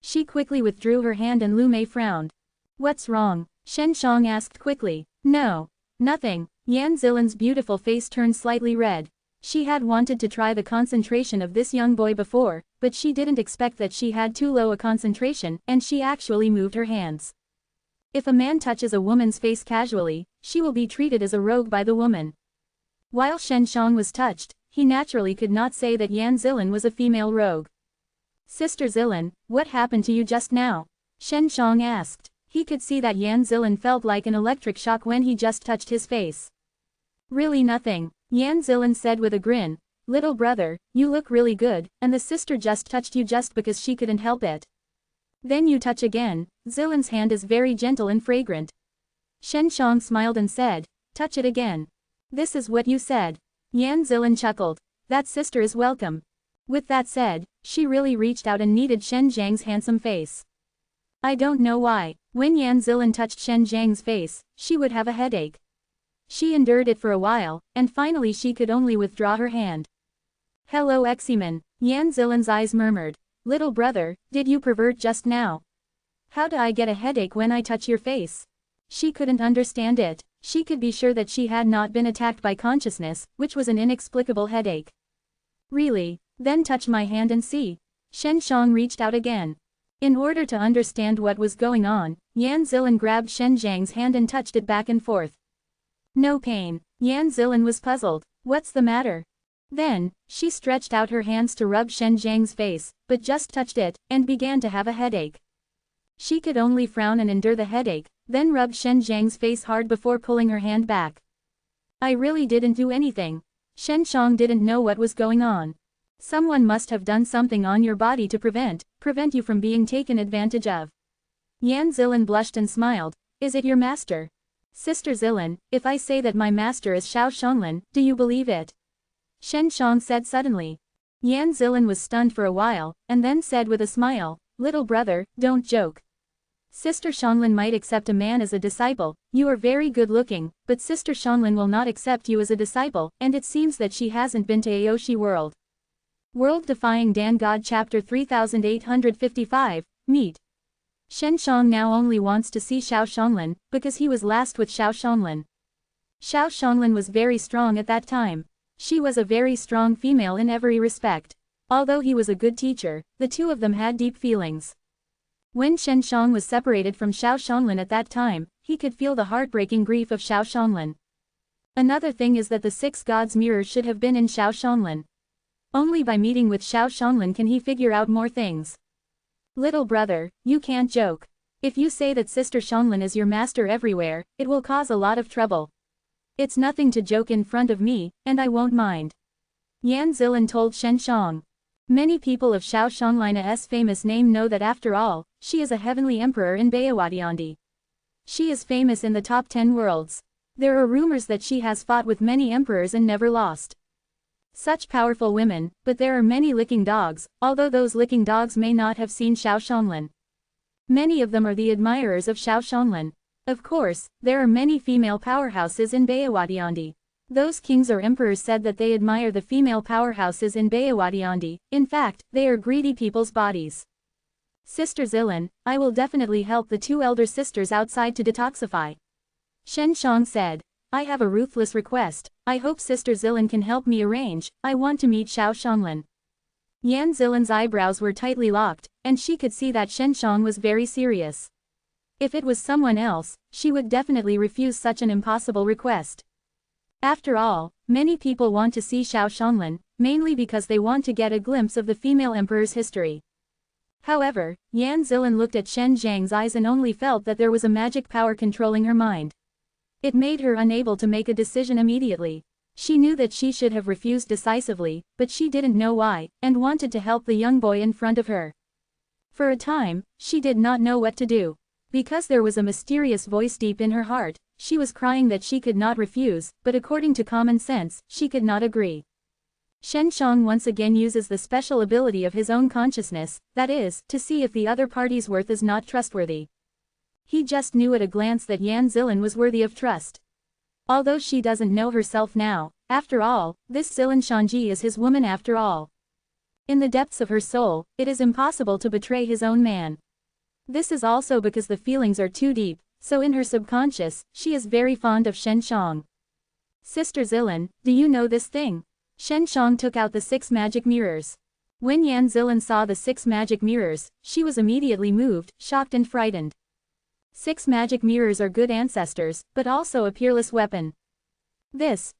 She quickly withdrew her hand and Lu Mei frowned. What's wrong? Shen Shang asked quickly. No. Nothing. Yan Zilin's beautiful face turned slightly red. She had wanted to try the concentration of this young boy before, but she didn't expect that she had too low a concentration, and she actually moved her hands. If a man touches a woman's face casually, she will be treated as a rogue by the woman. While Shen Shang was touched, he naturally could not say that Yan Zilin was a female rogue. Sister Zilin, what happened to you just now? Shen Shang asked. He could see that Yan Zilin felt like an electric shock when he just touched his face. Really nothing, Yan Zilin said with a grin. Little brother, you look really good, and the sister just touched you just because she couldn't help it. Then you touch again. Zilin's hand is very gentle and fragrant. Shen Shang smiled and said, touch it again. This is what you said. Yan Zilin chuckled. That sister is welcome. With that said, she really reached out and kneaded Shen Zhang's handsome face. I don't know why, when Yan Zilin touched Shen Zhang's face, she would have a headache. She endured it for a while, and finally she could only withdraw her hand. Hello Eximan, Yan Zilin's eyes murmured. Little brother, did you pervert just now? How do I get a headache when I touch your face? She couldn't understand it. She could be sure that she had not been attacked by consciousness, which was an inexplicable headache. Really? Then touch my hand and see. Shen Shang reached out again. In order to understand what was going on, Yan Zilin grabbed Shen Zhang's hand and touched it back and forth. No pain. Yan Zilin was puzzled. What's the matter? Then, she stretched out her hands to rub Shen Zhang's face, but just touched it, and began to have a headache. She could only frown and endure the headache, then rubbed Shen Zhang's face hard before pulling her hand back. I really didn't do anything. Shen Shang didn't know what was going on. Someone must have done something on your body to prevent you from being taken advantage of. Yan Zilin blushed and smiled. Is it your master? Sister Zilin, if I say that my master is Xiao Shonglin, do you believe it? Shen Shang said suddenly. Yan Zilin was stunned for a while, and then said with a smile, little brother, don't joke. Sister Shonglin might accept a man as a disciple, you are very good looking, but Sister Shonglin will not accept you as a disciple, and it seems that she hasn't been to Aoshi World. World Defying Dan God Chapter 3855, Meet. Shen Shang now only wants to see Xiao Shonglin, because he was last with Xiao Shonglin. Xiao Shonglin was very strong at that time. She was a very strong female in every respect. Although he was a good teacher, the two of them had deep feelings. When Shen Shang was separated from Xiao Shonglin at that time, he could feel the heartbreaking grief of Xiao Shonglin. Another thing is that the 6 gods' mirrors should have been in Xiao Shonglin. Only by meeting with Xiao Shonglin can he figure out more things. Little brother, you can't joke. If you say that Sister Shonglin is your master everywhere, it will cause a lot of trouble. It's nothing to joke in front of me, and I won't mind. Yan Zilin told Shen Shang. Many people of Xiao Shonglina's famous name know that after all, she is a heavenly emperor in Bayawadiandi. She is famous in the top 10 worlds. There are rumors that she has fought with many emperors and never lost. Such powerful women, but there are many licking dogs, although those licking dogs may not have seen Xiao Shonglin. Many of them are the admirers of Xiao Shanglan. Of course, there are many female powerhouses in Bayawadiandi. Those kings or emperors said that they admire the female powerhouses in Bayawadiandi. In fact, they are greedy people's bodies. Sister Zilan, I will definitely help the two elder sisters outside to detoxify. Shen Shang said. I have a ruthless request. I hope Sister Zilan can help me arrange. I want to meet Xiao Shanglan. Yan Zilan's eyebrows were tightly locked, and she could see that Shen Shang was very serious. If it was someone else, she would definitely refuse such an impossible request. After all, many people want to see Xiao Shanglan, mainly because they want to get a glimpse of the female emperor's history. However, Yan Zilan looked at Shen Zhang's eyes and only felt that there was a magic power controlling her mind. It made her unable to make a decision immediately. She knew that she should have refused decisively, but she didn't know why, and wanted to help the young boy in front of her. For a time, she did not know what to do. Because there was a mysterious voice deep in her heart, she was crying that she could not refuse, but according to common sense, she could not agree. Shen Shang once again uses the special ability of his own consciousness, that is, to see if the other party's worth is not trustworthy. He just knew at a glance that Yan Zilan was worthy of trust. Although she doesn't know herself now, after all, this Zilan Shanji is his woman after all. In the depths of her soul, it is impossible to betray his own man. This is also because the feelings are too deep, so in her subconscious, she is very fond of Shen Shang. Sister Zilan, do you know this thing? Shen Shang took out the 6 magic mirrors. When Yan Zilan saw the 6 magic mirrors, she was immediately moved, shocked and frightened. 6 magic mirrors are good ancestors, but also a peerless weapon.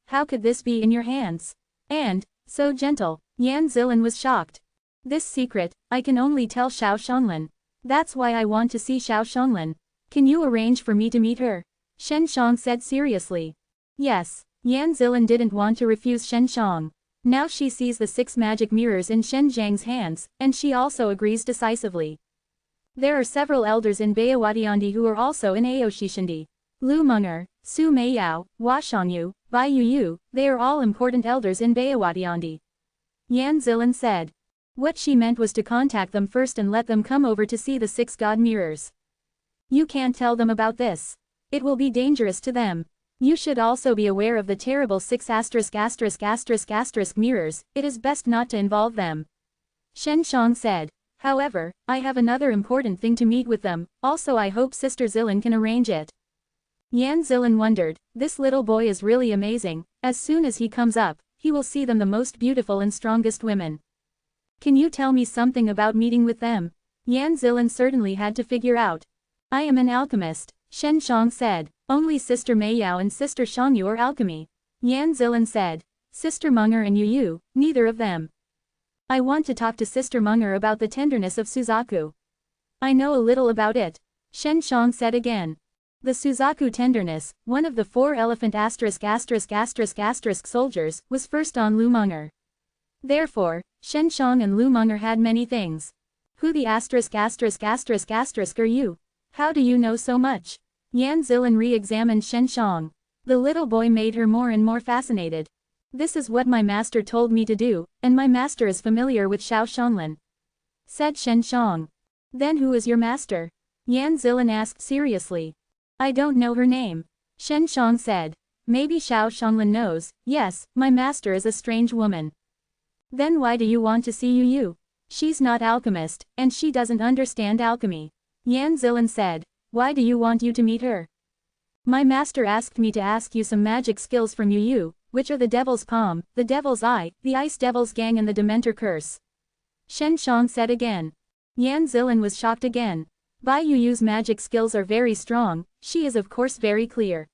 How could this be in your hands? And, so gentle, Yan Zilan was shocked. This secret, I can only tell Xiao Shanglan. That's why I want to see Xiao Shanglan. Can you arrange for me to meet her? Shen Shang said seriously. Yes, Yan Zilan didn't want to refuse Shen Shang. Now she sees the 6 magic mirrors in Shen Zhang's hands, and she also agrees decisively. There are several elders in Bayawadiandi who are also in Aoshishindi. Lu Meng'er, Su Meiyao, Hua Shangyu, Bai Yuyu, they are all important elders in Bayawadiandi. Yan Zilan said. What she meant was to contact them first and let them come over to see the 6 god mirrors. You can't tell them about this. It will be dangerous to them. You should also be aware of the terrible 6 ***** mirrors, it is best not to involve them. Shen Shang said. However, I have another important thing to meet with them, also I hope Sister Zilan can arrange it. Yan Zilan wondered, this little boy is really amazing, as soon as he comes up, he will see them the most beautiful and strongest women. Can you tell me something about meeting with them? Yan Zilan certainly had to figure out. I am an alchemist, Shen Shang said, only Sister Meiyao and Sister Shangyu are alchemy. Yan Zilan said, Sister Meng'er and Yuyu, neither of them. I want to talk to Sister Meng'er about the tenderness of Suzaku. I know a little about it. Shen Shang said again. The Suzaku tenderness, one of the 4 elephant **** soldiers, was first on Lu Meng'er. Therefore, Shen Shang and Lu Meng'er had many things. Who the **** are you? How do you know so much? Yan Zilan re-examined Shen Shang. The little boy made her more and more fascinated. This is what my master told me to do, and my master is familiar with Xiao Shanglan. Said Shen Shang. Then who is your master? Yan Zilan asked seriously. I don't know her name. Shen Shang said. Maybe Xiao Shanglan knows. Yes, my master is a strange woman. Then why do you want to see Yuyu? She's not alchemist, and she doesn't understand alchemy. Yan Zilan said. Why do you want you to meet her? My master asked me to ask you some magic skills from Yuyu, which are the Devil's Palm, the Devil's Eye, the Ice Devil's Gang and the Dementor Curse. Shen Shang said again. Yan Zilan was shocked again. Bai Yuyu's magic skills are very strong, she is of course very clear.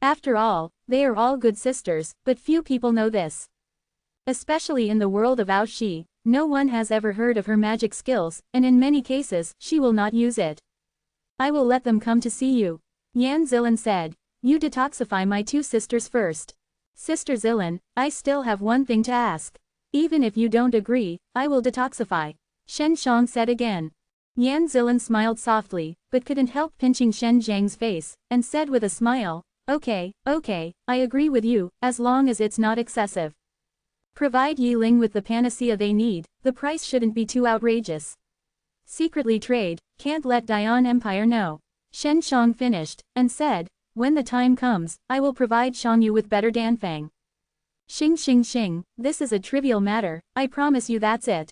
After all, they are all good sisters, but few people know this. Especially in the world of Aoshi, no one has ever heard of her magic skills, and in many cases, she will not use it. I will let them come to see you. Yan Zilan said. You detoxify my 2 sisters first. Sister Zilan, I still have one thing to ask. Even if you don't agree, I will detoxify. Shen Shang said again. Yan Zilan smiled softly, but couldn't help pinching Shen Zhang's face, and said with a smile, okay, I agree with you, as long as it's not excessive. Provide Yi Ling with the panacea they need, the price shouldn't be too outrageous. Secretly trade, can't let Dian Empire know. Shen Shang finished, and said, when the time comes, I will provide Shang Yu with better Danfang. Xing, this is a trivial matter, I promise you that's it.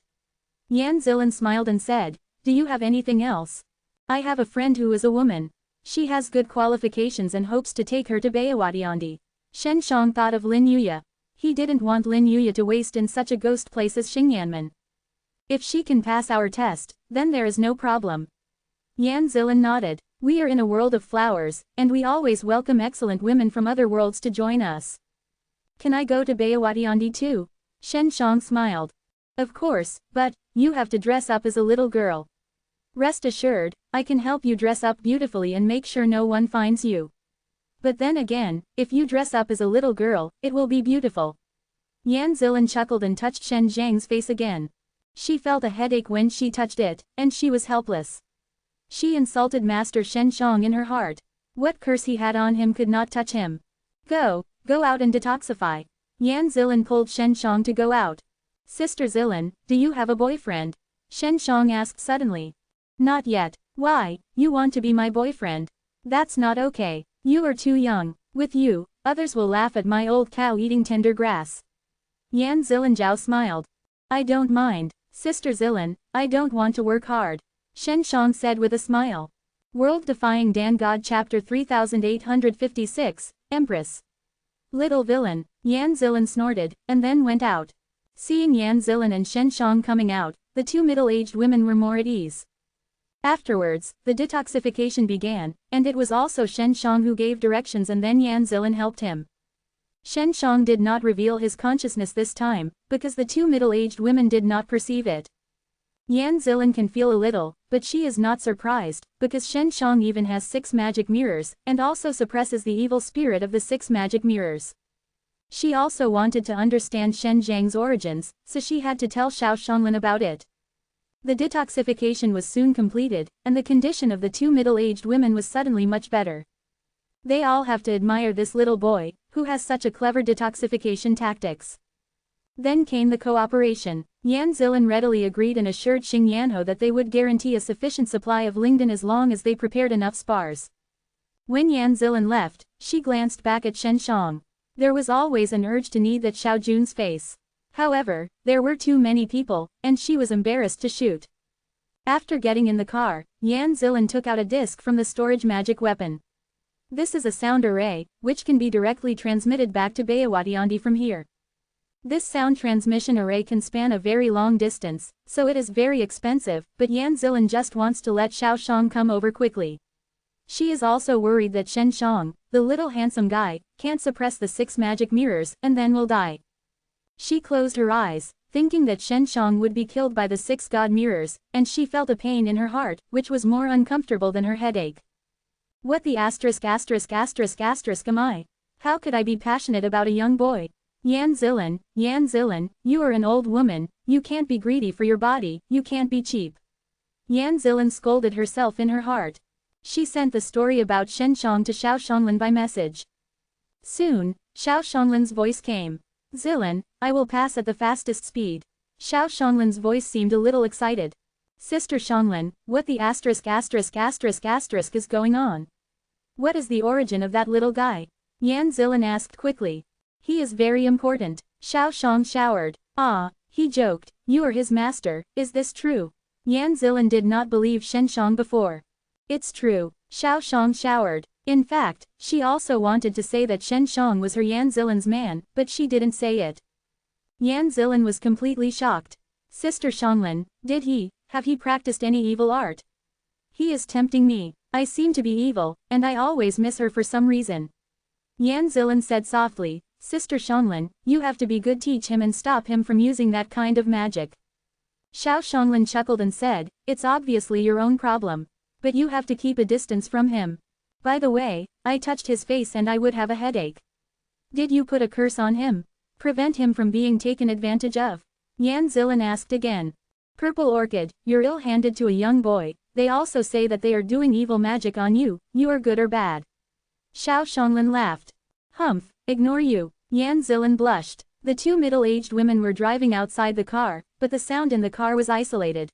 Yan Zilan smiled and said, do you have anything else? I have a friend who is a woman. She has good qualifications and hopes to take her to Bayawadiandi. Shen Shang thought of Lin Yuya. He didn't want Lin Yuya to waste in such a ghost place as Xingyanmen. If she can pass our test, then there is no problem. Yan Zilan nodded. We are in a world of flowers, and we always welcome excellent women from other worlds to join us. Can I go to Bayawadiandi too? Shen Shang smiled. Of course, but you have to dress up as a little girl. Rest assured, I can help you dress up beautifully and make sure no one finds you. But then again, if you dress up as a little girl, it will be beautiful. Yan Zilan chuckled and touched Shen Zhang's face again. She felt a headache when she touched it, and she was helpless. She insulted Master Shen Shang in her heart. What curse he had on him could not touch him. Go out and detoxify. Yan Zilan pulled Shen Shang to go out. Sister Zilan, do you have a boyfriend? Shen Shang asked suddenly. Not yet. Why, you want to be my boyfriend? That's not okay. You are too young. With you, others will laugh at my old cow eating tender grass. Yan Zilan Zhao smiled. I don't mind, Sister Zilan, I don't want to work hard. Shen Shang said with a smile. World Defying Dan God Chapter 3856, Empress. Little villain, Yan Zilan snorted, and then went out. Seeing Yan Zilan and Shen Shang coming out, the two middle-aged women were more at ease. Afterwards, the detoxification began, and it was also Shen Shang who gave directions and then Yan Zilan helped him. Shen Shang did not reveal his consciousness this time, because the two middle-aged women did not perceive it. Yan Zilan can feel a little, but she is not surprised, because Shen Shang even has 6 magic mirrors, and also suppresses the evil spirit of the 6 magic mirrors. She also wanted to understand Shen Zhang's origins, so she had to tell Xiao Shanglin about it. The detoxification was soon completed, and the condition of the two middle-aged women was suddenly much better. They all have to admire this little boy, who has such a clever detoxification tactics. Then came the cooperation. Yan Zilan readily agreed and assured Xing Yanho that they would guarantee a sufficient supply of Lingdan as long as they prepared enough spars. When Yan Zilan left, she glanced back at Shen Shang. There was always an urge to need that Xiao Jun's face. However, there were too many people, and she was embarrassed to shoot. After getting in the car, Yan Zilan took out a disc from the storage magic weapon. This is a sound array, which can be directly transmitted back to Bayawadiandi from here. This sound transmission array can span a very long distance, so it is very expensive, but Yan Zilan just wants to let Xiao Shang come over quickly. She is also worried that Shen Shang, the little handsome guy, can't suppress the 6 magic mirrors, and then will die. She closed her eyes, thinking that Shen Shang would be killed by the 6 god mirrors, and she felt a pain in her heart, which was more uncomfortable than her headache. What the asterisk am I? How could I be passionate about a young boy? Yan Zilan, you are an old woman, you can't be greedy for your body, you can't be cheap. Yan Zilan scolded herself in her heart. She sent the story about Shen Shang to Xiao Shanglin by message. Soon, Xiao Shanglin's voice came. Zilan, I will pass at the fastest speed. Xiao Shanglin's voice seemed a little excited. Sister Shanglin, what the asterisk is going on? What is the origin of that little guy? Yan Zilan asked quickly. He is very important, Xiao Shang showered. Ah, he joked, you are his master, is this true? Yan Zilan did not believe Shen Shang before. It's true, Xiao Shang showered. In fact, she also wanted to say that Shen Shang was her Yan Zilan's man, but she didn't say it. Yan Zilan was completely shocked. Sister Shanglin, have he practiced any evil art? He is tempting me, I seem to be evil, and I always miss her for some reason. Yan Zilan said softly, Sister Shanglin, you have to be good, teach him and stop him from using that kind of magic. Xiao Shanglin chuckled and said, it's obviously your own problem. But you have to keep a distance from him. By the way, I touched his face and I would have a headache. Did you put a curse on him? Prevent him from being taken advantage of? Yan Zilan asked again. Purple Orchid, you're ill-handed to a young boy, they also say that they are doing evil magic on you, you are good or bad. Xiao Shanglin laughed. Humph, ignore you. Yan Zilan blushed. The two middle-aged women were driving outside the car, but the sound in the car was isolated.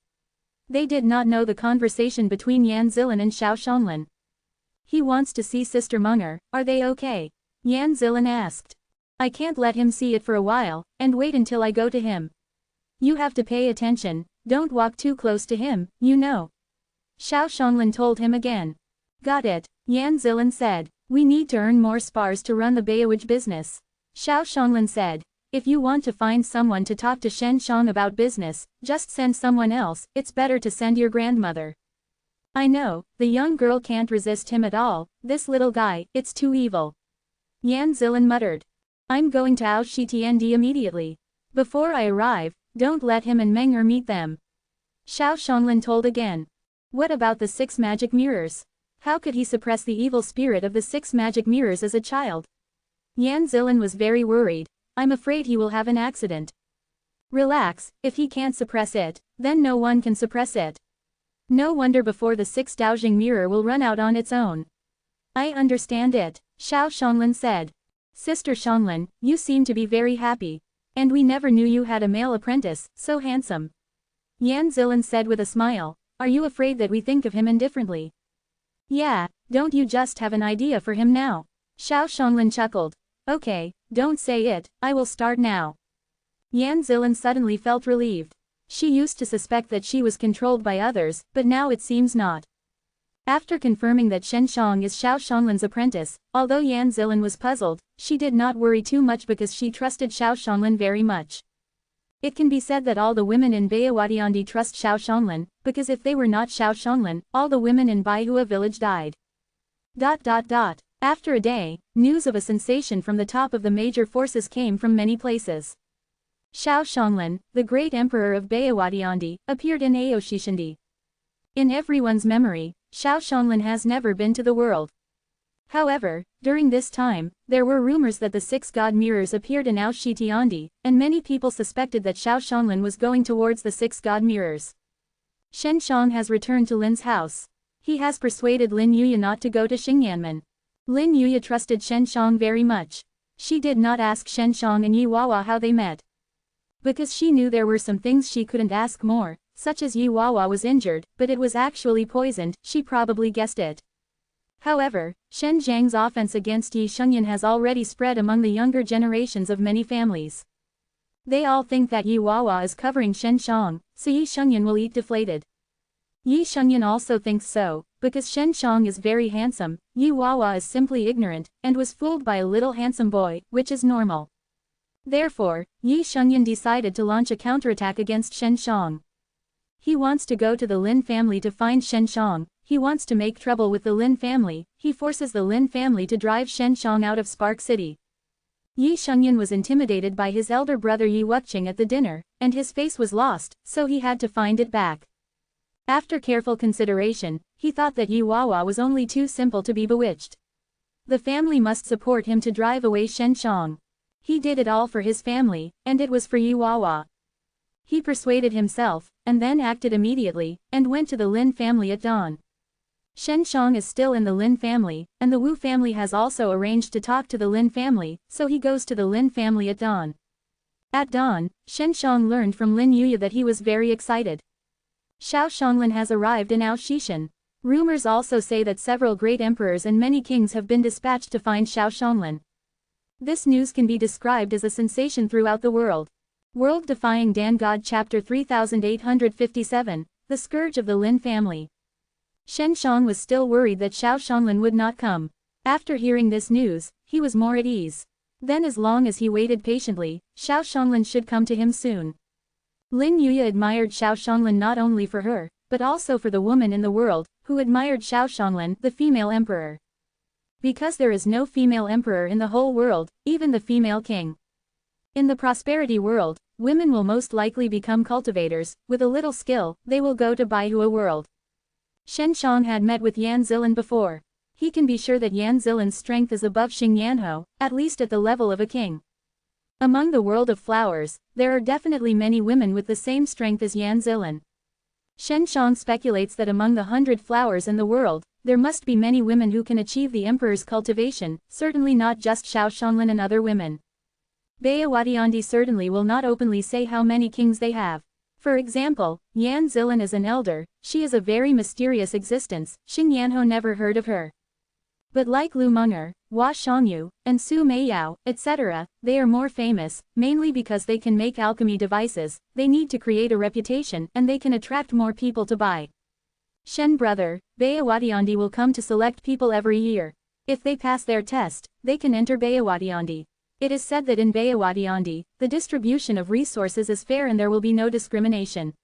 They did not know the conversation between Yan Zilin and Xiao Shonglin. He wants to see Sister Munger, are they okay? Yan Zilin asked. I can't let him see it for a while, and wait until I go to him. You have to pay attention, don't walk too close to him, you know. Xiao Shonglin told him again. Got it, Yan Zilin said. We need to earn more spars to run the Bayawage business. Xiao Shonglin said. If you want to find someone to talk to Shen Shang about business, just send someone else, it's better to send your grandmother. I know, the young girl can't resist him at all, this little guy, it's too evil. Yan Zilin muttered. I'm going to Ao Shitiandi immediately. Before I arrive, don't let him and Meng meet them. Xiao Shonglin told again. What about the 6 magic mirrors? How could he suppress the evil spirit of the 6 magic mirrors as a child? Yan Zilin was very worried. I'm afraid he will have an accident. Relax, if he can't suppress it, then no one can suppress it. No wonder before the 6th Daojing mirror will run out on its own. I understand it, Xiao Shonglin said. Sister Shonglin, you seem to be very happy. And we never knew you had a male apprentice, so handsome. Yan Zilin said with a smile. Are you afraid that we think of him indifferently? Yeah, don't you just have an idea for him now? Xiao Shonglin chuckled. Okay, don't say it, I will start now. Yan Zilin suddenly felt relieved. She used to suspect that she was controlled by others, but now it seems not. After confirming that Shen Shang is Xiao Shonglin's apprentice, although Yan Zilin was puzzled, she did not worry too much because she trusted Xiao Shonglin very much. It can be said that all the women in Bayawadiandi trust Xiao Shonglin, because if they were not Xiao Shonglin, all the women in Baihua village died. After a day, news of a sensation from the top of the major forces came from many places. Xiao Shonglin, the great emperor of Bayawadiandi, appeared in Aoshishandi. In everyone's memory, Xiao Shonglin has never been to the world. However, during this time, there were rumors that the 6 god mirrors appeared in Aoshitiandi, and many people suspected that Xiao Shonglin was going towards the 6 god mirrors. Shen Shang has returned to Lin's house. He has persuaded Lin Yuya not to go to Xingyanmen. Lin Yuya trusted Shen Shang very much. She did not ask Shen Shang and Yi Wawa how they met. Because she knew there were some things she couldn't ask more, such as Yi Wawa was injured, but it was actually poisoned, she probably guessed it. However, Shen Zhang's offense against Yi Shengyan has already spread among the younger generations of many families. They all think that Yi Wawa is covering Shen Shang, so Yi Shengyan will eat deflated. Yi Shengyan also thinks so, because Shen Shang is very handsome, Yi Wawa is simply ignorant, and was fooled by a little handsome boy, which is normal. Therefore, Yi Shengyan decided to launch a counterattack against Shen Shang. He wants to go to the Lin family to find Shen Shang, he wants to make trouble with the Lin family, he forces the Lin family to drive Shen Shang out of Spark City. Yi Shengyan was intimidated by his elder brother Yi Wuqing at the dinner, and his face was lost, so he had to find it back. After careful consideration, he thought that Yi Wawa was only too simple to be bewitched. The family must support him to drive away Shen Shang. He did it all for his family, and it was for Yi Wawa. He persuaded himself, and then acted immediately, and went to the Lin family at dawn. Shen Shang is still in the Lin family, and the Wu family has also arranged to talk to the Lin family, so he goes to the Lin family at dawn. At dawn, Shen Shang learned from Lin Yuya that he was very excited. Xiao Shonglin has arrived in Aoshishan. Rumors also say that several great emperors and many kings have been dispatched to find Xiao Shonglin. This news can be described as a sensation throughout the world. World Defying Dan God Chapter 3857, The Scourge of the Lin Family. Shen Shang was still worried that Xiao Shonglin would not come. After hearing this news, he was more at ease. Then as long as he waited patiently, Xiao Shonglin should come to him soon. Lin Yuya admired Xiao Shonglin not only for her, but also for the woman in the world, who admired Xiao Shonglin, the female emperor. Because there is no female emperor in the whole world, even the female king. In the prosperity world, women will most likely become cultivators, with a little skill, they will go to Baihua world. Shen Shang had met with Yan Zilin before. He can be sure that Yan Zilin's strength is above Xing Yanho, at least at the level of a king. Among the world of flowers, there are definitely many women with the same strength as Yan Zilin. Shen Shang speculates that among the 100 flowers in the world, there must be many women who can achieve the emperor's cultivation, certainly not just Xiao Shonglin and other women. Bayawadiandi certainly will not openly say how many kings they have. For example, Yan Zilan is an elder, she is a very mysterious existence, Xing Yanho never heard of her. But like Lu Meng'er, Hua Shangyu, and Su Meiyao, etc., they are more famous, mainly because they can make alchemy devices, they need to create a reputation, and they can attract more people to buy. Shen brother, Bayawadiandi will come to select people every year. If they pass their test, they can enter Bayawadiandi. It is said that in Bayawadiandi, the distribution of resources is fair and there will be no discrimination.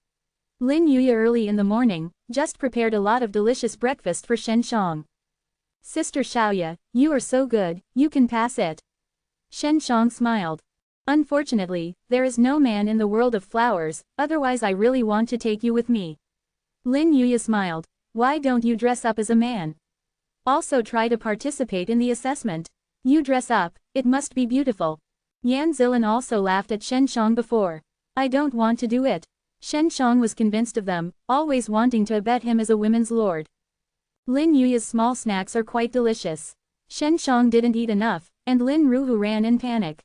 Lin Yuya early in the morning, just prepared a lot of delicious breakfast for Shen Shang. Sister Xiaoya, you are so good, you can pass it. Shen Shang smiled. Unfortunately, there is no man in the world of flowers, otherwise I really want to take you with me. Lin Yuya smiled. Why don't you dress up as a man? Also try to participate in the assessment. You dress up, it must be beautiful. Yan Zilan also laughed at Shen Shang before. I don't want to do it. Shen Shang was convinced of them, always wanting to abet him as a women's lord. Lin Yuya's small snacks are quite delicious. Shen Shang didn't eat enough, and Lin Ruhu ran in panic.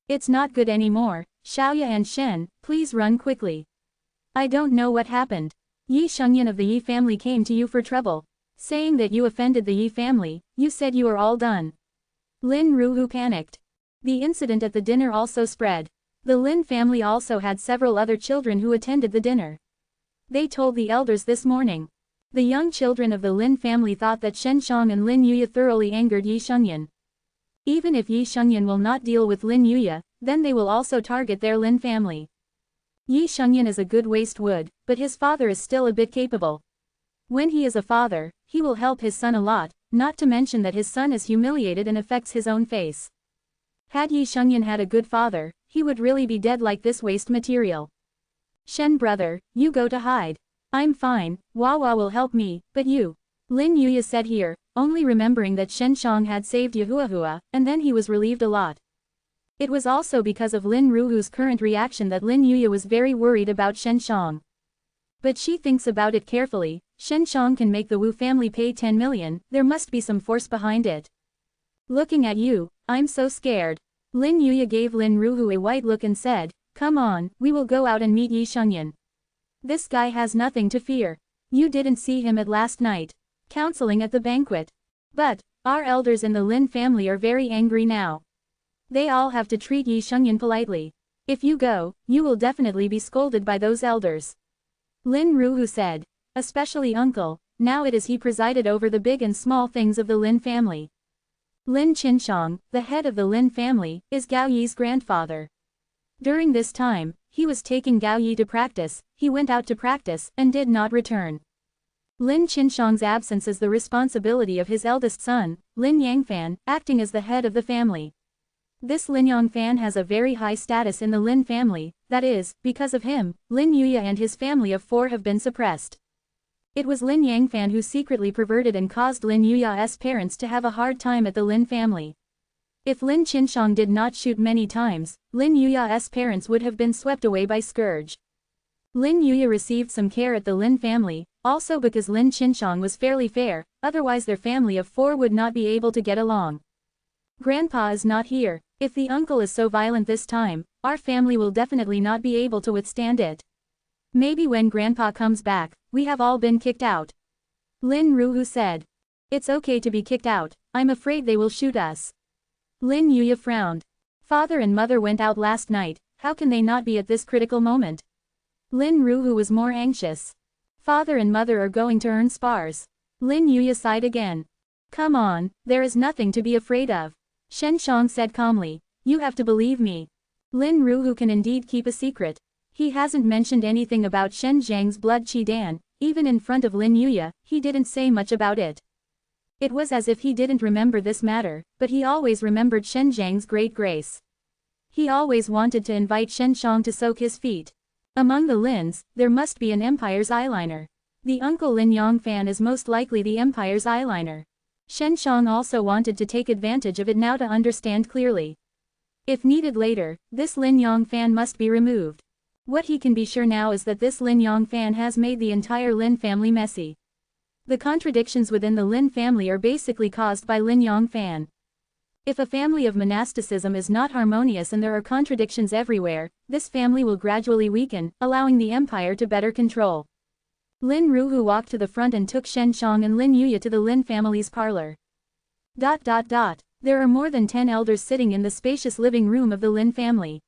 It's not good anymore, Xiaoya and Shen, please run quickly. I don't know what happened. Yi Shengyan of the Yi family came to you for trouble. Saying that you offended the Yi family, you said you are all done. Lin Ruhu panicked. The incident at the dinner also spread. The Lin family also had several other children who attended the dinner. They told the elders this morning. The young children of the Lin family thought that Shen Shang and Lin Yuya thoroughly angered Yi Shengyan. Even if Yi Shengyan will not deal with Lin Yuya, then they will also target their Lin family. Yi Shengyan is a good waste wood, but his father is still a bit capable. When he is a father, he will help his son a lot, not to mention that his son is humiliated and affects his own face. Had Yi Shengyan had a good father, he would really be dead like this waste material. Shen brother, you go to hide. I'm fine, Wawa will help me, but you. Lin Yuya said here, only remembering that Shen Shang had saved Yahuahua, and then he was relieved a lot. It was also because of Lin Ruhu's current reaction that Lin Yuya was very worried about Shen Shang. But she thinks about it carefully, Shen Shang can make the Wu family pay 10 million, there must be some force behind it. Looking at you, I'm so scared. Lin Yuya gave Lin Ruhu a white look and said, come on, we will go out and meet Yi Shengyan. This guy has nothing to fear. You didn't see him at last night. Counseling at the banquet. But, our elders in the Lin family are very angry now. They all have to treat Yi Shengyan politely. If you go, you will definitely be scolded by those elders. Lin Ruhu said. Especially uncle, now it is he presided over the big and small things of the Lin family. Lin Qinshang, the head of the Lin family, is Gao Yi's grandfather. During this time, he was taking Gao Yi to practice, he went out to practice, and did not return. Lin Qinshang's absence is the responsibility of his eldest son, Lin Yangfan, acting as the head of the family. This Lin Yangfan has a very high status in the Lin family, that is, because of him, Lin Yuya and his family of 4 have been suppressed. It was Lin Yangfan who secretly perverted and caused Lin Yuya's parents to have a hard time at the Lin family. If Lin Qinshang did not shoot many times, Lin Yuya's parents would have been swept away by scourge. Lin Yuya received some care at the Lin family, also because Lin Qinshang was fairly fair, otherwise their family of 4 would not be able to get along. Grandpa is not here. If the uncle is so violent this time, our family will definitely not be able to withstand it. Maybe when Grandpa comes back, we have all been kicked out. Lin Ruhu said. It's okay to be kicked out, I'm afraid they will shoot us. Lin Yuya frowned. Father and mother went out last night, how can they not be at this critical moment? Lin Ruhu was more anxious. Father and mother are going to earn spars. Lin Yuya sighed again. Come on, there is nothing to be afraid of. Shen Shang said calmly, you have to believe me. Lin Ruhu can indeed keep a secret. He hasn't mentioned anything about Shen Zhang's blood Qi Dan, even in front of Lin Yuya, he didn't say much about it. It was as if he didn't remember this matter, but he always remembered Shen Zhang's great grace. He always wanted to invite Shen Shang to soak his feet. Among the Lins, there must be an Empire's eyeliner. The uncle Lin Yangfan is most likely the Empire's eyeliner. Shen Shang also wanted to take advantage of it now to understand clearly. If needed later, this Lin Yangfan must be removed. What he can be sure now is that this Lin Yangfan has made the entire Lin family messy. The contradictions within the Lin family are basically caused by Lin Yangfan. If a family of monasticism is not harmonious and there are contradictions everywhere, this family will gradually weaken, allowing the empire to better control. Lin Ruhu walked to the front and took Shen Shang and Lin Yuya to the Lin family's parlor. There are more than 10 elders sitting in the spacious living room of the Lin family.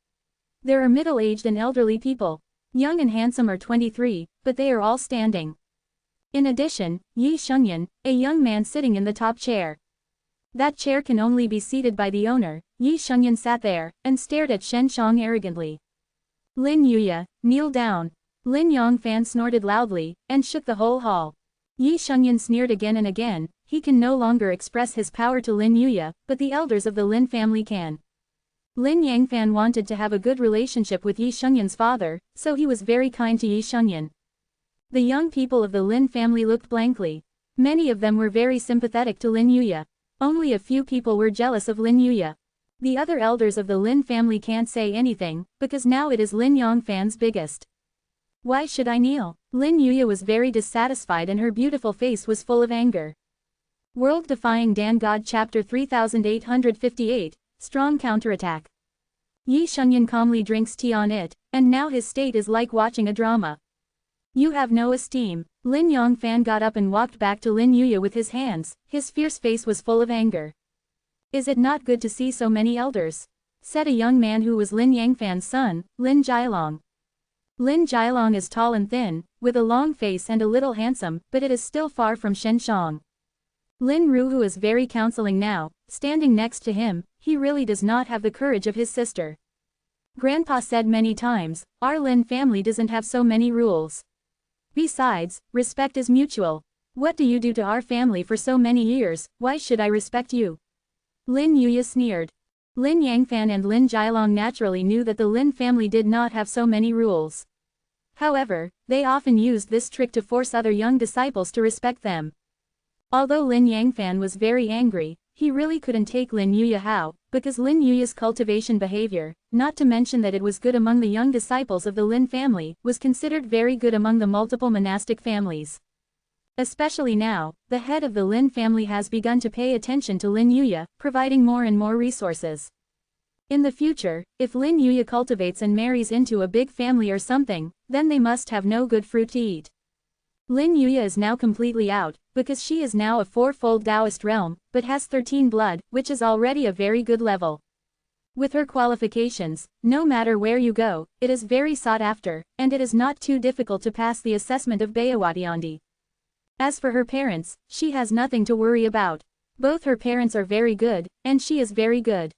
There are middle-aged and elderly people. Young and handsome are 23, but they are all standing. In addition, Yi Shengyan, a young man sitting in the top chair. That chair can only be seated by the owner. Yi Shengyan sat there, and stared at Shen Shang arrogantly. Lin Yuya, kneel down. Lin Yongfan snorted loudly, and shook the whole hall. Yi Shengyan sneered again and again. He can no longer express his power to Lin Yuya, but the elders of the Lin family can. Lin Yangfan wanted to have a good relationship with Yi Shengyan's father, so he was very kind to Yi Shengyan. The young people of the Lin family looked blankly. Many of them were very sympathetic to Lin Yuya. Only a few people were jealous of Lin Yuya. The other elders of the Lin family can't say anything, because now it is Lin Yongfan's biggest. Why should I kneel? Lin Yuya was very dissatisfied and her beautiful face was full of anger. World Defying Dan God Chapter 3858, Strong Counterattack. Yi Shengyan calmly drinks tea on it, and now his state is like watching a drama. You have no esteem. Lin Yongfan got up and walked back to Lin Yuya with his hands. His fierce face was full of anger. Is it not good to see so many elders? Said a young man who was Lin Yangfan's son, Lin Jialong. Lin Jialong is tall and thin, with a long face and a little handsome, but it is still far from Shen Shang. Lin Ruhu is very counseling now, standing next to him. He really does not have the courage of his sister. Grandpa said many times, our Lin family doesn't have so many rules. Besides, respect is mutual. What do you do to our family for so many years? Why should I respect you? Lin Yuya sneered. Lin Yangfan and Lin Jialong naturally knew that the Lin family did not have so many rules. However, they often used this trick to force other young disciples to respect them. Although Lin Yangfan was very angry, he really couldn't take Lin Yuya how, because Lin Yuya's cultivation behavior, not to mention that it was good among the young disciples of the Lin family, was considered very good among the multiple monastic families. Especially now, the head of the Lin family has begun to pay attention to Lin Yuya, providing more and more resources. In the future, if Lin Yuya cultivates and marries into a big family or something, then they must have no good fruit to eat. Lin Yuya is now completely out, because she is now a fourfold Taoist realm, but has 13 blood, which is already a very good level. With her qualifications, no matter where you go, it is very sought after, and it is not too difficult to pass the assessment of Bayawatiandi. As for her parents, she has nothing to worry about. Both her parents are very good, and she is very good.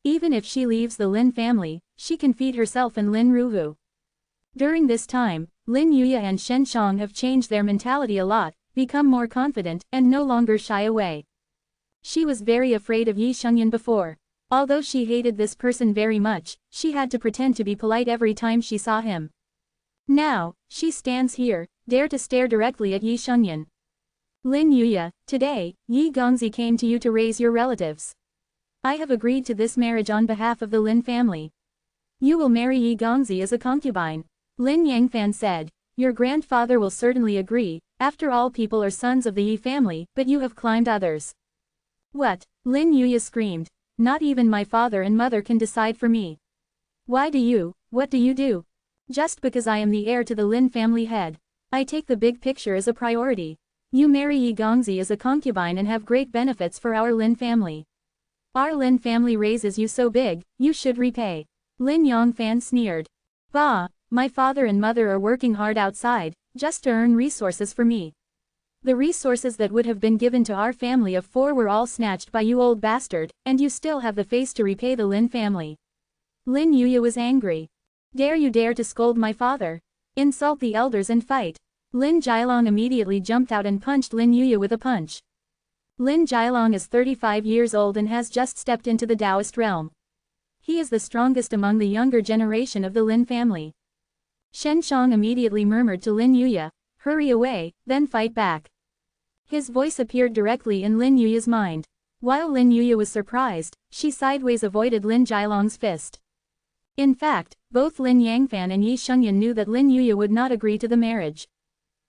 Even if she leaves the Lin family, she can feed herself and Lin Ruhu. During this time, Lin Yuya and Shen Shang have changed their mentality a lot, become more confident, and no longer shy away. She was very afraid of Yi Shengyan before. Although she hated this person very much, she had to pretend to be polite every time she saw him. Now, she stands here, dare to stare directly at Yi Shengyan. Lin Yuya, today, Yi Gongzi came to you to raise your relatives. I have agreed to this marriage on behalf of the Lin family. You will marry Yi Gongzi as a concubine. Lin Yangfan said, your grandfather will certainly agree, after all people are sons of the Yi family, but you have climbed others. What? Lin Yuya screamed. Not even my father and mother can decide for me. What do you do? Just because I am the heir to the Lin family head. I take the big picture as a priority. You marry Yi Gongzi as a concubine and have great benefits for our Lin family. Our Lin family raises you so big, you should repay. Lin Yongfan sneered. Bah! My father and mother are working hard outside, just to earn resources for me. The resources that would have been given to our family of 4 were all snatched by you old bastard, and you still have the face to repay the Lin family. Lin Yuya was angry. Dare you dare to scold my father? Insult the elders and fight. Lin Jialong immediately jumped out and punched Lin Yuya with a punch. Lin Jialong is 35 years old and has just stepped into the Taoist realm. He is the strongest among the younger generation of the Lin family. Shen Shang immediately murmured to Lin Yuya, hurry away, then fight back. His voice appeared directly in Lin Yuya's mind. While Lin Yuya was surprised, she sideways avoided Lin Jialong's fist. In fact, both Lin Yangfan and Yi Shengyan knew that Lin Yuya would not agree to the marriage.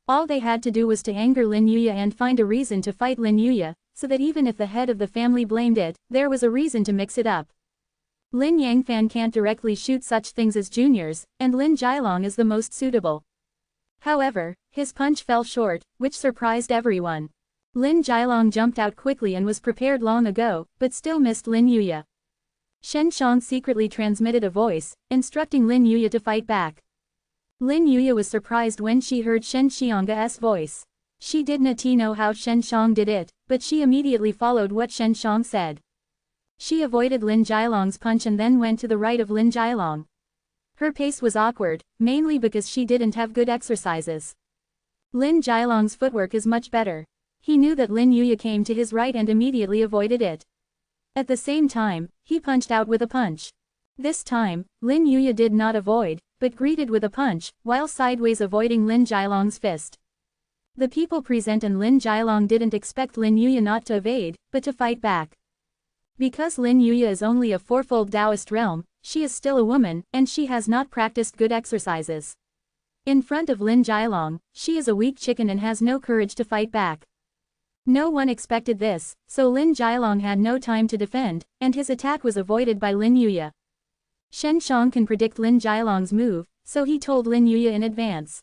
All they had to do was to anger Lin Yuya and find a reason to fight Lin Yuya, so that even if the head of the family blamed it, there was a reason to mix it up. Lin Yangfan can't directly shoot such things as juniors, and Lin Jilong is the most suitable. However, his punch fell short, which surprised everyone. Lin Jilong jumped out quickly and was prepared long ago, but still missed Lin Yuya. Shen Shang secretly transmitted a voice, instructing Lin Yuya to fight back. Lin Yuya was surprised when she heard Shen Xiang's voice. She did not know how Shen Shang did it, but she immediately followed what Shen Shang said. She avoided Lin Jilong's punch and then went to the right of Lin Jilong. Her pace was awkward, mainly because she didn't have good exercises. Lin Jilong's footwork is much better. He knew that Lin Yuya came to his right and immediately avoided it. At the same time, he punched out with a punch. This time, Lin Yuya did not avoid, but greeted with a punch, while sideways avoiding Lin Jilong's fist. The people present and Lin Jilong didn't expect Lin Yuya not to evade, but to fight back. Because Lin Yuya is only a fourfold Taoist realm, she is still a woman, and she has not practiced good exercises. In front of Lin Jilong, she is a weak chicken and has no courage to fight back. No one expected this, so Lin Jilong had no time to defend, and his attack was avoided by Lin Yuya. Shen Shang can predict Lin Jilong's move, so he told Lin Yuya in advance.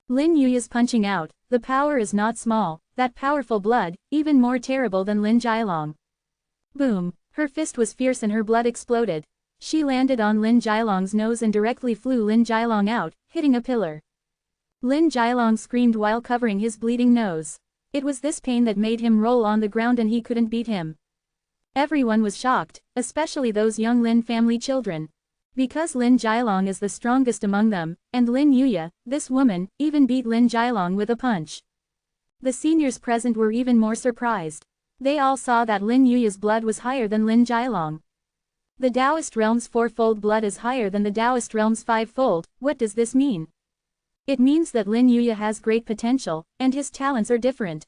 Lin Yuya's punching out, the power is not small, that powerful blood, even more terrible than Lin Jilong. Boom, her fist was fierce and her blood exploded. She landed on Lin Jilong's nose and directly flew Lin Jilong out, hitting a pillar. Lin Jilong screamed while covering his bleeding nose. It was this pain that made him roll on the ground and he couldn't beat him. Everyone was shocked, especially those young Lin family children. Because Lin Jilong is the strongest among them, and Lin Yuya, this woman, even beat Lin Jilong with a punch. The seniors present were even more surprised. They all saw that Lin Yuya's blood was higher than Lin Jilong. The Taoist realm's fourfold blood is higher than the Taoist realm's fivefold. What does this mean? It means that Lin Yuya has great potential, and his talents are different.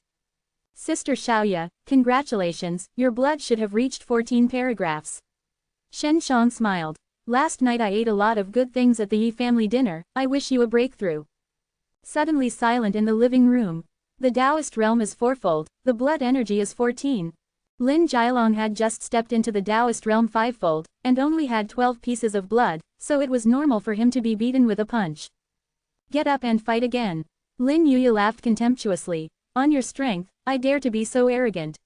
Sister Xiaoya, congratulations, your blood should have reached 14 paragraphs. Shen Shang smiled. Last night I ate a lot of good things at the Yi family dinner, I wish you a breakthrough. Suddenly silent in the living room. The Taoist realm is fourfold, the blood energy is 14. Lin Jilong had just stepped into the Taoist realm fivefold, and only had 12 pieces of blood, so it was normal for him to be beaten with a punch. Get up and fight again. Lin Yuya laughed contemptuously. On your strength, I dare to be so arrogant.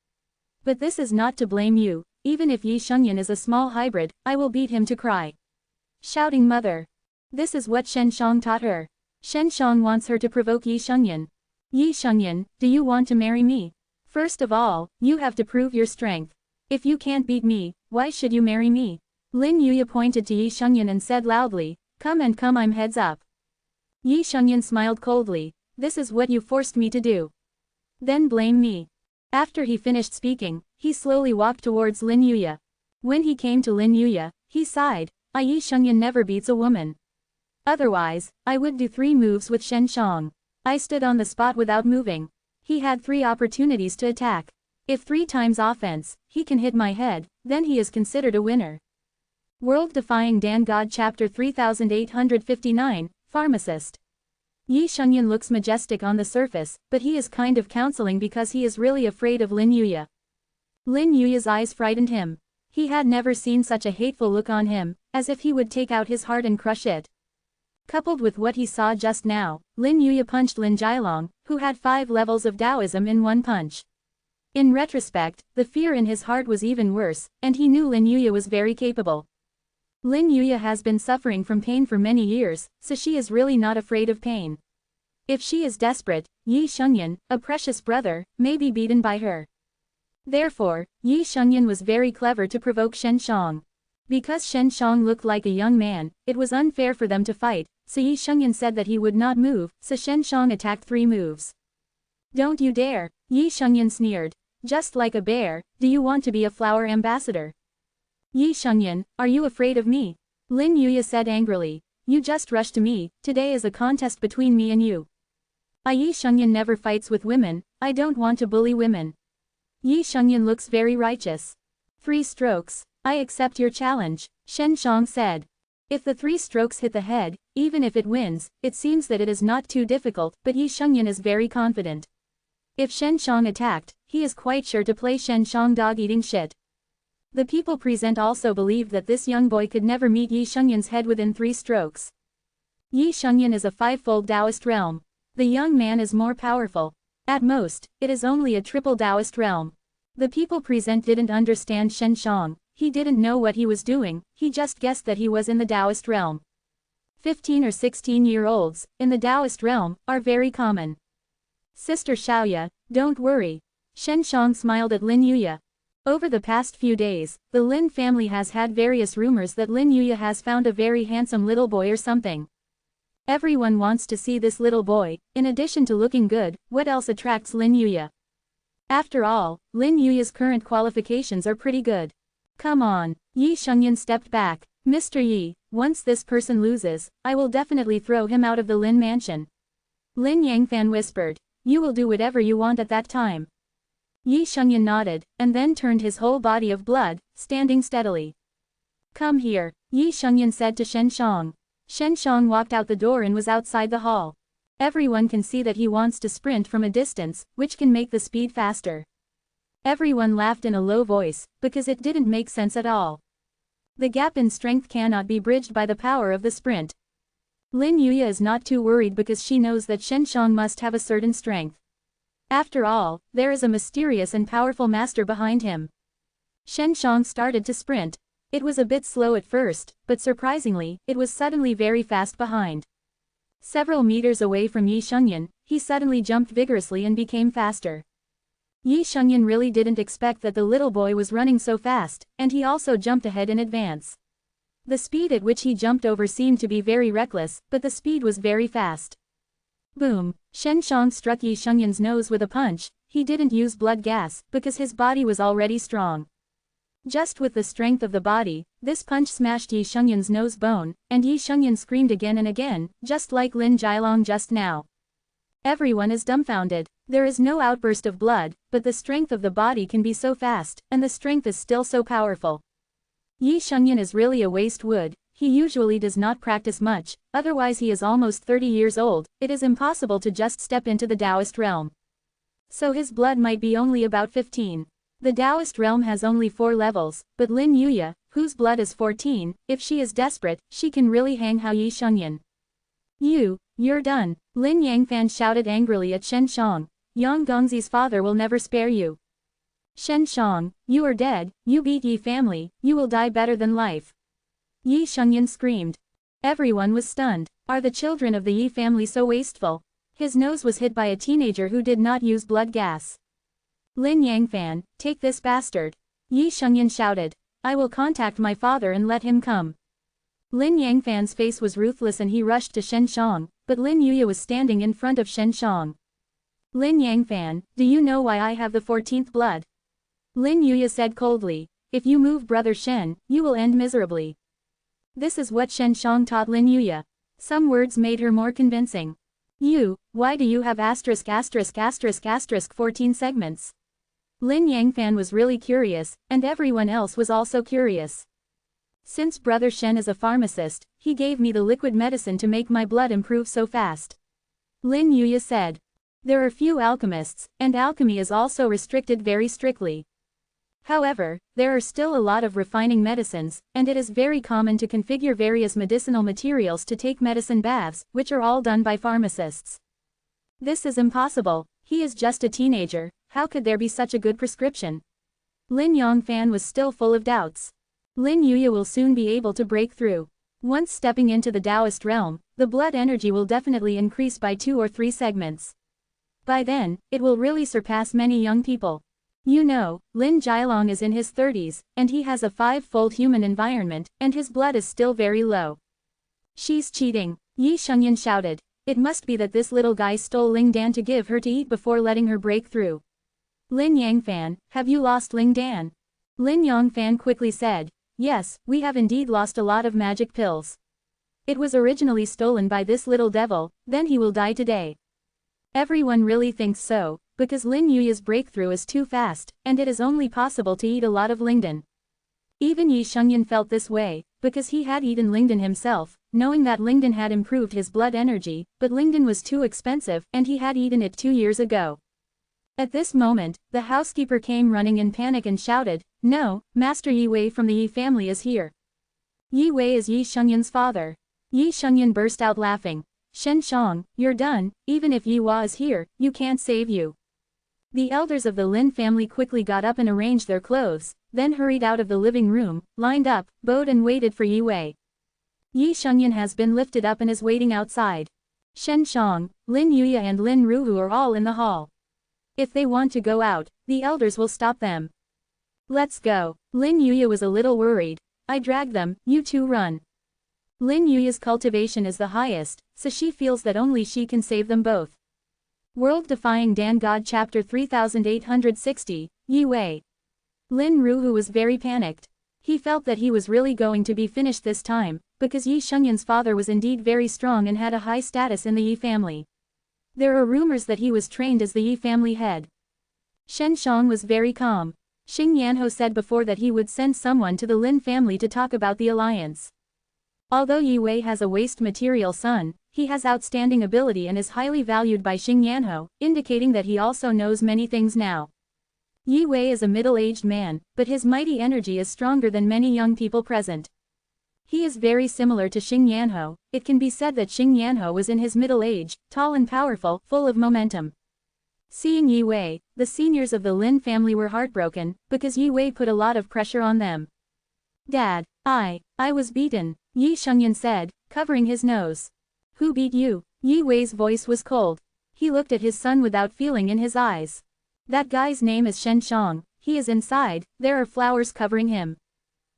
But this is not to blame you, even if Yi Shengyan is a small hybrid, I will beat him to cry. Shouting mother. This is what Shen Shang taught her. Shen Shang wants her to provoke Yi Shengyan. Yi Shengyan, do you want to marry me? First of all, you have to prove your strength. If you can't beat me, why should you marry me? Lin Yuya pointed to Yi Shengyan and said loudly, come and come, I'm heads up. Yi Shengyan smiled coldly, this is what you forced me to do. Then blame me. After he finished speaking, he slowly walked towards Lin Yuya. When he came to Lin Yuya, he sighed, Yi Shengyan never beats a woman. Otherwise, I would do 3 moves with Shen Shang. I stood on the spot without moving. He had 3 opportunities to attack. If 3 times offense, he can hit my head, then he is considered a winner. World Defying Dan God Chapter 3859, Pharmacist. Yi Shengyan looks majestic on the surface, but he is kind of counseling because he is really afraid of Lin Yuya. Lin Yuya's eyes frightened him. He had never seen such a hateful look on him, as if he would take out his heart and crush it. Coupled with what he saw just now, Lin Yuya punched Lin Jilong, who had 5 levels of Taoism in one punch. In retrospect, the fear in his heart was even worse, and he knew Lin Yuya was very capable. Lin Yuya has been suffering from pain for many years, so she is really not afraid of pain. If she is desperate, Yi Shengyan, a precious brother, may be beaten by her. Therefore, Yi Shengyan was very clever to provoke Shen Shang. Because Shen Shang looked like a young man, it was unfair for them to fight, so Yi Shengyan said that he would not move, so Shen Shang attacked 3 moves. Don't you dare, Yi Shengyan sneered. Just like a bear, do you want to be a flower ambassador? Yi Shengyan, are you afraid of me? Lin Yuya said angrily. You just rushed to me, today is a contest between me and you. Yi Shengyan never fights with women, I don't want to bully women. Yi Shengyan looks very righteous. 3 strokes. I accept your challenge, Shen Shang said. If the 3 strokes hit the head, even if it wins, it seems that it is not too difficult, but Yi Shengyan is very confident. If Shen Shang attacked, he is quite sure to play Shen Shang dog eating shit. The people present also believed that this young boy could never meet Yi Shengyan's head within 3 strokes. Yi Shengyan is a 5-fold Taoist realm. The young man is more powerful. At most, it is only a triple Taoist realm. The people present didn't understand Shen Shang, he didn't know what he was doing, he just guessed that he was in the Taoist realm. 15 or 16-year-olds, in the Taoist realm, are very common. Sister Xiaoya, don't worry. Shen Shang smiled at Lin Yuya. Over the past few days, the Lin family has had various rumors that Lin Yuya has found a very handsome little boy or something. Everyone wants to see this little boy. In addition to looking good, what else attracts Lin Yuya? After all, Lin Yuya's current qualifications are pretty good. Come on. Yi Shengyan stepped back. Mr. Yi, once this person loses, I will definitely throw him out of the Lin mansion. Lin Yangfan whispered. You will do whatever you want at that time. Yi Shengyan nodded, and then turned his whole body of blood, standing steadily. Come here, Yi Shengyan said to Shen Shang. Shen Shang walked out the door and was outside the hall. Everyone can see that he wants to sprint from a distance, which can make the speed faster. Everyone laughed in a low voice, because it didn't make sense at all. The gap in strength cannot be bridged by the power of the sprint. Lin Yuya is not too worried because she knows that Shen Shang must have a certain strength. After all, there is a mysterious and powerful master behind him. Shen Shang started to sprint. It was a bit slow at first, but surprisingly, it was suddenly very fast behind. Several meters away from Yi Shengyan, he suddenly jumped vigorously and became faster. Yi Shengyan really didn't expect that the little boy was running so fast, and he also jumped ahead in advance. The speed at which he jumped over seemed to be very reckless, but the speed was very fast. Boom! Shen Shang struck Yi Shengyan's nose with a punch. He didn't use blood gas, because his body was already strong. Just with the strength of the body, this punch smashed Yi Shengyan's nose bone, and Yi Shengyan screamed again and again, just like Lin Jilong just now. Everyone is dumbfounded. There is no outburst of blood, but the strength of the body can be so fast, and the strength is still so powerful. Yi Shengyan is really a waste wood. He usually does not practice much, otherwise he is almost 30 years old, it is impossible to just step into the Taoist realm. So his blood might be only about 15. The Taoist realm has only 4 levels, but Lin Yuya, whose blood is 14, if she is desperate, she can really hang Hao Yi Shengyan. You're done. Lin Yangfan shouted angrily at Shen Shang. Yang Gongzi's father will never spare you. Shen Shang, you are dead, you beat Yi family, you will die better than life. Yi Shengyan screamed. Everyone was stunned. Are the children of the Yi family so wasteful? His nose was hit by a teenager who did not use blood gas. Lin Yangfan, take this bastard. Yi Shengyan shouted. I will contact my father and let him come. Lin Yangfan's face was ruthless and he rushed to Shen Shang, but Lin Yuya was standing in front of Shen Shang. Lin Yangfan, do you know why I have the 14th blood? Lin Yuya said coldly. If you move brother Shen, you will end miserably. This is what Shen Shang taught Lin Yuya. Some words made her more convincing. Why do you have **** 14 segments? Lin Yangfan was really curious, and everyone else was also curious. Since brother Shen is a pharmacist, he gave me the liquid medicine to make my blood improve so fast. Lin Yuya said. There are few alchemists, and alchemy is also restricted very strictly. However, there are still a lot of refining medicines, and it is very common to configure various medicinal materials to take medicine baths, which are all done by pharmacists. This is impossible. He is just a teenager, how could there be such a good prescription? Lin Yangfan was still full of doubts. Lin Yuya will soon be able to break through. Once stepping into the Taoist realm, the blood energy will definitely increase by 2 or 3 segments. By then, it will really surpass many young people. You know, Lin Jilong is in his 30s, and he has a 5-fold human environment, and his blood is still very low. She's cheating, Yi Shengyan shouted. It must be that this little guy stole Ling Dan to give her to eat before letting her break through. Lin Yangfan, have you lost Ling Dan? Lin Yangfan quickly said. Yes, we have indeed lost a lot of magic pills. It was originally stolen by this little devil, then he will die today. Everyone really thinks so, because Lin Yuya's breakthrough is too fast, and it is only possible to eat a lot of Lingdan. Even Yi Shengyan felt this way, because he had eaten Lingdan himself, knowing that Lingdan had improved his blood energy, but Lingdan was too expensive and he had eaten it 2 years ago. At this moment, the housekeeper came running in panic and shouted, "No, Master Yi Wei from the Yi family is here." Yi Wei is Yi Shengyan's father. Yi Shengyan burst out laughing. "Shen Shang, you're done, even if Yi Hua is here, you can't save you." The elders of the Lin family quickly got up and arranged their clothes, then hurried out of the living room, lined up, bowed and waited for Yi Wei. Yi Shengyan has been lifted up and is waiting outside. Shen Shang, Lin Yuya and Lin Ruhu are all in the hall. If they want to go out, the elders will stop them. "Let's go." Lin Yuya was a little worried. "I dragged them, you two run." Lin Yuya's cultivation is the highest, so she feels that only she can save them both. World Defying Dan God Chapter 3860, Yi Wei. Lin Ruhu was very panicked. He felt that he was really going to be finished this time, because Yi Shengyan's father was indeed very strong and had a high status in the Yi family. There are rumors that he was trained as the Yi family head. Shen Shang was very calm. Xing Yanho said before that he would send someone to the Lin family to talk about the alliance. Although Yi Wei has a waste material son, he has outstanding ability and is highly valued by Xing Yanho, indicating that he also knows many things now. Yi Wei is a middle-aged man, but his mighty energy is stronger than many young people present. He is very similar to Xing Yanho. It can be said that Xing Yanho was in his middle age, tall and powerful, full of momentum. Seeing Yi Wei, the seniors of the Lin family were heartbroken, because Yi Wei put a lot of pressure on them. "Dad, I was beaten," Yi Shengyan said, covering his nose. "Who beat you?" Yi Wei's voice was cold. He looked at his son without feeling in his eyes. "That guy's name is Shen Shang, he is inside, there are flowers covering him.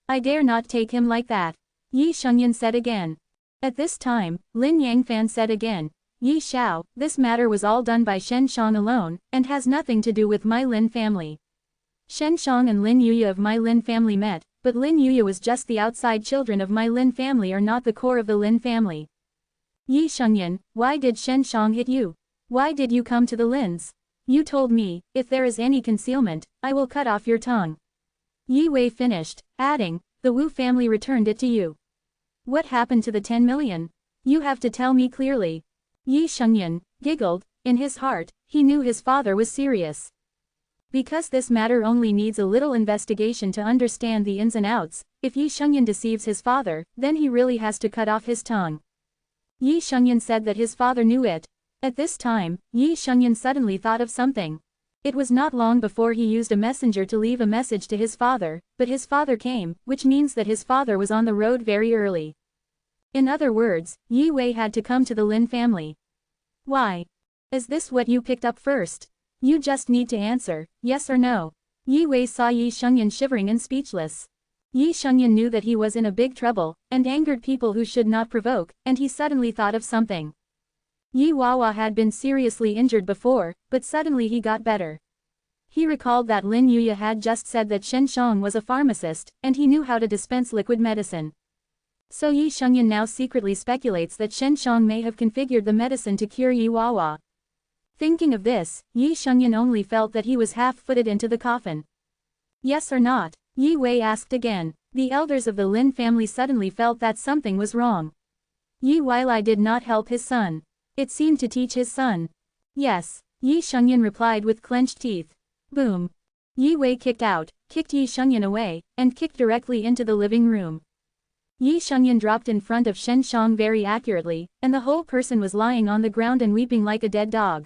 I dare not take him like that," Yi Shengyan said again. At this time, Lin Yangfan said again, "Yi Xiao, this matter was all done by Shen Shang alone, and has nothing to do with my Lin family. Shen Shang and Lin Yuya of my Lin family met, but Lin Yuya was just the outside children of my Lin family or not the core of the Lin family. Yi Shengyan, why did Shen Shang hit you? Why did you come to the Lins? You told me, if there is any concealment, I will cut off your tongue." Yi Wei finished, adding, "The Wu family returned it to you. What happened to the 10 million? You have to tell me clearly." Yi Shengyan giggled. In his heart, he knew his father was serious. Because this matter only needs a little investigation to understand the ins and outs. If Yi Shengyan deceives his father, then he really has to cut off his tongue. Yi Shengyan said that his father knew it. At this time, Yi Shengyan suddenly thought of something. It was not long before he used a messenger to leave a message to his father, but his father came, which means that his father was on the road very early. In other words, Yi Wei had to come to the Lin family. "Why? Is this what you picked up first? You just need to answer, yes or no." Yi Wei saw Yi Shengyan shivering and speechless. Yi Shengyan knew that he was in a big trouble, and angered people who should not provoke, and he suddenly thought of something. Yi Wawa had been seriously injured before, but suddenly he got better. He recalled that Lin Yuya had just said that Shen Shang was a pharmacist, and he knew how to dispense liquid medicine. So Yi Shengyan now secretly speculates that Shen Shang may have configured the medicine to cure Yi Wawa. Thinking of this, Yi Shengyan only felt that he was half-footed into the coffin. "Yes or not?" Yi Wei asked again. The elders of the Lin family suddenly felt that something was wrong. Yi Weilai did not help his son. It seemed to teach his son. "Yes," Yi Shengyan replied with clenched teeth. Boom. Yi Wei kicked Yi Shengyan away, and kicked directly into the living room. Yi Shengyan dropped in front of Shen Shang very accurately, and the whole person was lying on the ground and weeping like a dead dog.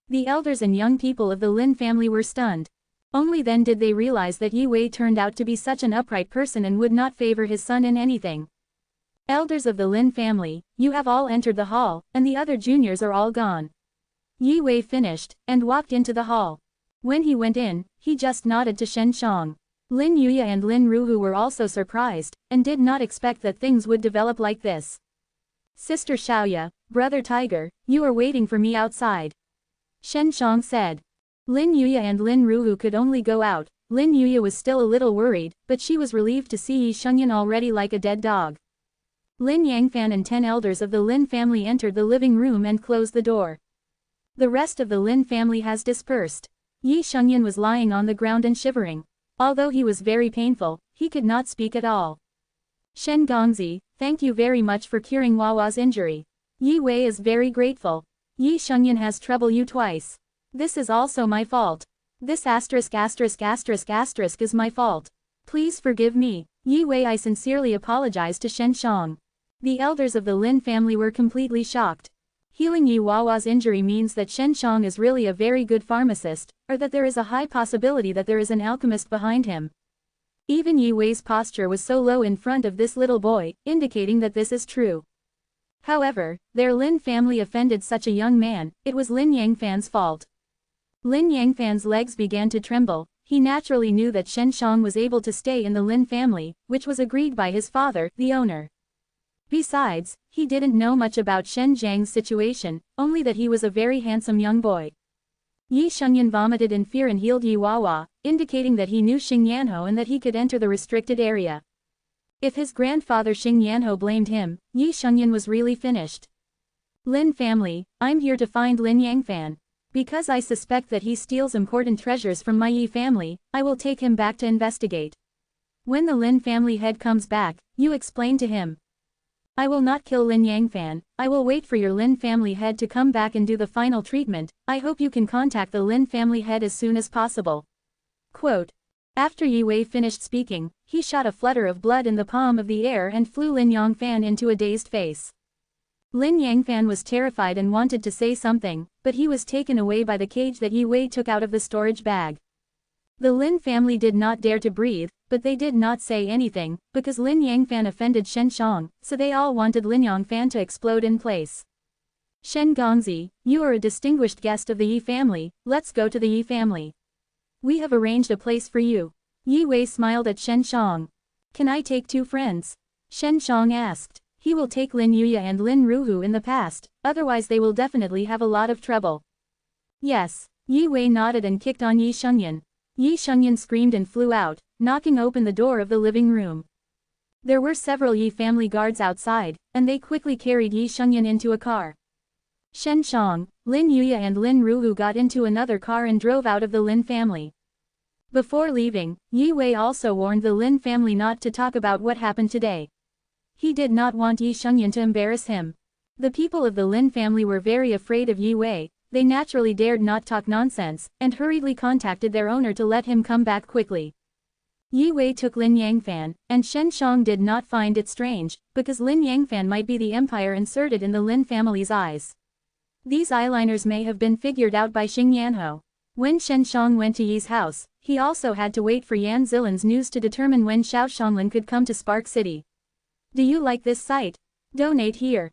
The elders and young people of the Lin family were stunned. Only then did they realize that Yi Wei turned out to be such an upright person and would not favor his son in anything. "Elders of the Lin family, you have all entered the hall, and the other juniors are all gone." Yi Wei finished, and walked into the hall. When he went in, he just nodded to Shen Shang. Lin Yuya and Lin Ruhu were also surprised, and did not expect that things would develop like this. "Sister Xiaoya, Brother Tiger, you are waiting for me outside," Shen Shang said. Lin Yuya and Lin Ruhu could only go out. Lin Yuya was still a little worried, but she was relieved to see Yi Shengyan already like a dead dog. Lin Yangfan and 10 elders of the Lin family entered the living room and closed the door. The rest of the Lin family has dispersed. Yi Shengyan was lying on the ground and shivering. Although he was very painful, he could not speak at all. Shen Gongzi, thank you very much for curing Wawa's injury. Yi Wei is very grateful. Yi Shengyan has troubled you twice. This is also my fault. This ***** is my fault. Please forgive me. Yi Wei, I sincerely apologize to Shen Shang. The elders of the Lin family were completely shocked. Healing Yi Wawa's injury means that Shen Shang is really a very good pharmacist, or that there is a high possibility that there is an alchemist behind him. Even Yi Wei's posture was so low in front of this little boy, indicating that this is true. However, their Lin family offended such a young man, it was Lin Yangfan's fault. Lin Yangfan's legs began to tremble. He naturally knew that Shen Shang was able to stay in the Lin family, which was agreed by his father, the owner. Besides, he didn't know much about Shen Zhang's situation, only that he was a very handsome young boy. Yi Shengyan vomited in fear and healed Yi Wawa, indicating that he knew Xing Yanho and that he could enter the restricted area. If his grandfather Xing Yanho blamed him, Yi Shengyan was really finished. Lin family, I'm here to find Lin Yangfan. Because I suspect that he steals important treasures from my Yi family, I will take him back to investigate. When the Lin family head comes back, you explain to him. I will not kill Lin Yangfan, I will wait for your Lin family head to come back and do the final treatment. I hope you can contact the Lin family head as soon as possible. Quote. After Yi Wei finished speaking, he shot a flutter of blood in the palm of the air and flew Lin Yangfan into a dazed face. Lin Yangfan was terrified and wanted to say something, but he was taken away by the cage that Yi Wei took out of the storage bag. The Lin family did not dare to breathe, but they did not say anything, because Lin Yangfan offended Shen Shang, so they all wanted Lin Yangfan to explode in place. Shen Gongzi, you are a distinguished guest of the Yi family, let's go to the Yi family. We have arranged a place for you. Yi Wei smiled at Shen Shang. Can I take 2 friends? Shen Shang asked. He will take Lin Yuya and Lin Ruhu in the past, otherwise they will definitely have a lot of trouble. Yes. Yi Wei nodded and kicked on Yi Shengyan. Yi Shengyan screamed and flew out, knocking open the door of the living room. There were several Yi family guards outside, and they quickly carried Yi Shengyan into a car. Shen Shang, Lin Yuya and Lin Ruhu got into another car and drove out of the Lin family. Before leaving, Yi Wei also warned the Lin family not to talk about what happened today. He did not want Yi Shengyan to embarrass him. The people of the Lin family were very afraid of Yi Wei, they naturally dared not talk nonsense, and hurriedly contacted their owner to let him come back quickly. Yi Wei took Lin Yangfan, and Shen Shang did not find it strange, because Lin Yangfan might be the empire inserted in the Lin family's eyes. These eyeliners may have been figured out by Xing Yanho. When Shen Shang went to Yi's house, he also had to wait for Yan Zilin's news to determine when Xiao Shanglin could come to Spark City. Do you like this site? Donate here.